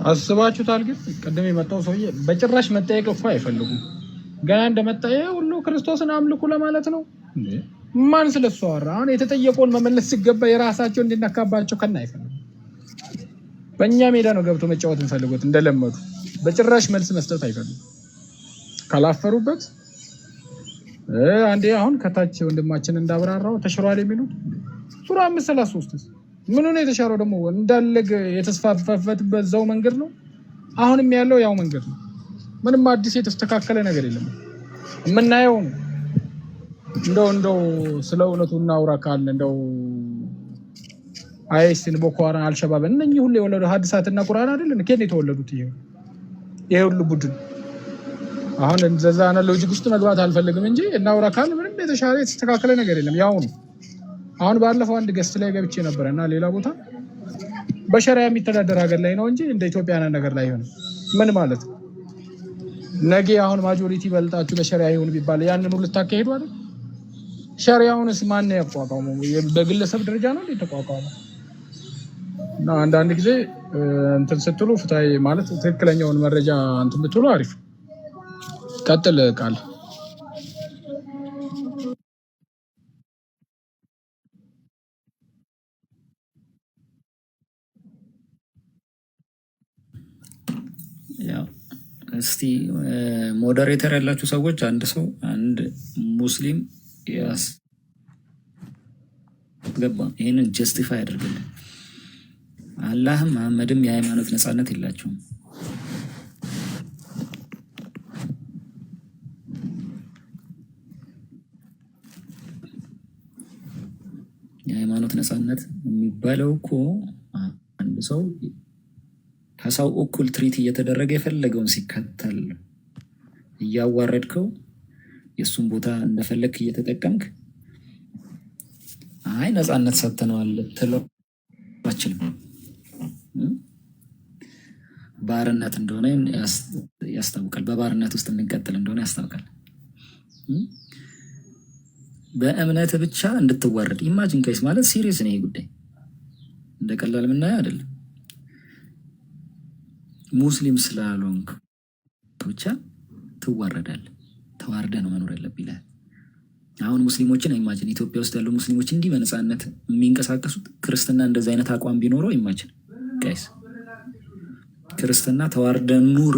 J: አስባችሁታል? ግን ቀደም የመጣው ሰውዬ በጭራሽ መጠየቅ እኮ አይፈልጉም። ገና እንደመጣ ሁሉ ክርስቶስን አምልኩ ለማለት ነው እንዴ? ማን ስለሱ አወራ? አሁን የተጠየቀውን መመለስ ሲገባ የራሳቸው እንዲነካባቸው ከና አይፈልጉም። በእኛ ሜዳ ነው ገብቶ መጫወት የሚፈልጉት እንደለመዱ። በጭራሽ መልስ መስጠት አይፈልጉም ካላፈሩበት። አንዴ አሁን ከታች ወንድማችን እንዳብራራው ተሽሯል የሚሉት ሱራ 5:33 ምን ነው የተሻረው? ደግሞ እንዳለግ የተስፋፋበት በዛው መንገድ ነው። አሁንም ያለው ያው መንገድ ነው። ምንም አዲስ የተስተካከለ ነገር የለም። የምናየው እንደው ስለ እውነቱ እናውራ ካልን እንደው አይስን ቦኮ ሃራም አልሸባብ እነኚህ ሁሉ የወለዱ ሐዲሳትና ቁርአን አይደለም ከኔ የተወለዱት ይሄ ሁሉ ቡድን አሁን እንደዛ ነው። ሎጂክ ውስጥ መግባት አልፈልግም እንጂ እናውራ ካልን ምንም የተሻለ የተስተካከለ ነገር የለም። ያው ነው። አሁን ባለፈው አንድ ገስት ላይ ገብቼ ነበርና ሌላ ቦታ በሸሪዓ የሚተዳደር ሀገር ላይ ነው እንጂ እንደ ኢትዮጵያ ነገር ላይ ሆነ ምን ማለት ነው? ነገ አሁን ማጆሪቲ በልጣችሁ በሸሪዓ ይሁን ቢባል ያንን ሁሉ ታካሄዱ አይደል? ሸሪዓውንስ ማን ያቋቋመው? በግለሰብ ደረጃ ነው የተቋቋመው። እና አንዳንድ ጊዜ እንትን ስትሉ ፍትሃዊ ማለት ትክክለኛውን መረጃ እንትን ብትሉ አሪፍ። ቀጥል ቃል
H: እስቲ ሞዴሬተር ያላችሁ ሰዎች አንድ ሙስሊም ያስገባ ይህንን ጀስቲፋይ ያደርግልን። አላህም መሐመድም የሃይማኖት ነፃነት የላቸውም። የሃይማኖት ነፃነት የሚባለው እኮ አንድ ሰው ከሰው እኩል ትሪት እየተደረገ የፈለገውን ሲከተል እያዋረድከው የእሱን ቦታ እንደፈለግክ እየተጠቀምክ አይ ነፃነት ሰጥተነዋል ልትለው አትችልም። ባርነት እንደሆነ ያስታውቃል። በባርነት ውስጥ እንቀጥል እንደሆነ ያስታውቃል። በእምነት ብቻ እንድትዋረድ ኢማጂን ከይስ ማለት ሲሪየስ ነው። ይሄ ጉዳይ እንደ ቀላል የምናየው አይደለም። ሙስሊም ስላልሆንክ ብቻ ትዋረዳለህ። ተዋርደህ ነው መኖር ያለብህ ይላል። አሁን ሙስሊሞችን ኢማጂን ኢትዮጵያ ውስጥ ያሉ ሙስሊሞች እንዲህ በነፃነት የሚንቀሳቀሱት ክርስትና እንደዚህ አይነት አቋም ቢኖረው ኢማጂን ጋይስ፣ ክርስትና ተዋርደህ ኑር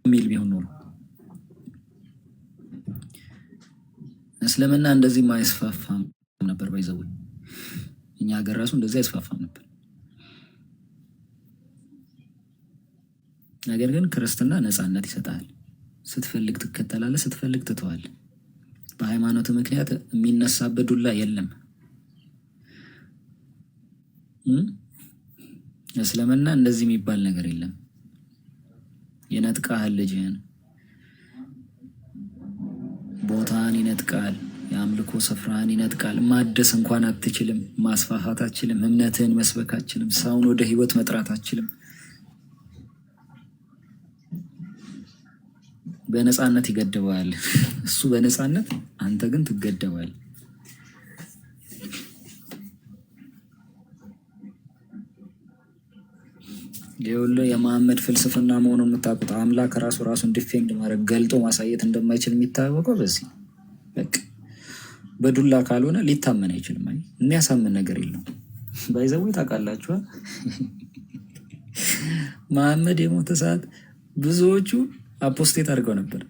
H: የሚል ቢሆን ኖሮ እስልምና እንደዚህ ማይስፋፋም ነበር። ባይዘው እኛ ሀገር ራሱ እንደዚህ አይስፋፋም ነበር። ነገር ግን ክርስትና ነፃነት ይሰጣል። ስትፈልግ ትከተላለህ፣ ስትፈልግ ትተዋለህ። በሃይማኖት ምክንያት የሚነሳበት ዱላ የለም። እስልምና እንደዚህ የሚባል ነገር የለም። ይነጥቃል፣ ልጅህን ቦታን ይነጥቃል፣ የአምልኮ ስፍራን ይነጥቃል። ማደስ እንኳን አትችልም፣ ማስፋፋት አትችልም፣ እምነትህን መስበክ አትችልም፣ ሰውን ወደ ህይወት መጥራት አትችልም። በነፃነት ይገድበዋል እሱ በነፃነት፣ አንተ ግን ትገደባል። ይኸውልህ የመሐመድ ፍልስፍና መሆኑን የምታውቁት አምላክ ራሱን ዲፌንድ ማድረግ ገልጦ ማሳየት እንደማይችል የሚታወቀው በዚህ በቃ በዱላ ካልሆነ ሊታመን አይችልም። የሚያሳምን ነገር የለው። ባይዘው ታውቃላችሁ መሐመድ የሞተ ሰዓት ብዙዎቹ አፖስቴት አድርገው ነበር።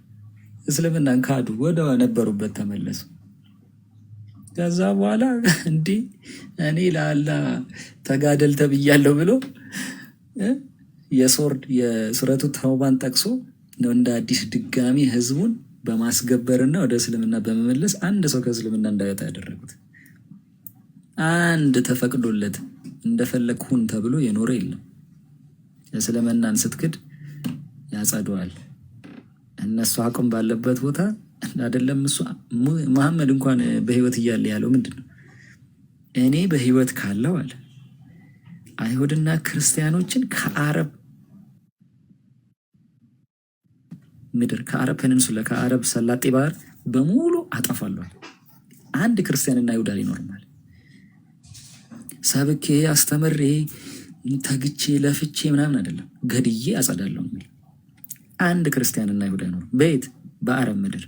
H: እስልምናን ካዱ፣ ወደ ነበሩበት ተመለሱ። ከዛ በኋላ እንዲህ እኔ ለአላህ ተጋደል ተብያለሁ ብሎ የሱረቱ ተውባን ጠቅሶ ነው እንደ አዲስ ድጋሚ ህዝቡን በማስገበርና ወደ እስልምና በመመለስ አንድ ሰው ከእስልምና እንዳይወጣ ያደረጉት። አንድ ተፈቅዶለት እንደፈለግ ሁን ተብሎ የኖረ የለም። እስልምናን ስትክድ ያጸደዋል። እነሱ አቁም ባለበት ቦታ አይደለም። እሱ መሐመድ እንኳን በህይወት እያለ ያለው ምንድን ነው? እኔ በህይወት ካለው አለ አይሁድና ክርስቲያኖችን ከአረብ ምድር፣ ከአረብ ፔኒንሱላ፣ ከአረብ ሰላጤ ባህር በሙሉ አጠፋለሁ። አንድ ክርስቲያንና አይሁድ አልኖርም። ሰብኬ አስተምሬ ተግቼ ለፍቼ ምናምን አይደለም፣ ገድዬ አጸዳለሁ የሚል አንድ ክርስቲያንና ይሁዳ አይኖርም። በየት በአረብ ምድር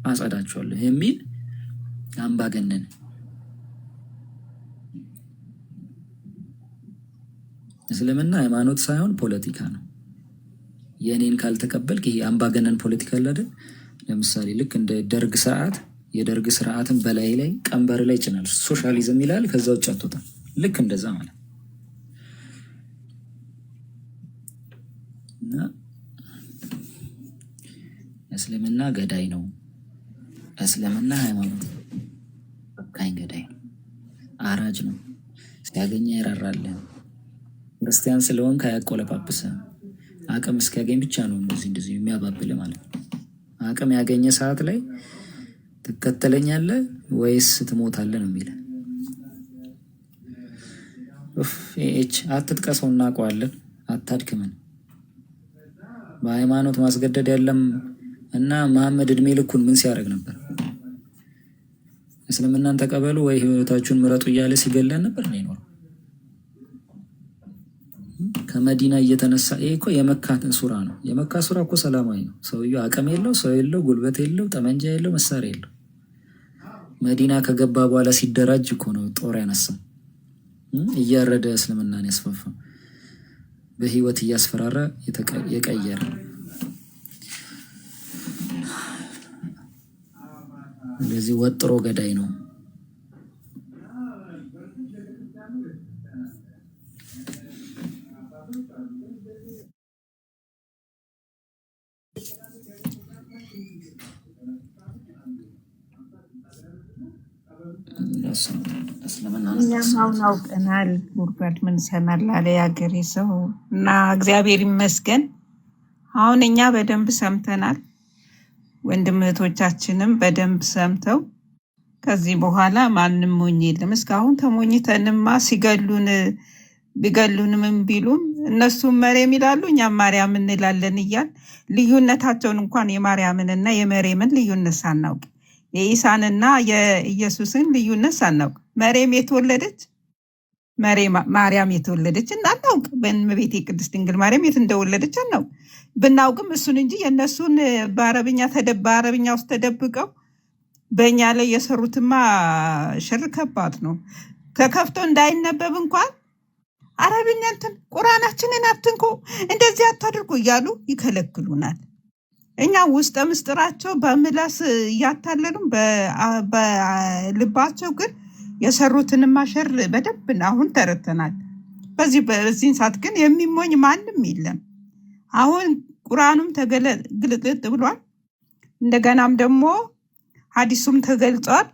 H: አጸዳቸዋለሁ የሚል አምባገነን። እስልምና ሃይማኖት ሳይሆን ፖለቲካ ነው። የእኔን ካልተቀበልክ ይሄ አምባገነን ፖለቲካ አለ አይደል? ለምሳሌ ልክ እንደ ደርግ ስርዓት፣ የደርግ ስርዓትን በላይ ላይ ቀንበር ላይ ይጭናል። ሶሻሊዝም ይላል፣ ከዛ ውጭ አትወጣም። ልክ እንደዛ ማለት እና እስልምና ገዳይ ነው። እስልምና ሃይማኖት በቃኝ ገዳይ ነው። አራጅ ነው። ሲያገኘ ይራራልን። ክርስቲያን ስለሆንክ አያቆለጳጵስም። አቅም እስኪያገኝ ብቻ ነው እንደዚህ የሚያባብል ማለት ነው። አቅም ያገኘ ሰዓት ላይ ትከተለኛለህ ወይስ ትሞታለህ ነው የሚለ። አትጥቀሰው፣ እናውቀዋለን። አታድክምን። በሃይማኖት ማስገደድ ያለም እና መሐመድ እድሜ ልኩን ምን ሲያደርግ ነበር? እስልምናን ተቀበሉ ወይ ህይወታችሁን ምረጡ እያለ ሲገለን ነበር ነው ይኖረው። ከመዲና እየተነሳ ይሄ እኮ የመካ ሱራ ነው። የመካ ሱራ እኮ ሰላማዊ ነው። ሰውየው አቅም የለው፣ ሰው የለው፣ ጉልበት የለው፣ ጠመንጃ የለው፣ መሳሪያ የለው። መዲና ከገባ በኋላ ሲደራጅ እኮ ነው ጦር ያነሳው፣ እያረደ እስልምናን ያስፋፋ፣ በህይወት እያስፈራራ የቀየረ። ስለዚህ ወጥሮ ገዳይ ነው።
L: እኛም አሁን አውቀናል። ጉድጓድ ምን ሰማል አለ የሀገሬ ሰው እና እግዚአብሔር ይመስገን አሁን እኛ በደንብ ሰምተናል። ወንድም እህቶቻችንም በደንብ ሰምተው ከዚህ በኋላ ማንም ሞኝ የለም። እስካሁን ተሞኝተንማ ሲገሉን ቢገሉንም ቢሉም እነሱም መሬም ይላሉ፣ እኛም ማርያም እንላለን እያል ልዩነታቸውን እንኳን የማርያምንና የመሬምን ልዩነት ሳናውቅ የኢሳንና የኢየሱስን ልዩነት ሳናውቅ መሬም የተወለደች ማርያም የተወለደች እናናውቅ። በእመቤቴ ቅድስት ድንግል ማርያም የት እንደወለደች አናውቅ። ብናውቅም እሱን እንጂ የእነሱን በአረብኛ ውስጥ ተደብቀው በእኛ ላይ የሰሩትማ ሽር ከባድ ነው። ተከፍቶ እንዳይነበብ እንኳን አረብኛ እንትን ቁርአናችንን አትንኩ እንደዚህ አታድርጉ እያሉ ይከለክሉናል። እኛ ውስጠ ምስጢራቸው በምላስ እያታለሉም በልባቸው ግን የሰሩትንማ ሸር በደንብ አሁን ተረተናል። በዚህን ሰዓት ግን የሚሞኝ ማንም የለም። አሁን ቁርአኑም ተገልጥ ብሏል። እንደገናም ደግሞ ሐዲሱም ተገልጿል።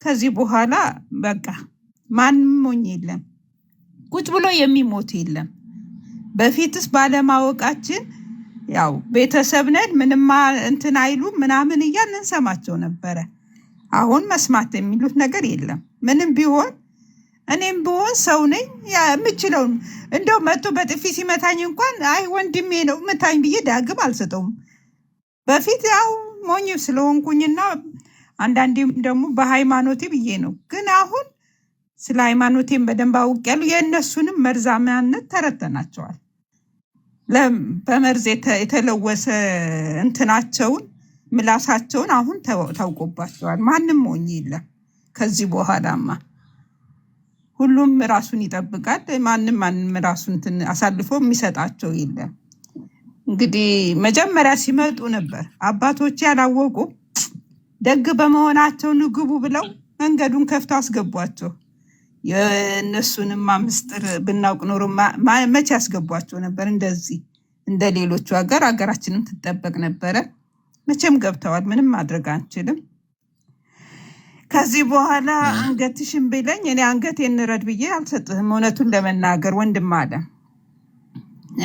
L: ከዚህ በኋላ በቃ ማንም ሞኝ የለም፣ ቁጭ ብሎ የሚሞት የለም። በፊትስ ባለማወቃችን ያው ቤተሰብ ነን ምንም እንትን አይሉ ምናምን እያልን እንሰማቸው ነበረ። አሁን መስማት የሚሉት ነገር የለም። ምንም ቢሆን እኔም ብሆን ሰው ነኝ የምችለው። እንደው መጥቶ በጥፊ ሲመታኝ እንኳን አይ ወንድሜ ነው መታኝ ብዬ ዳግም አልሰጠውም። በፊት ያው ሞኝ ስለሆንኩኝና አንዳንዴም ደግሞ በሃይማኖቴ ብዬ ነው። ግን አሁን ስለ ሃይማኖቴም በደንብ አውቄያለሁ። የእነሱንም መርዛማነት ተረተናቸዋል። በመርዝ የተለወሰ እንትናቸውን ምላሳቸውን አሁን ታውቆባቸዋል። ማንም ሞኝ የለም። ከዚህ በኋላማ ሁሉም ራሱን ይጠብቃል። ማንም ራሱን አሳልፎ የሚሰጣቸው የለም። እንግዲህ መጀመሪያ ሲመጡ ነበር አባቶች ያላወቁ ደግ በመሆናቸው ንግቡ ብለው መንገዱን ከፍተው አስገቧቸው። የእነሱንም ምስጢር ብናውቅ ኖሮ መቼ ያስገቧቸው ነበር? እንደዚህ እንደ ሌሎቹ ሀገራችንም ትጠበቅ ነበረ። መቼም ገብተዋል። ምንም ማድረግ አንችልም። ከዚህ በኋላ አንገትሽን ብለኝ እኔ አንገት እንረድ ብዬ አልሰጥህም። እውነቱን ለመናገር ወንድም አለ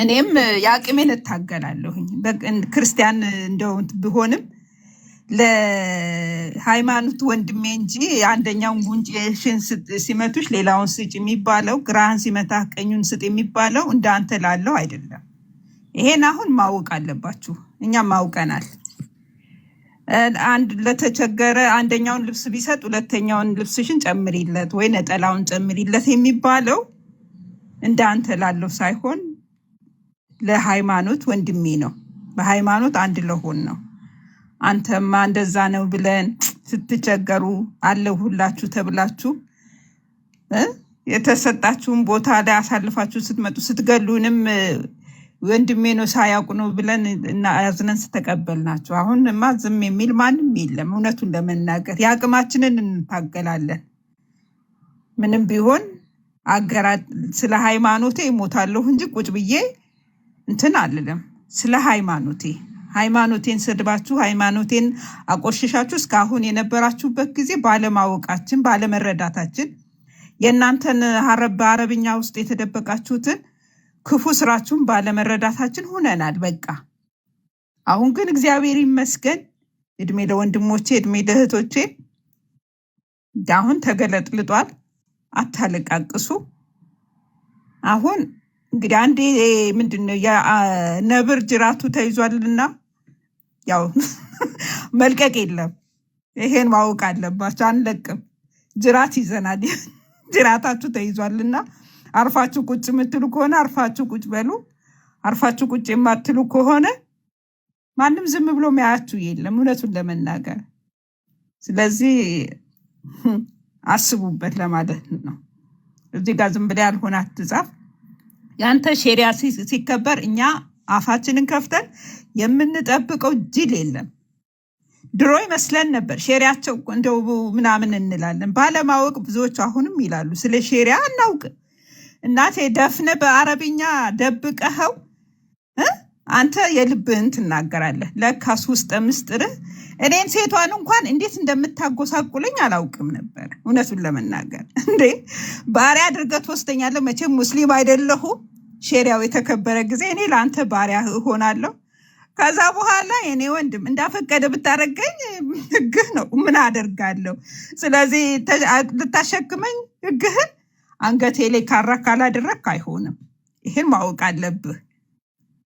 L: እኔም የአቅሜን እታገላለሁኝ። ክርስቲያን እንደው ብሆንም ለሃይማኖት ወንድሜ እንጂ አንደኛውን ጉንጭሽን ሲመቱሽ ሌላውን ስጭ የሚባለው፣ ግራህን ሲመታ ቀኙን ስጥ የሚባለው እንዳንተ ላለው አይደለም። ይሄን አሁን ማወቅ አለባችሁ። እኛም ማውቀናል። አንድ ለተቸገረ አንደኛውን ልብስ ቢሰጥ ሁለተኛውን ልብስሽን ጨምሪለት ወይ ነጠላውን ጨምሪለት የሚባለው እንዳንተ ላለው ሳይሆን ለሃይማኖት ወንድሜ ነው። በሃይማኖት አንድ ለሆን ነው። አንተማ እንደዛ ነው ብለን ስትቸገሩ አለሁላችሁ ተብላችሁ የተሰጣችሁን ቦታ ላይ አሳልፋችሁ ስትመጡ ስትገሉንም ወንድሜ ነው ሳያውቁ ነው ብለን እና አዝነን ስተቀበልናችሁ። አሁንማ ዝም የሚል ማንም የለም። እውነቱን ለመናገር የአቅማችንን እንታገላለን። ምንም ቢሆን አገራት ስለ ሃይማኖቴ እሞታለሁ እንጂ ቁጭ ብዬ እንትን አልልም። ስለ ሃይማኖቴን ስድባችሁ ሃይማኖቴን አቆሽሻችሁ እስካሁን የነበራችሁበት ጊዜ ባለማወቃችን ባለመረዳታችን የእናንተን በአረብኛ ውስጥ የተደበቃችሁትን ክፉ ስራችሁን ባለመረዳታችን ሆነናል። በቃ አሁን ግን እግዚአብሔር ይመስገን እድሜ ለወንድሞቼ እድሜ ለእህቶቼ አሁን ተገለጥልጧል። አታለቃቅሱ። አሁን እንግዲህ አንዴ ምንድነው ነብር ጅራቱ ተይዟልና ያው መልቀቅ የለም። ይሄን ማወቅ አለባችሁ። አንለቅም። ጅራት ይዘናል። ጅራታችሁ ተይዟልና አርፋችሁ ቁጭ የምትሉ ከሆነ አርፋችሁ ቁጭ በሉ። አርፋችሁ ቁጭ የማትሉ ከሆነ ማንም ዝም ብሎ የሚያያችሁ የለም፣ እውነቱን ለመናገር። ስለዚህ አስቡበት ለማለት ነው። እዚህ ጋር ዝም ብለህ ያልሆነ አትጻፍ። ያንተ ሼሪያ ሲከበር እኛ አፋችንን ከፍተን የምንጠብቀው ጅል የለም። ድሮ ይመስለን ነበር ሼሪያቸው እንደው ምናምን እንላለን። ባለማወቅ ብዙዎች አሁንም ይላሉ ስለ ሼሪያ አናውቅ። እናቴ ደፍነ በአረብኛ ደብቀኸው አንተ የልብህን ትናገራለህ። ለካስ ውስጥ ምስጥርህ እኔን ሴቷን እንኳን እንዴት እንደምታጎሳቁለኝ አላውቅም ነበር። እውነቱን ለመናገር እንዴ ባሪያ አድርገህ ትወስደኛለህ። መቼም ሙስሊም አይደለሁ። ሼሪያው የተከበረ ጊዜ እኔ ለአንተ ባሪያ እሆናለሁ። ከዛ በኋላ የኔ ወንድም እንዳፈቀደ ብታረገኝ ህግህ ነው፣ ምን አደርጋለሁ? ስለዚህ ልታሸክመኝ ህግህን አንገቴ ላይ ካራ ካላደረክ አይሆንም። ይሄን ማወቅ አለብህ።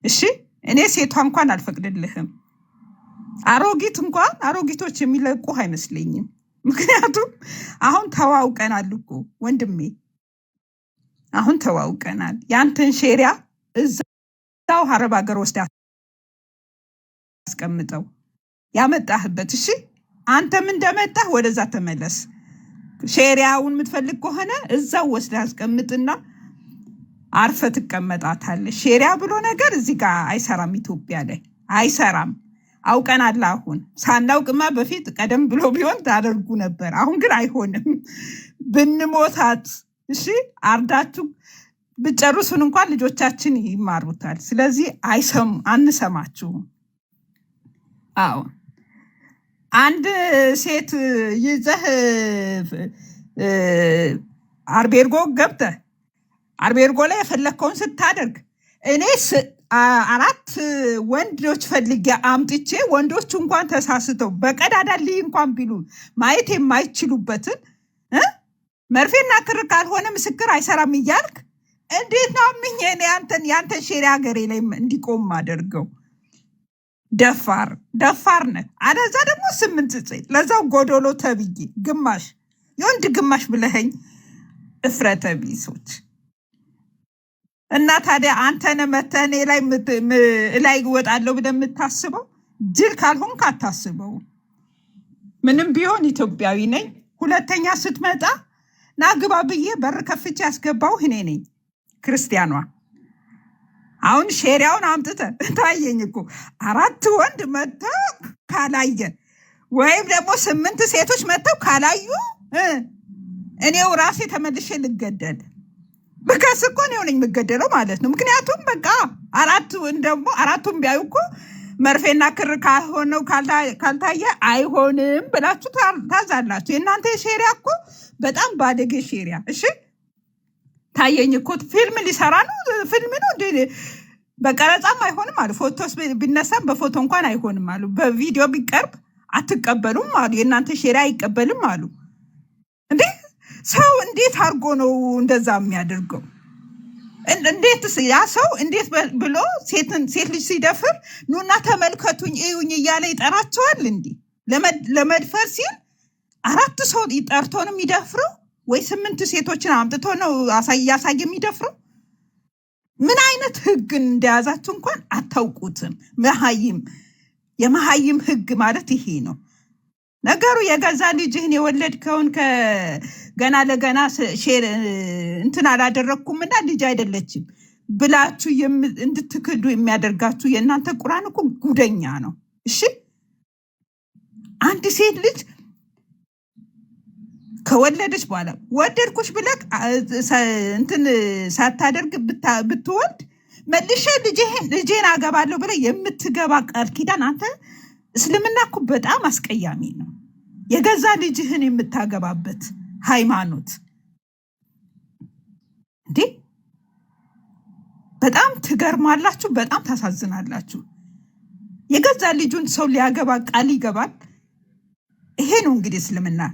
L: እሺ እኔ ሴቷ እንኳን አልፈቅድልህም። አሮጊቶች የሚለቁ አይመስለኝም። ምክንያቱም አሁን ተዋውቀናል እኮ ወንድሜ፣ አሁን ተዋውቀናል። ያንተን ሼሪያ እዛው አረብ ሀገር ወስዳ አስቀምጠው ያመጣህበት። እሺ አንተም እንደመጣህ ወደዛ ተመለስ። ሼሪያውን የምትፈልግ ከሆነ እዛው ወስዳ አስቀምጥና አርፈ ትቀመጣታለህ። ሼሪያ ብሎ ነገር እዚህ ጋር አይሰራም፣ ኢትዮጵያ ላይ አይሰራም። አውቀናል። አሁን ሳናውቅማ በፊት ቀደም ብሎ ቢሆን ታደርጉ ነበር። አሁን ግን አይሆንም። ብንሞታት እሺ አርዳችሁ ብጨርሱን እንኳን ልጆቻችን ይማሩታል። ስለዚህ አንሰማችሁም። አዎ አንድ ሴት ይዘህ አርቤርጎ ገብተህ አርቤርጎ ላይ የፈለግከውን ስታደርግ እኔ 4 ወንዶች ፈልጌ አምጥቼ ወንዶቹ እንኳን ተሳስተው በቀዳዳ ልይ እንኳን ቢሉ ማየት የማይችሉበትን መርፌና ክር ካልሆነ ምስክር አይሰራም እያልክ እንዴት ነው አምኜ እኔ ያንተን ሼሪያ ሀገሬ ላይ እንዲቆም አደርገው? ደፋር ነህ። አለዛ ደግሞ 8 ሴት ለዛው ጎዶሎ ተብዬ ግማሽ የወንድ ግማሽ ብለኸኝ እፍረተ ቢሶች እና ታዲያ አንተነ መተኔ ላይ እወጣለሁ ብለህ የምታስበው ጅል ካልሆንክ አታስበው። ምንም ቢሆን ኢትዮጵያዊ ነኝ። ሁለተኛ ስትመጣ ናግባ ብዬ በር ከፍቼ ያስገባው እኔ ነኝ ክርስቲያኗ። አሁን ሼሪያውን አምጥተህ ታየኝ እኮ 4 ወንድ መጥተው ካላየ ወይም ደግሞ 8 ሴቶች መጥተው ካላዩ እኔው ራሴ ተመልሼ ልገደል። በከስ እኮ ነው የምገደለው ማለት ነው። ምክንያቱም በቃ 4ቱም ቢያዩ እኮ መርፌና ክር ካልሆነው ካልታየ አይሆንም ብላችሁ ታዛላችሁ። የእናንተ ሼሪያ እኮ በጣም ባደገ ሼሪያ። እሺ ታየኝ እኮ ፊልም ሊሰራ ነው። ፊልም ነው እንዴ? በቀረጻም አይሆንም አሉ። ፎቶስ ቢነሳም በፎቶ እንኳን አይሆንም አሉ። በቪዲዮ ቢቀርብ አትቀበሉም አሉ። የእናንተ ሼሪያ አይቀበልም አሉ። እንዴ ሰው እንዴት አድርጎ ነው እንደዛ የሚያደርገው? እንዴት ያ ሰው እንዴት ብሎ ሴት ልጅ ሲደፍር ኑና ተመልከቱኝ እዩኝ እያለ ይጠራቸዋል? እንዲ ለመድፈር ሲል 4 ሰው ይጠርቶ ነው የሚደፍረው ወይ 8 ሴቶችን አምጥቶ ነው እያሳየ የሚደፍረው? ምን አይነት ህግ እንደያዛችሁ እንኳን አታውቁትም። የመሀይም ህግ ማለት ይሄ ነው ነገሩ። የገዛ ልጅህን የወለድከውን ገና ለገና ሼር እንትን አላደረግኩምና ልጅ አይደለችም ብላችሁ እንድትክዱ የሚያደርጋችሁ የእናንተ ቁርአን እኮ ጉደኛ ነው። እሺ አንድ ሴት ልጅ ከወለደች በኋላ ወደድኩሽ ብለህ እንትን ሳታደርግ ብትወልድ መልሼ ልጄን አገባለሁ ብለህ የምትገባ ቃል ኪዳን አንተ እስልምና እኮ በጣም አስቀያሚ ነው። የገዛ ልጅህን የምታገባበት ሃይማኖት እንዴ! በጣም ትገርማላችሁ፣ በጣም ታሳዝናላችሁ። የገዛ ልጁን ሰው ሊያገባ ቃል ይገባል። ይሄ ነው እንግዲህ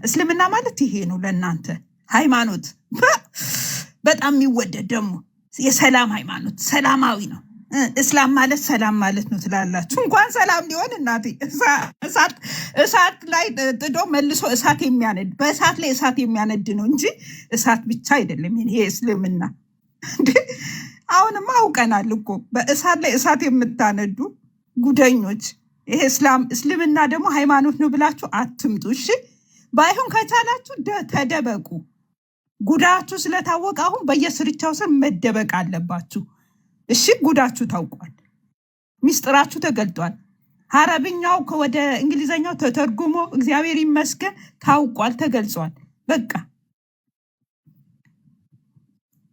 L: እስልምና ማለት ይሄ ነው ለእናንተ ሃይማኖት። በጣም የሚወደድ ደግሞ የሰላም ሃይማኖት፣ ሰላማዊ ነው። እስላም ማለት ሰላም ማለት ነው ትላላችሁ። እንኳን ሰላም ሊሆን እናቴ እሳት ላይ ጥዶ መልሶ እሳት የሚያነድ በእሳት ላይ እሳት የሚያነድ ነው እንጂ እሳት ብቻ አይደለም ይሄ እስልምና። አሁንማ አውቀናል እኮ በእሳት ላይ እሳት የምታነዱ ጉደኞች። ይሄ እስልምና ደግሞ ሃይማኖት ነው ብላችሁ አትምጡ። እሺ ባይሆን ከቻላችሁ ተደበቁ። ጉዳችሁ ስለታወቀ አሁን በየስርቻው ስር መደበቅ አለባችሁ። እሺ ጉዳችሁ ታውቋል፣ ሚስጥራችሁ ተገልጧል። አረብኛው ወደ እንግሊዘኛው ተተርጉሞ እግዚአብሔር ይመስገን ታውቋል፣ ተገልጿል። በቃ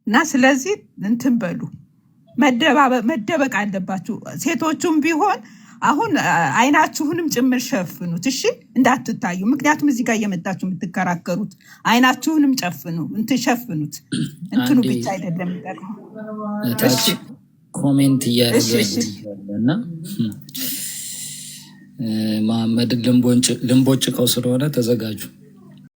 L: እና ስለዚህ እንትን በሉ፣ መደበቅ አለባችሁ። ሴቶቹም ቢሆን አሁን አይናችሁንም ጭምር ሸፍኑት፣ እሺ እንዳትታዩ። ምክንያቱም እዚህ ጋር እየመጣችሁ የምትከራከሩት አይናችሁንም ሸፍኑት። እንትኑ ብቻ አይደለም የሚጠቅመው።
H: ታች ኮሜንት እያደረገና መሐመድ ልንቦጭቀው ስለሆነ ተዘጋጁ።